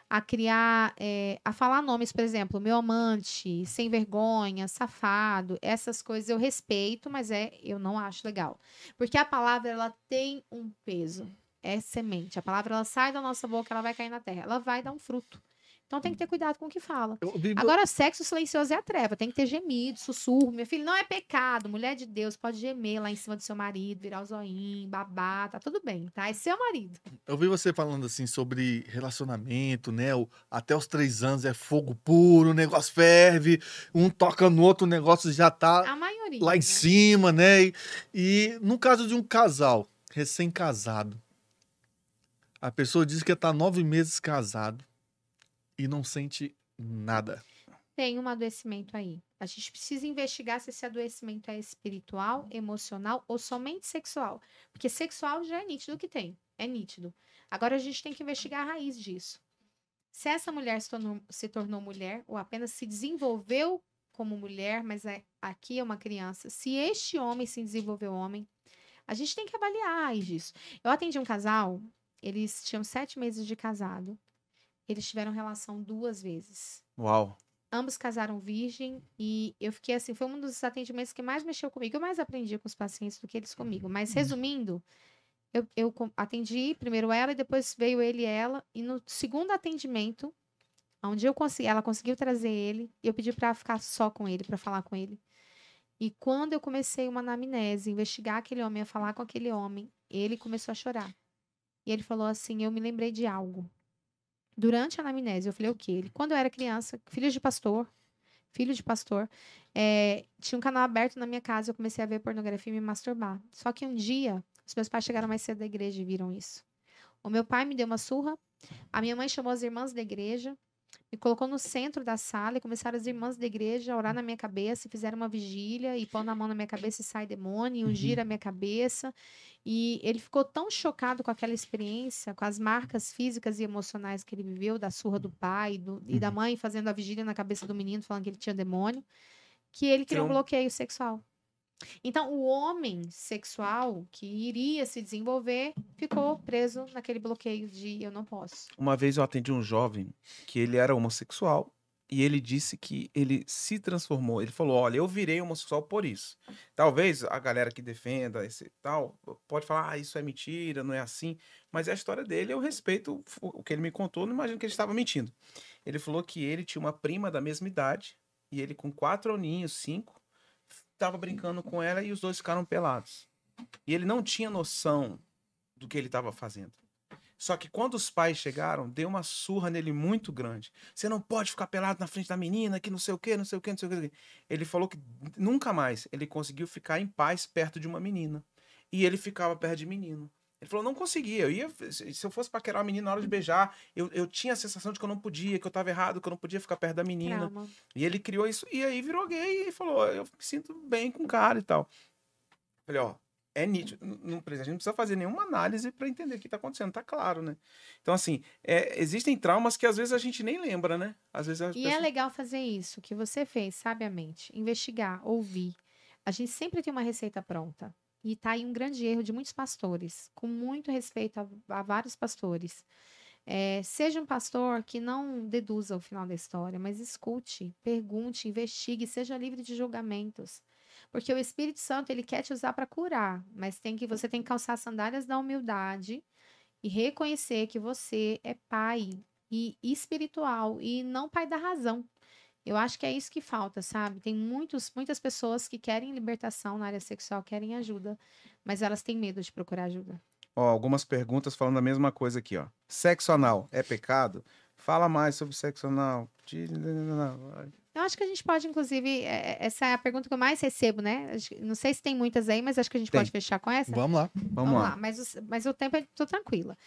a criar, a falar nomes, por exemplo, meu amante, sem vergonha, safado, essas coisas eu respeito, mas eu não acho legal. Porque a palavra, ela tem um peso, é semente. A palavra, ela sai da nossa boca, ela vai cair na terra, ela vai dar um fruto. Então tem que ter cuidado com o que fala. Agora, sexo silencioso é a treva. Tem que ter gemido, sussurro. Meu filho, não é pecado. Mulher de Deus pode gemer lá em cima do seu marido, virar o zoinho, babar, tá tudo bem, tá? É seu marido. Eu vi você falando assim sobre relacionamento, né? Até os 3 anos é fogo puro, o negócio ferve, um toca no outro, o negócio já tá A maioria. lá em né? cima, né? E no caso de um casal recém-casado, a pessoa diz que tá 9 meses casado e não sente nada. Tem um adoecimento aí. A gente precisa investigar se esse adoecimento é espiritual, emocional ou somente sexual. Porque sexual já é nítido que tem. É nítido. Agora a gente tem que investigar a raiz disso. Se essa mulher se tornou mulher ou apenas se desenvolveu como mulher, mas aqui é uma criança. Se este homem se desenvolveu homem, a gente tem que avaliar a raiz disso. Eu atendi um casal, eles tinham 7 meses de casado. Eles tiveram relação 2 vezes. Uau. Ambos casaram virgem e eu fiquei assim, foi um dos atendimentos que mais mexeu comigo. Eu mais aprendi com os pacientes do que eles comigo. Mas resumindo, eu atendi primeiro ela e depois veio ele e ela. E no segundo atendimento, onde ela conseguiu trazer ele, eu pedi para ficar só com ele, para falar com ele. E quando eu comecei uma anamnese, investigar aquele homem, a falar com aquele homem, ele começou a chorar. E ele falou assim, eu me lembrei de algo. Durante a anamnese, eu falei o quê? Ele, quando eu era criança, filho de pastor, tinha um canal aberto na minha casa, eu comecei a ver pornografia e me masturbar. Só que um dia, os meus pais chegaram mais cedo da igreja e viram isso. O meu pai me deu uma surra, a minha mãe chamou as irmãs da igreja, me colocou no centro da sala e começaram as irmãs da igreja a orar na minha cabeça, fizeram uma vigília e pôr na mão na minha cabeça e sai demônio, e ungir a minha cabeça. E ele ficou tão chocado com aquela experiência, com as marcas físicas e emocionais que ele viveu, da surra do pai e da mãe fazendo a vigília na cabeça do menino, falando que ele tinha demônio, que ele criou um bloqueio sexual. Então, o homem sexual que iria se desenvolver ficou preso naquele bloqueio de eu não posso. Uma vez eu atendi um jovem que ele era homossexual e ele disse que ele se transformou. Ele falou, olha, eu virei homossexual por isso. Talvez a galera que defenda esse tal pode falar, isso é mentira, não é assim. Mas é a história dele, eu respeito o que ele me contou, não imagino que ele estava mentindo. Ele falou que ele tinha uma prima da mesma idade e ele com 4 aninhos, 5, estava brincando com ela e os dois ficaram pelados. E ele não tinha noção do que ele estava fazendo. Só que quando os pais chegaram, deu uma surra nele muito grande. Você não pode ficar pelado na frente da menina, que não sei o quê, não sei o quê, não sei o quê. Ele falou que nunca mais ele conseguiu ficar em paz perto de uma menina. E ele ficava perto de menino. Ele falou, não conseguia. Se eu fosse paquerar uma menina na hora de beijar, eu tinha a sensação de que eu não podia, que eu estava errado, que eu não podia ficar perto da menina. Trauma. E ele criou isso, e aí virou gay e falou, eu me sinto bem com o cara e tal. Falei, ó, é nítido. A gente não precisa fazer nenhuma análise para entender o que está acontecendo, tá claro, né? Então, assim, existem traumas que às vezes a gente nem lembra, né? Às vezes as E pessoas... é legal fazer isso, que você fez, sabiamente. Investigar, ouvir. A gente sempre tem uma receita pronta. E tá aí um grande erro de muitos pastores, com muito respeito a vários pastores. Seja um pastor que não deduza o final da história, mas escute, pergunte, investigue, seja livre de julgamentos. Porque o Espírito Santo, ele quer te usar para curar, mas você tem que calçar as sandálias da humildade e reconhecer que você é pai e espiritual e não pai da razão. Eu acho que é isso que falta, sabe? Tem muitas pessoas que querem libertação na área sexual, querem ajuda, mas elas têm medo de procurar ajuda. Ó, algumas perguntas falando a mesma coisa aqui, ó. Sexo anal é pecado? Fala mais sobre sexo anal. Eu acho que a gente pode, inclusive, essa é a pergunta que eu mais recebo, né? Não sei se tem muitas aí, mas acho que a gente Tem. pode fechar com essa. Vamos lá. Vamos lá. Mas o tempo tô tranquila.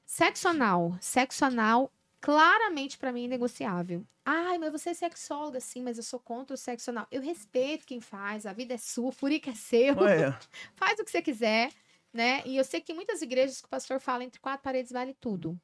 Sexo anal, claramente para mim é negociável. Ai, mas você é sexóloga, sim, mas eu sou contra o sexo anal. Eu respeito quem faz, a vida é sua, o furico é seu. Ué, Faz o que você quiser, né? E eu sei que tem muitas igrejas que o pastor fala entre quatro paredes vale tudo.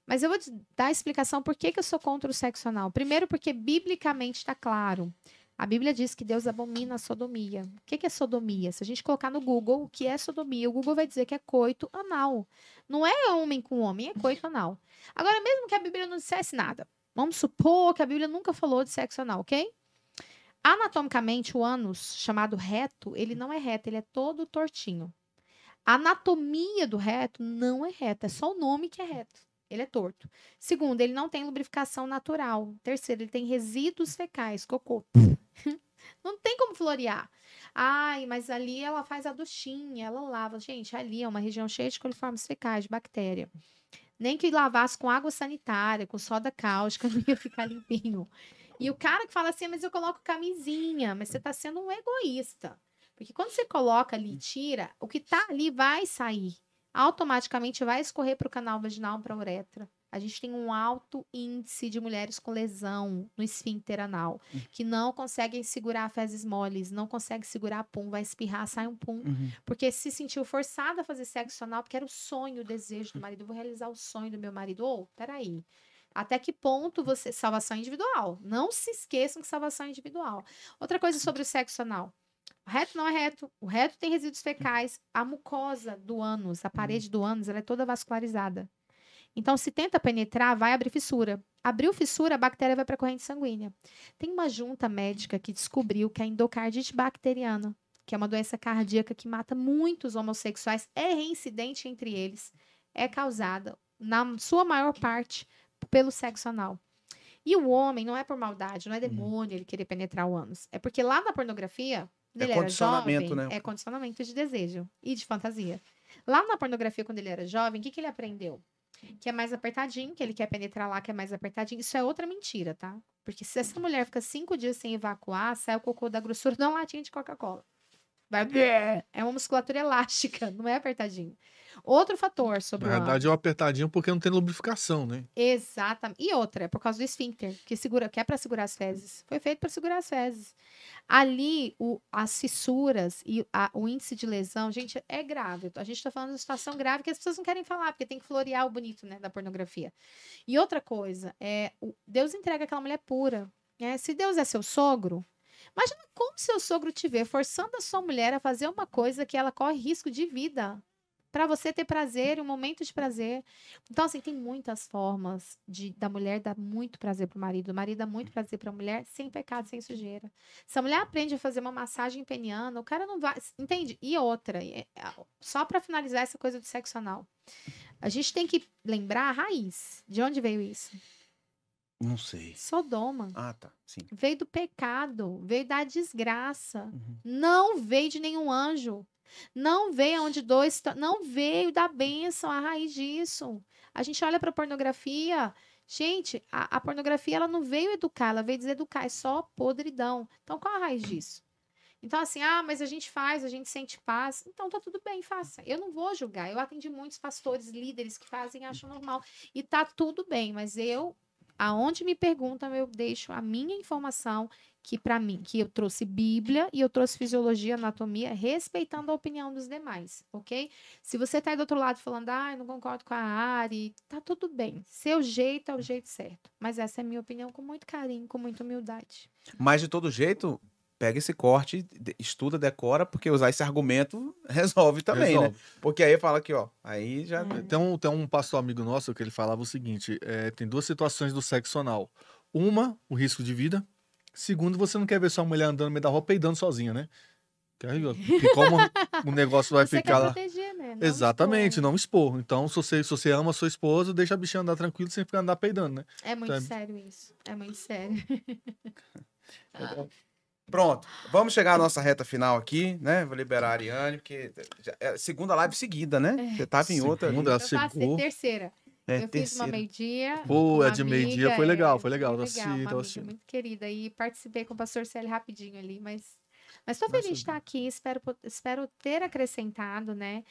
Mas eu vou te dar a explicação por que eu sou contra o sexo anal. Primeiro, porque biblicamente está claro. A Bíblia diz que Deus abomina a sodomia. O que é sodomia? Se a gente colocar no Google o que é sodomia, o Google vai dizer que é coito anal. Não é homem com homem, é coito anal. Agora, mesmo que a Bíblia não dissesse nada, vamos supor que a Bíblia nunca falou de sexo anal, ok? Anatomicamente, o ânus, chamado reto, ele não é reto, ele é todo tortinho. A anatomia do reto não é reta, é só o nome que é reto. Ele é torto. Segundo, ele não tem lubrificação natural. Terceiro, ele tem resíduos fecais, cocô. Não tem como florear. Ai, mas ali ela faz a duchinha, ela lava. Gente, ali é uma região cheia de coliformes fecais, de bactéria. Nem que lavasse com água sanitária, com soda cáustica, não ia ficar limpinho. E o cara que fala assim, mas eu coloco camisinha, mas você tá sendo um egoísta. Porque quando você coloca ali e tira, o que tá ali vai sair. Automaticamente vai escorrer para o canal vaginal, para a uretra. A gente tem um alto índice de mulheres com lesão no esfíncter anal, que não conseguem segurar fezes moles, não conseguem segurar pum, vai espirrar, sai um pum. Porque se sentiu forçada a fazer sexo anal, porque era o sonho, o desejo do marido. Eu vou realizar o sonho do meu marido. Peraí. Até que ponto você... Salvação individual. Não se esqueçam que salvação é individual. Outra coisa sobre o sexo anal. O reto não é reto. O reto tem resíduos fecais. A mucosa do ânus, a parede do ânus, ela é toda vascularizada. Então, se tenta penetrar, vai abrir fissura. Abriu fissura, a bactéria vai para a corrente sanguínea. Tem uma junta médica que descobriu que a endocardite bacteriana, que é uma doença cardíaca que mata muitos homossexuais, é reincidente entre eles, é causada, na sua maior parte, pelo sexo anal. E o homem não é por maldade, não é demônio ele querer penetrar o ânus. É porque lá na pornografia, quando ele era jovem, né? é condicionamento de desejo e de fantasia. Lá na pornografia, quando ele era jovem, o que ele aprendeu? Que é mais apertadinho, que ele quer penetrar lá, que é mais apertadinho. Isso é outra mentira, tá? Porque se essa mulher fica 5 dias sem evacuar, sai o cocô da grossura de uma latinha de Coca-Cola. É uma musculatura elástica, não é apertadinho. Outro fator sobre Na o verdade, ânus. é um apertadinho porque não tem lubrificação, né? Exatamente. E outra, é por causa do esfíncter, que é para segurar as fezes. Foi feito para segurar as fezes. Ali, as fissuras e o índice de lesão, gente, é grave. A gente está falando de uma situação grave que as pessoas não querem falar, porque tem que florear o bonito, né, da pornografia. E outra coisa, Deus entrega aquela mulher pura. Né? Se Deus é seu sogro, imagina como seu sogro te vê forçando a sua mulher a fazer uma coisa que ela corre risco de vida. Para você ter prazer, um momento de prazer. Então, assim, tem muitas formas da mulher dar muito prazer pro marido, do marido dar muito prazer pra mulher, sem pecado, sem sujeira. Se a mulher aprende a fazer uma massagem peniana, o cara não vai... Entende? E outra, só para finalizar essa coisa do sexo anal. A gente tem que lembrar a raiz. De onde veio isso? Não sei. Sodoma. Ah, tá. Sim. Veio do pecado, veio da desgraça. Não veio de nenhum anjo. Não veio onde dois... Não veio da bênção a raiz disso. A gente olha para a pornografia... Gente, a pornografia ela não veio educar, ela veio deseducar. É só podridão. Então, qual a raiz disso? Então, assim, mas a gente faz, a gente sente paz. Então, tá tudo bem, faça. Eu não vou julgar. Eu atendi muitos pastores, líderes que fazem e acham normal. E tá tudo bem, mas aonde me perguntam, eu deixo a minha informação, que para mim, que eu trouxe Bíblia e eu trouxe fisiologia, anatomia, respeitando a opinião dos demais, ok? Se você tá aí do outro lado falando, eu não concordo com a Ari, tá tudo bem. Seu jeito é o jeito certo. Mas essa é a minha opinião com muito carinho, com muita humildade. Mas, de todo jeito, pega esse corte, estuda, decora, porque usar esse argumento resolve também, né? Resolve. Porque aí fala aqui, ó, aí já... Tem um pastor amigo nosso que ele falava o seguinte: tem duas situações do sexo anal. Uma, o risco de vida. Segundo, você não quer ver sua mulher andando no meio da rua peidando sozinha, né? Que aí, ó, que como o negócio vai Você ficar quer lá. proteger, né? Não Exatamente, expor. não expor. Então, se você ama a sua esposa, deixa a bichinha andar tranquilo sem ficar andar peidando, né? É muito Então, sério isso. É muito sério. Pronto, vamos chegar à nossa reta final aqui, né? Vou liberar a Ariane, porque é a segunda live seguida, né? Você tava em outra ali. segunda, Eu faço chegou. terceira. É, Eu fiz uma terceira. meio-dia. Pô, com uma a de meio-dia amiga, foi legal, foi tô legal, assistindo, uma tô amiga assistindo. muito querida. E participei com o pastor Célio rapidinho ali, mas tô Graças feliz de a estar Deus. aqui. Espero ter acrescentado, né?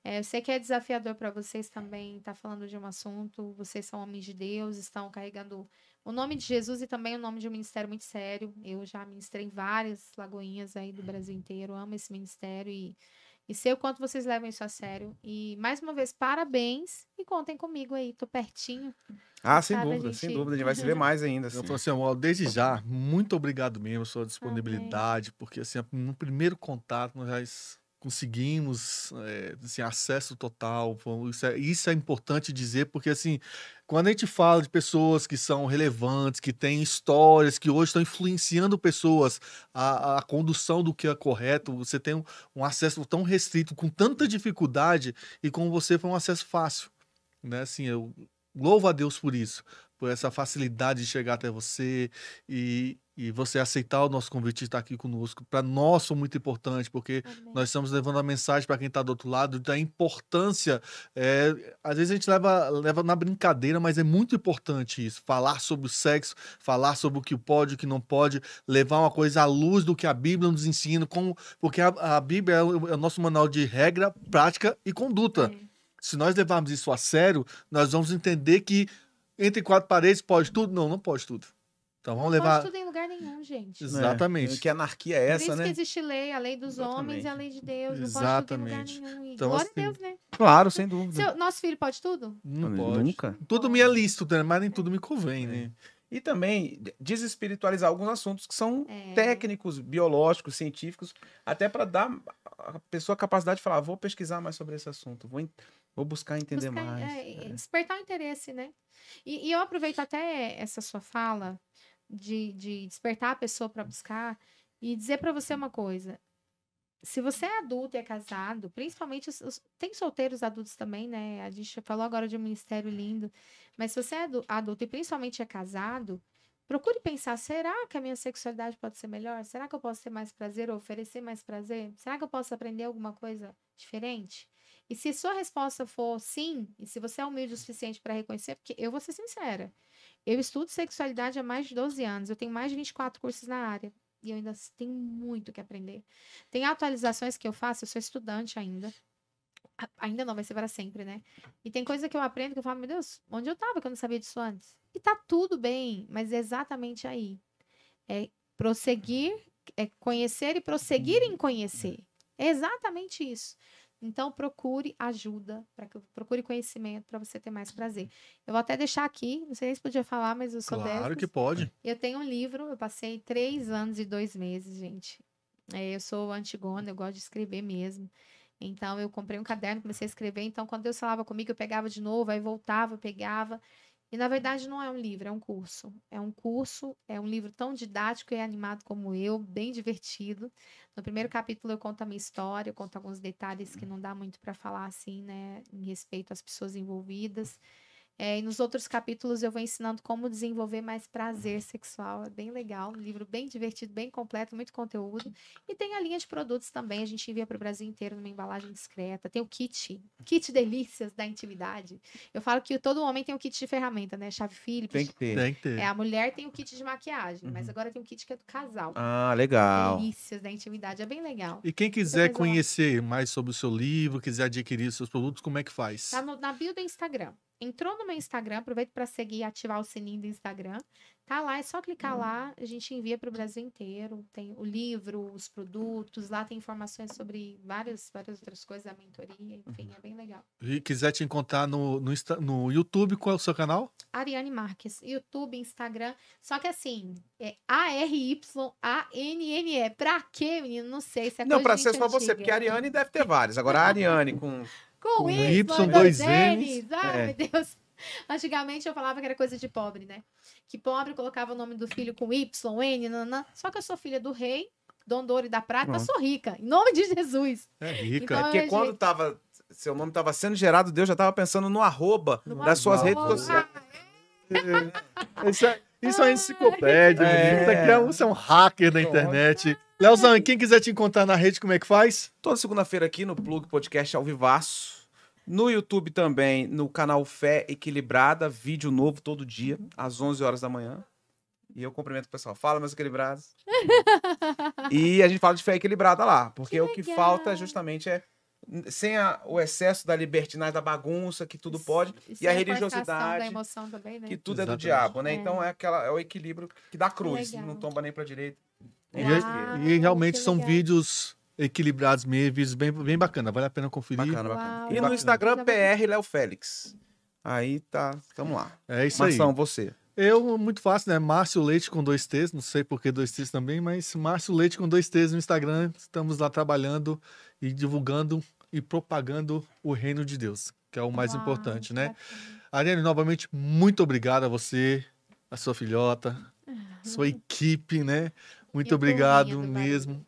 Eu sei que é desafiador para vocês também estar falando de um assunto. Vocês são homens de Deus, estão carregando o nome de Jesus e também o nome de um ministério muito sério. Eu já ministrei em várias lagoinhas aí do Brasil inteiro, amo esse ministério e sei o quanto vocês levam isso a sério. E mais uma vez, parabéns e contem comigo aí, tô pertinho. Ah, Quem sabe a sem gente- dúvida, a gente vai se ver mais ainda, assim. Eu falo assim, ó, desde já, muito obrigado mesmo pela sua Amém. disponibilidade, porque assim, no primeiro contato nós já conseguimos assim, acesso total. Isso é importante dizer, porque assim, quando a gente fala de pessoas que são relevantes, que têm histórias, que hoje estão influenciando pessoas a condução do que é correto, você tem um acesso tão restrito, com tanta dificuldade, e com você foi um acesso fácil, né? Assim, eu louvo a Deus por isso, por essa facilidade de chegar até você e você aceitar o nosso convite de estar aqui conosco. Para nós foi muito importante, porque Amém. nós estamos levando a mensagem para quem está do outro lado da importância. Às vezes a gente leva na brincadeira, mas é muito importante isso. Falar sobre o sexo, falar sobre o que pode, o que não pode, levar uma coisa à luz do que a Bíblia nos ensina, porque a Bíblia é o nosso manual de regra, prática e conduta. É. Se nós levarmos isso a sério, nós vamos entender que entre quatro paredes pode tudo? Não, não pode tudo. Então vamos Não levar. pode tudo em lugar nenhum, gente. Exatamente. Que anarquia é Por essa, isso que né? existe lei, a lei dos homens e a lei de Deus. Não pode tudo em lugar Exatamente. nenhum. E Então, glória assim, a Deus, né? Claro, sem dúvida. Nosso filho pode tudo? Não pode. Nunca. Tudo me é lícito, né? Mas nem tudo me convém, né? E também desespiritualizar alguns assuntos que são É. técnicos, biológicos, científicos, até para dar a pessoa a capacidade de falar, vou pesquisar mais sobre esse assunto, vou buscar entender mais. Despertar o interesse, né? E eu aproveito até essa sua fala de despertar a pessoa para buscar e dizer para você uma coisa. Se você é adulto e é casado, principalmente tem solteiros adultos também, né? A gente falou agora de um ministério lindo, mas se você é adulto e principalmente é casado, procure pensar: será que a minha sexualidade pode ser melhor? Será que eu posso ter mais prazer ou oferecer mais prazer? Será que eu posso aprender alguma coisa diferente? E se sua resposta for sim, e se você é humilde o suficiente para reconhecer, porque eu vou ser sincera, eu estudo sexualidade há mais de 12 anos, eu tenho mais de 24 cursos na área. E eu ainda tenho muito que aprender. Tem atualizações que eu faço, eu sou estudante ainda. Ainda não, vai ser para sempre, né? E tem coisa que eu aprendo que eu falo, meu Deus, onde eu tava que eu não sabia disso antes? E tá tudo bem, mas é exatamente aí. É prosseguir, é conhecer e prosseguir em conhecer. É exatamente isso. Então, procure ajuda, procure conhecimento para você ter mais prazer. Eu vou até deixar aqui, não sei se podia falar, mas eu sou Claro dessas. que pode. Eu tenho um livro, eu passei 3 anos e 2 meses, gente. Eu sou antigona, eu gosto de escrever mesmo. Então, eu comprei um caderno, comecei a escrever. Então, quando Deus falava comigo, eu pegava de novo, aí voltava, pegava. E, na verdade, não é um livro, é um curso. É um curso, é um livro tão didático e animado como eu, bem divertido. No primeiro capítulo, eu conto a minha história, eu conto alguns detalhes que não dá muito para falar, assim, né, em respeito às pessoas envolvidas. E nos outros capítulos eu vou ensinando como desenvolver mais prazer sexual. É bem legal, um livro bem divertido, bem completo, muito conteúdo. E tem a linha de produtos também, a gente envia para o Brasil inteiro numa embalagem discreta. Tem o kit delícias da intimidade. Eu falo que todo homem tem um kit de ferramenta, né? Chave Phillips. Tem que ter. Tem que ter. A mulher tem o kit de maquiagem, mas agora tem um kit que é do casal. Ah, legal. Delícias da intimidade, é bem legal. E quem quiser conhecer mais sobre o seu livro, quiser adquirir os seus produtos, como é que faz? Tá na bio do Instagram. Entrou no meu Instagram, aproveita para seguir e ativar o sininho do Instagram. Tá lá, é só clicar lá, a gente envia para o Brasil inteiro. Tem o livro, os produtos, lá tem informações sobre várias outras coisas, a mentoria, enfim, é bem legal. E quiser te encontrar no YouTube, qual é o seu canal? Ariane Marques, YouTube, Instagram. Só que assim, é ARYANNE. Pra quê, menino? Não sei. Se é Não, coisa pra de ser gente só você, antiga. porque a Ariane deve ter vários. Agora a Ariane com Com Y, Y, dois dois N's. N's. Ai, É. meu Deus. Antigamente eu falava que era coisa de pobre, né? Que pobre colocava o nome do filho com Y, N, nanã. Só que eu sou filha do rei, Dom Douro e da Prata, Pronto. sou rica. Em nome de Jesus. É rica. Então, Porque quando seu nome estava sendo gerado, Deus já estava pensando no arroba No das suas arroba. redes sociais. Isso é enciclopédia, menino. Isso aqui você é um hacker da internet. Leozão, e quem quiser te encontrar na rede, como é que faz? Toda segunda-feira aqui no Plug Podcast ao vivaço. No YouTube também, no canal Fé Equilibrada, vídeo novo todo dia, às 11 horas da manhã. E eu cumprimento o pessoal. Fala, meus equilibrados. E a gente fala de fé equilibrada lá, porque o que legal. falta justamente é sem o excesso da libertinagem, da bagunça, que tudo pode, e a religiosidade, da emoção também, né? que tudo é do Exatamente. diabo, né? É. Então é o equilíbrio que dá cruz, Legal. não tomba nem pra direita. nem E, pra Uau. esquerda. e realmente que são legal. vídeos equilibrados mesmo, vídeos bem bacana. Vale a pena conferir. Bacana, bacana. Uau, E no bacana. Instagram, PR Léo Félix. Aí tá, tamo lá. É isso aí. Marção, você. Eu, muito fácil, né? Márcio Leite com 2 T's, não sei por que 2 T's também, mas Márcio Leite com 2 T's no Instagram. Estamos lá trabalhando e divulgando e propagando o reino de Deus, que é o mais Uau, importante, né? bacana. Ariane, novamente, muito obrigado a você, a sua filhota, sua equipe, né? Muito E a obrigado turminha do mesmo.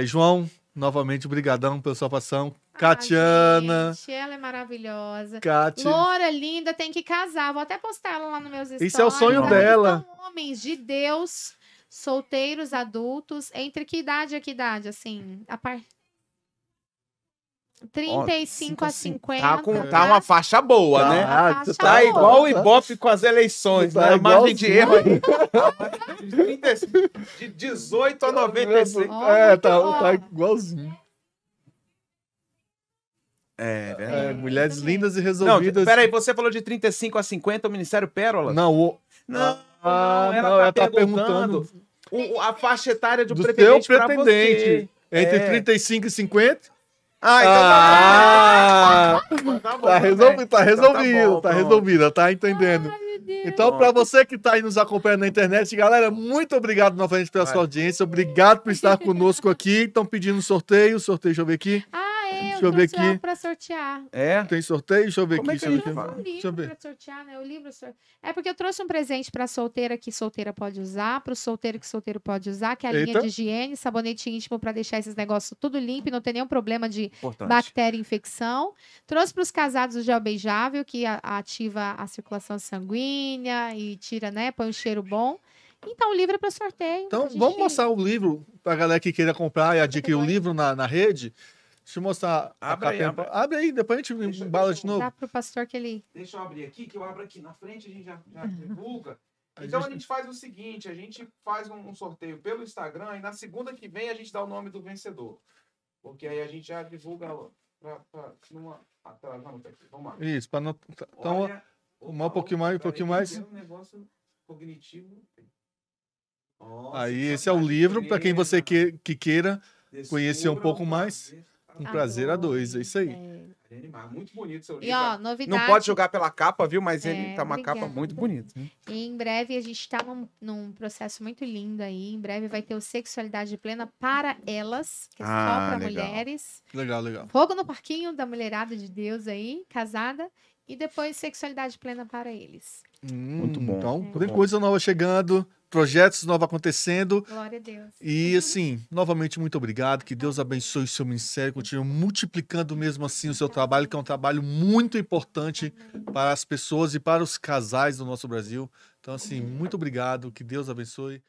João, novamente, brigadão pela sua participação. Ah, Catiana, gente, ela é maravilhosa. Cati. Loura linda, tem que casar. Vou até postar ela lá nos meus stories. Esse é o sonho Tá? dela. São homens de Deus, solteiros, adultos. Entre que idade a que idade? Assim, 35 a 50. Tá uma faixa boa, Tá, né? Tá Tá boa. igual o Ibope com as eleições, Tá né? A margem de erro igualzinho. aí. De 18 a 96. Ó, É, muito tá bom. igualzinho. É, verdade. Mulheres também. lindas e Não, resolvidas. peraí, você falou de 35 a 50, o Ministério Pérola? Não, Não, ela tá perguntando a faixa etária do do teu pretendente pra pretendente. você. Entre É. 35 e 50? Ah, então tá bom. Tá resolvido, tá resolvido, Então tá bom, resolvido, tá entendendo. Ai, meu Deus. Então, pra você que tá aí nos acompanhando na internet, galera, muito obrigado novamente pela sua audiência, obrigado por estar conosco aqui. Estão pedindo sorteio, deixa eu ver aqui. Deixa eu ver trouxe algo aqui. pra sortear. É? Tem sorteio? Deixa eu ver Como aqui. é que Deixa eu ver a gente aqui. faz? Um Deixa eu livro ver. pra sortear, né? O livro É porque eu trouxe um presente pra solteira que solteira pode usar, pro solteiro que solteiro pode usar, que é a linha Eita. de higiene, sabonete íntimo pra deixar esses negócios tudo limpo e não ter nenhum problema de Importante. bactéria e infecção. Trouxe pros casados o gel beijável, que ativa a circulação sanguínea e tira, né? Põe um cheiro bom. Então, o livro é pra sorteio. Então, A gente- vamos mostrar o livro pra galera que queira comprar e adquirir o livro na rede. Deixa eu mostrar. Abre aí, capinha. Abre aí, depois a gente embala de novo. Dá pro pastor que ele... Deixa eu abrir aqui, que eu abro aqui na frente, a gente já Uhum. divulga. A Então gente- a gente faz o seguinte, a gente faz um sorteio pelo Instagram e na segunda que vem a gente dá o nome do vencedor. Porque aí a gente já divulga numa... Vamos lá. Isso, para não. Então, Olha, um pouquinho mais, um pouquinho mais. É um negócio cognitivo. Aí, esse é o livro para quem você que queira conhecer um pouco mais. Um prazer a dois, é isso aí. É. Muito bonito seu livro. E ó, novidade. Não pode jogar pela capa, viu? Mas ele É, tá uma capa obrigada. muito bonita. E em breve a gente está num processo muito lindo aí. Em breve vai ter o Sexualidade Plena para elas, que é só para legal. mulheres. Legal, legal. Fogo no parquinho da mulherada de Deus aí, casada. E depois Sexualidade Plena para eles. Muito bom. Então, Muito tem bom. coisa nova chegando. projetos novos acontecendo. Glória a Deus. E assim, novamente, muito obrigado. Que Deus abençoe o seu ministério, continue multiplicando mesmo assim o seu trabalho, que é um trabalho muito importante para as pessoas e para os casais do nosso Brasil. Então, assim, muito obrigado. Que Deus abençoe.